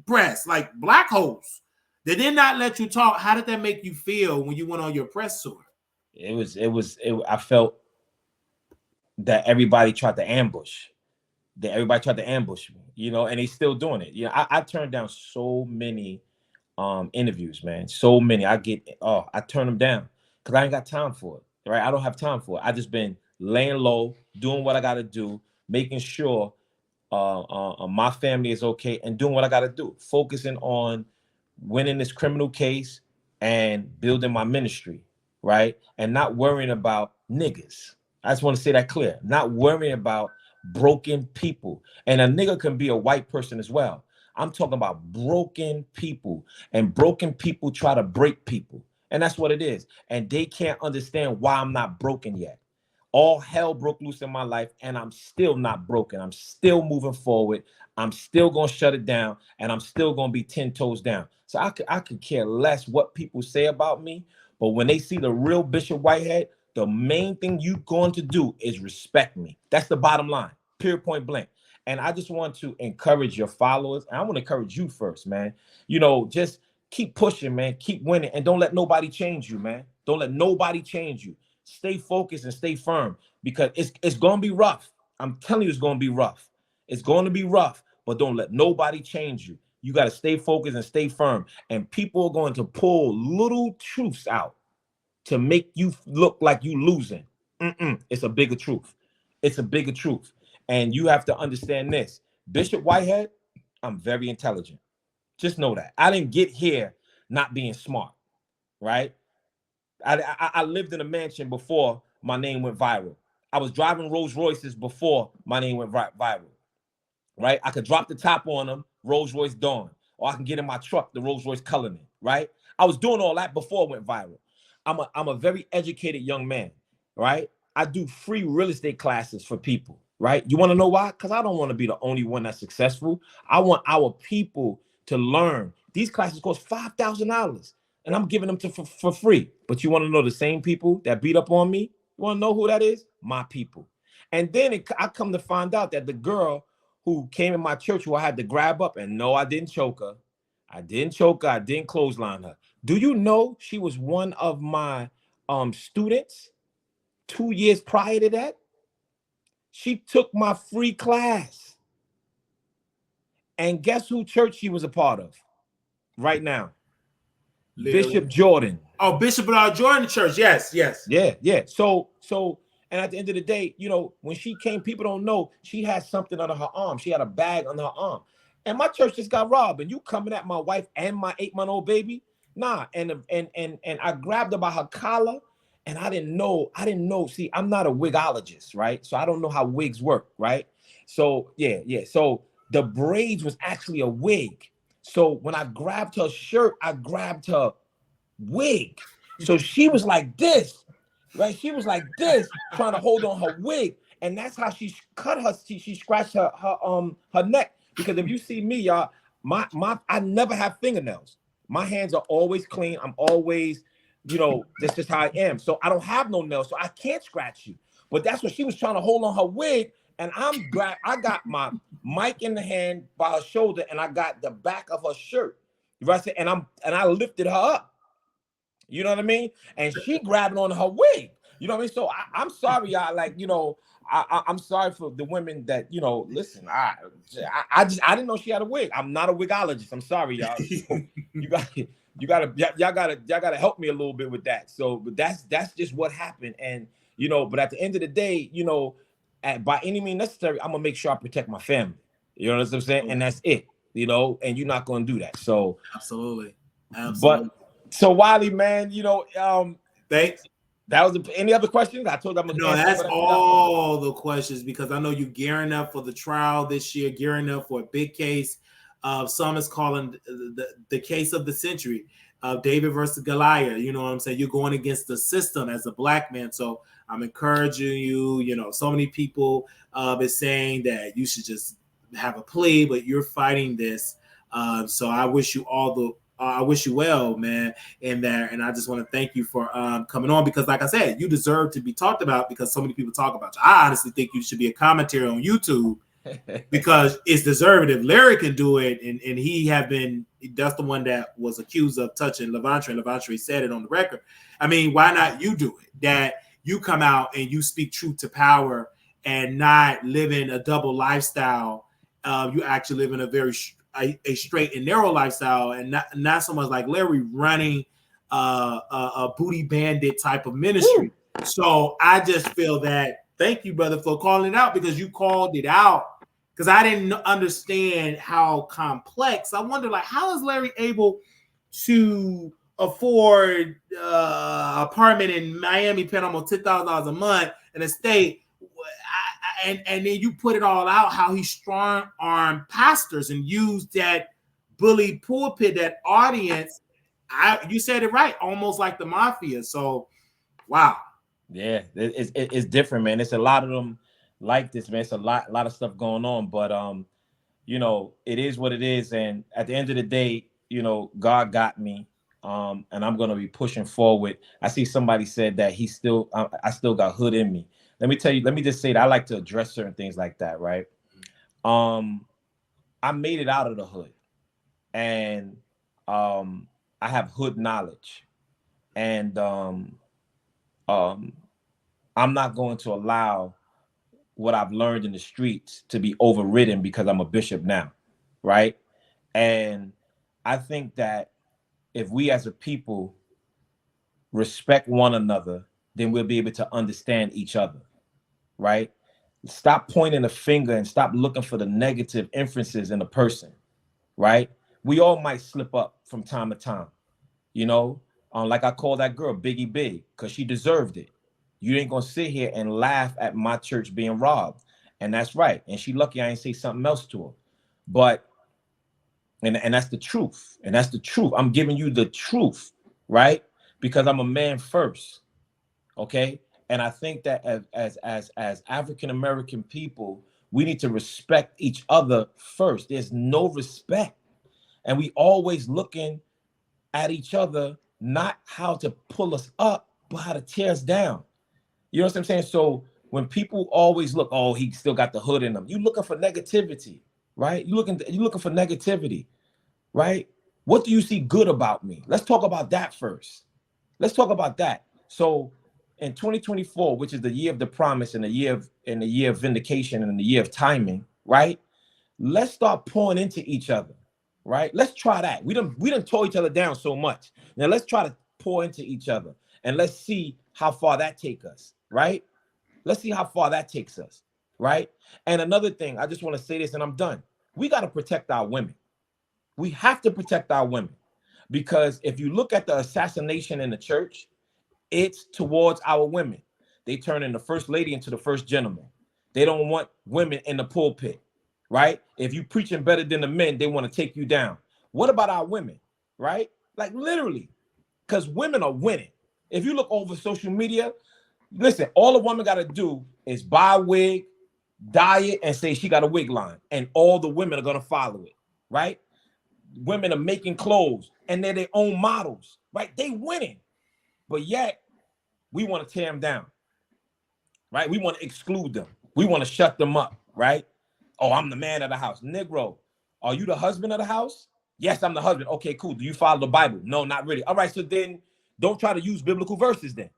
press, like black holes. They did not let you talk. How did that make you feel when you went on your press tour? I felt that everybody tried to ambush. Everybody tried to ambush me, you know, and they still doing it. You know, I turned down so many interviews, man. So many. I turn them down because I ain't got time for it. Right? I don't have time for it. I just been laying low, doing what I gotta do, making sure my family is okay, and doing what I gotta do, focusing on winning this criminal case and building my ministry, right? And not worrying about niggas. I just want to say that clear. Not worrying about broken people. And a nigga can be a white person as well. I'm talking about broken people, and broken people try to break people. And that's what it is. And they can't understand why I'm not broken yet. All hell broke loose in my life, and I'm still not broken. I'm still moving forward. I'm still going to shut it down, and I'm still going to be 10 toes down. So I could care less what people say about me. But when they see the real Bishop Whitehead, the main thing you're going to do is respect me. That's the bottom line, period, point blank. And I just want to encourage your followers. And I want to encourage you first, man. You know, just keep pushing, man. Keep winning. And don't let nobody change you, man. Don't let nobody change you. Stay focused and stay firm because it's going to be rough. I'm telling you, it's going to be rough. It's going to be rough, but don't let nobody change you. You got to stay focused and stay firm. And people are going to pull little truths out to make you look like you losing. It's a bigger truth. It's a bigger truth. And you have to understand this. Bishop Whitehead, I'm very intelligent. Just know that. I didn't get here not being smart, right? I lived in a mansion before my name went viral. I was driving Rolls Royces before my name went viral, right? I could drop the top on them, Rolls Royce Dawn, or I can get in my truck, the Rolls Royce Cullinan, right? I was doing all that before it went viral. I'm a very educated young man, right? I do free real estate classes for people, right? You want to know why? Because I don't want to be the only one that's successful. I want our people to learn. These classes cost $5,000, and I'm giving them for free. But you want to know the same people that beat up on me? You want to know who that is? My people. And then I come to find out that the girl who came in my church who I had to grab up, and no, I didn't choke her. I didn't choke her. I didn't clothesline her. Do you know she was one of my students 2 years prior to that? She took my free class. And guess who church she was a part of right now? Bishop Jordan. Oh, Bishop Jordan Church. Yes. Yeah. So, and at the end of the day, you know, when she came, people don't know she had something under her arm. She had a bag under her arm. And my church just got robbed. And you coming at my wife and my 8-month-old baby? Nah. And I grabbed her by her collar. And I didn't know. See, I'm not a wigologist, right? So I don't know how wigs work, right? So yeah. So the braids was actually a wig. So when I grabbed her shirt, I grabbed her wig. So she was like this, right? She was like this, trying to hold on her wig. And that's how she cut her, she scratched her neck. Because if you see me, y'all, I never have fingernails. My hands are always clean. I'm always, you know, that's just how I am. So I don't have no nails, so I can't scratch you. But that's what she was trying to hold on her wig. And I got my mic in the hand by her shoulder, and I got the back of her shirt. Right? And I lifted her up. You know what I mean? And she grabbing on her wig. You know what I mean? So I'm sorry, y'all. Like, you know, I'm sorry for the women that, you know, listen, I didn't know she had a wig. I'm not a wigologist. I'm sorry, y'all. So y'all gotta help me a little bit with that. So, but that's just what happened. And, you know, but at the end of the day, you know, by any means necessary, I'm gonna make sure I protect my family. You know what I'm saying? And that's it. You know, and you're not gonna do that. So absolutely. But so Wiley, man, you know, thanks. That was any other questions? I told them. No, that's all the questions, because I know you gearing up for the trial this year, gearing up for a big case. Some is calling the case of the century, David versus Goliath. You know what I'm saying? You're going against the system as a black man. So I'm encouraging you. You know, so many people is saying that you should just have a plea, but you're fighting this. So I wish you all the I wish you well, man, in there. And I just want to thank you for coming on, because like I said, you deserve to be talked about because so many people talk about you. I honestly think you should be a commentary on YouTube because it's deserved. If Larry can do it, and he have been, that's the one that was accused of touching Levantry, and Levantry said it on the record. I mean, why not you do it? That you come out and you speak truth to power and not living a double lifestyle. You actually live in a very a straight and narrow lifestyle, and not so much like Larry running a booty bandit type of ministry. Woo. So I just feel that, thank you, brother, for calling it out, because you called it out, because I didn't understand how complex. I wonder, like, how is Larry able to afford apartment in Miami, paying almost $10,000 a month in a state? And then you put it all out, how he strong-armed pastors and used that bully pulpit, that audience. You said it right, almost like the mafia. So, wow. Yeah, it's different, man. It's a lot of them like this, man. It's a lot of stuff going on, but you know, it is what it is. And at the end of the day, you know, God got me, and I'm gonna be pushing forward. I see somebody said that I still got hood in me. Let me just say that I like to address certain things like that, right? I made it out of the hood, and I have hood knowledge, and I'm not going to allow what I've learned in the streets to be overridden because I'm a bishop now, right? And I think that if we as a people respect one another, then we'll be able to understand each other, right? Stop pointing a finger and stop looking for the negative inferences in a person, right? We all might slip up from time to time, you know? Like I call that girl Biggie Big, because she deserved it. You ain't gonna sit here and laugh at my church being robbed. And that's right. And she lucky I ain't say something else to her. But, and that's the truth. And that's the truth. I'm giving you the truth, right? Because I'm a man first, okay? And I think that as African-American people, we need to respect each other first. There's no respect. And we always looking at each other, not how to pull us up, but how to tear us down. You know what I'm saying? So when people always look, oh, he still got the hood in him. You looking for negativity, right? You looking for negativity, right? What do you see good about me? Let's talk about that first. Let's talk about that. So in 2024, which is the year of the promise and the year of vindication and the year of timing, right? Let's start pouring into each other, right? Let's try that. We done tore each other down so much. Now let's try to pour into each other and let's see how far that takes us, right? Let's see how far that takes us, right? And another thing, I just want to say this and I'm done. We got to protect our women. We have to protect our women, because if you look at the assassination in the church, it's towards our women. They turn the first lady into the first gentleman. They don't want women in the pulpit, right? If you preaching better than the men, they want to take you down. What about our women, right? Like literally, because women are winning. If you look over social media, listen, all a woman got to do is buy a wig, dye it, and say she got a wig line, and all the women are going to follow it, right? Women are making clothes, and they're their own models, right? They winning. But yet, we want to tear them down, right? We want to exclude them. We want to shut them up, right? Oh, I'm the man of the house. Negro, are you the husband of the house? Yes, I'm the husband. Okay, cool. Do you follow the Bible? No, not really. All right, so then don't try to use biblical verses then.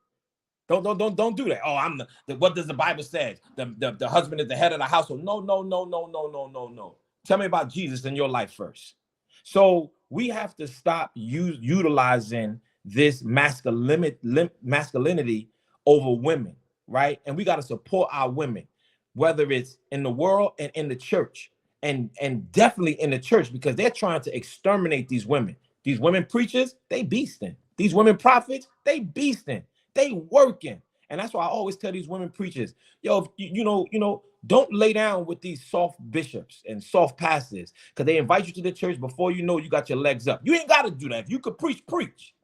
Don't do that. Oh, I'm the what does the Bible say? The husband is the head of the household. No. Tell me about Jesus in your life first. So we have to stop utilizing this masculinity over women, right? And we got to support our women, whether it's in the world and in the church, and definitely in the church, because they're trying to exterminate these women. These women preachers, they beasting. These women prophets, they beasting. They working. And that's why I always tell these women preachers, yo, you know, don't lay down with these soft bishops and soft pastors, because they invite you to the church before you know you got your legs up. You ain't got to do that. If you could preach, preach.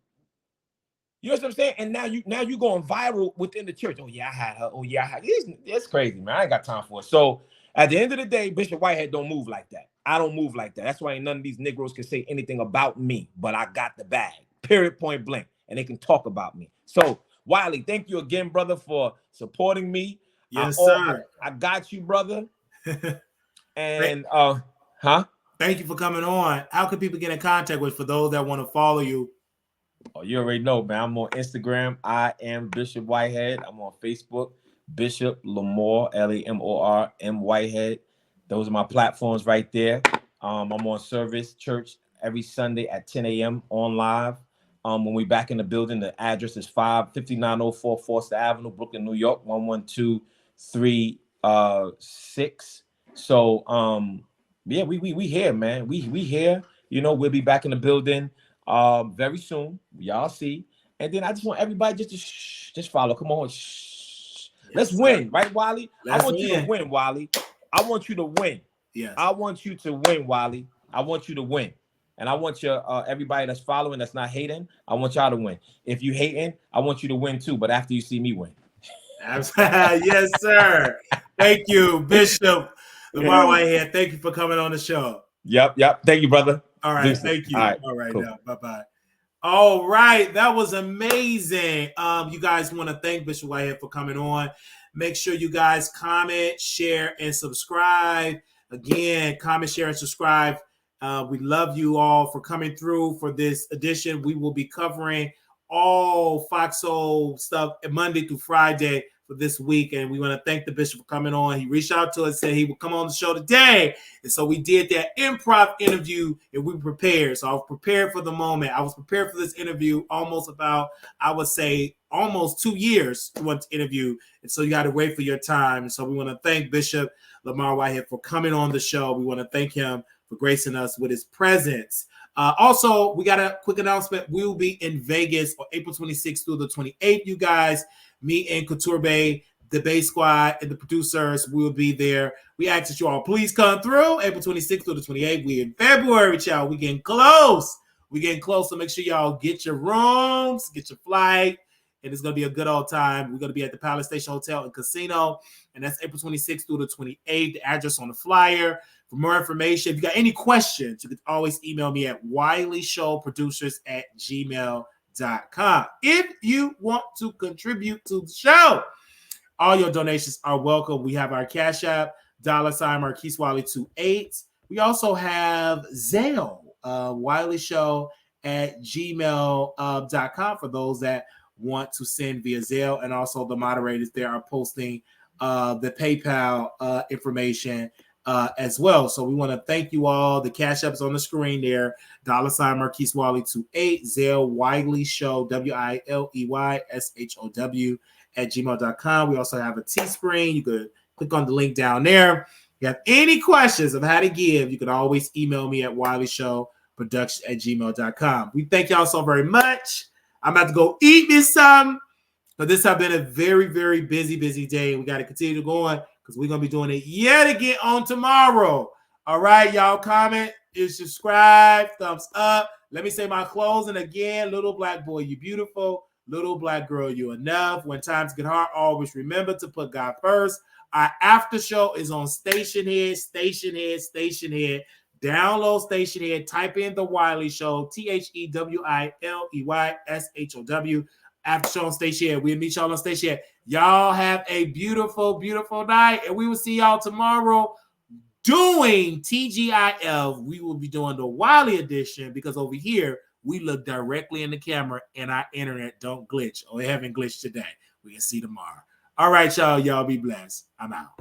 You know what I'm saying? And now you going viral within the church. Oh yeah, I had her. Oh yeah, I had. It's crazy, man. I ain't got time for it. So at the end of the day, Bishop Whitehead don't move like that. I don't move like that. That's why none of these Negroes can say anything about me. But I got the bag. Period. Point blank. And they can talk about me. So Wiley, thank you again, brother, for supporting me. Yes, sir. I got you, brother. And Thank you for coming on. How can people get in contact with for those that want to follow you? Oh, you already know, man. I'm on Instagram. I am Bishop Whitehead. I'm on Facebook, Bishop Lamore, Lamor M Whitehead. Those are my platforms right there. I'm on Service Church every Sunday at 10 a.m. on live. When we back in the building, the address is 5904 Forster Avenue, Brooklyn, New York, 11236. So yeah, we here, man. We here. You know, we'll be back in the building very soon. Y'all see. And then I just want everybody just follow. Come on. Yes, let's win, right, Wiley? I want you to win, Wiley. I want you to win. Yes. I want you to win, Wiley. I want you to win. And I want your everybody that's following, that's not hating, I want y'all to win. If you hating, I want you to win too, but after you see me win. Yes, sir. Thank you, Bishop Lamar Whitehead. Thank you for coming on the show. Yep. Thank you, brother. All right, thank you. All right, cool. Now, bye-bye. All right, that was amazing. You guys want to thank Bishop Whitehead for coming on. Make sure you guys comment, share, and subscribe. Again, comment, share, and subscribe. We love you all for coming through for this edition. We will be covering all Fox Soul stuff Monday through Friday for this week. And we want to thank the Bishop for coming on. He reached out to us, said he would come on the show today. And so we did that improv interview and we prepared. So I was prepared for the moment. I was prepared for this interview almost 2 years to want to interview. And so you got to wait for your time. And so we want to thank Bishop Lamar Whitehead for coming on the show. We want to thank him for gracing us with his presence. Also, we got a quick announcement. We will be in Vegas on April 26th through the 28th, you guys. Me and Couture Bay, the Bay Squad, and the producers will be there. We ask that you all please come through April 26th through the 28th. We in February, y'all. We getting close. So make sure y'all get your rooms, get your flight, and it's going to be a good old time. We're going to be at the Palace Station Hotel and Casino, and that's April 26th through the 28th. The address on the flyer. For more information, if you got any questions, you can always email me at wileyshowproducers@gmail.com. If you want to contribute to the show, all your donations are welcome. We have our Cash App, $ Marquise Wiley 28. We also have Zelle, wileyshow@gmail.com for those that want to send via Zelle. And also the moderators there are posting the PayPal information as well. So we want to thank you all. The Cash App is on the screen there. $ Marquise Wiley 28, Zelle Wiley Show, WILEYSHOW@gmail.com. We also have a Teespring. You could click on the link down there. If you have any questions of how to give, you can always email me at wileyshowproduction@gmail.com. We thank y'all so very much. I'm about to go eat me some. But this has been a very, very busy day. We got to continue to go on because we're going to be doing it yet again on tomorrow. All right, y'all comment, subscribe, thumbs up. Let me say my closing again. Little black boy, you beautiful. Little black girl, you enough. When times get hard, always remember to put God first. Our after show is on Stationhead. Download Stationhead. Type in The Wiley Show, THEWILEYSHOW. After show on Stationhead. We'll meet y'all on Stationhead. Y'all have a beautiful, beautiful night. And we will see y'all tomorrow doing TGIF. We will be doing the Wiley edition because over here, we look directly in the camera and our internet don't glitch. Or it haven't glitched today. We can see tomorrow. All right, y'all. Y'all be blessed. I'm out.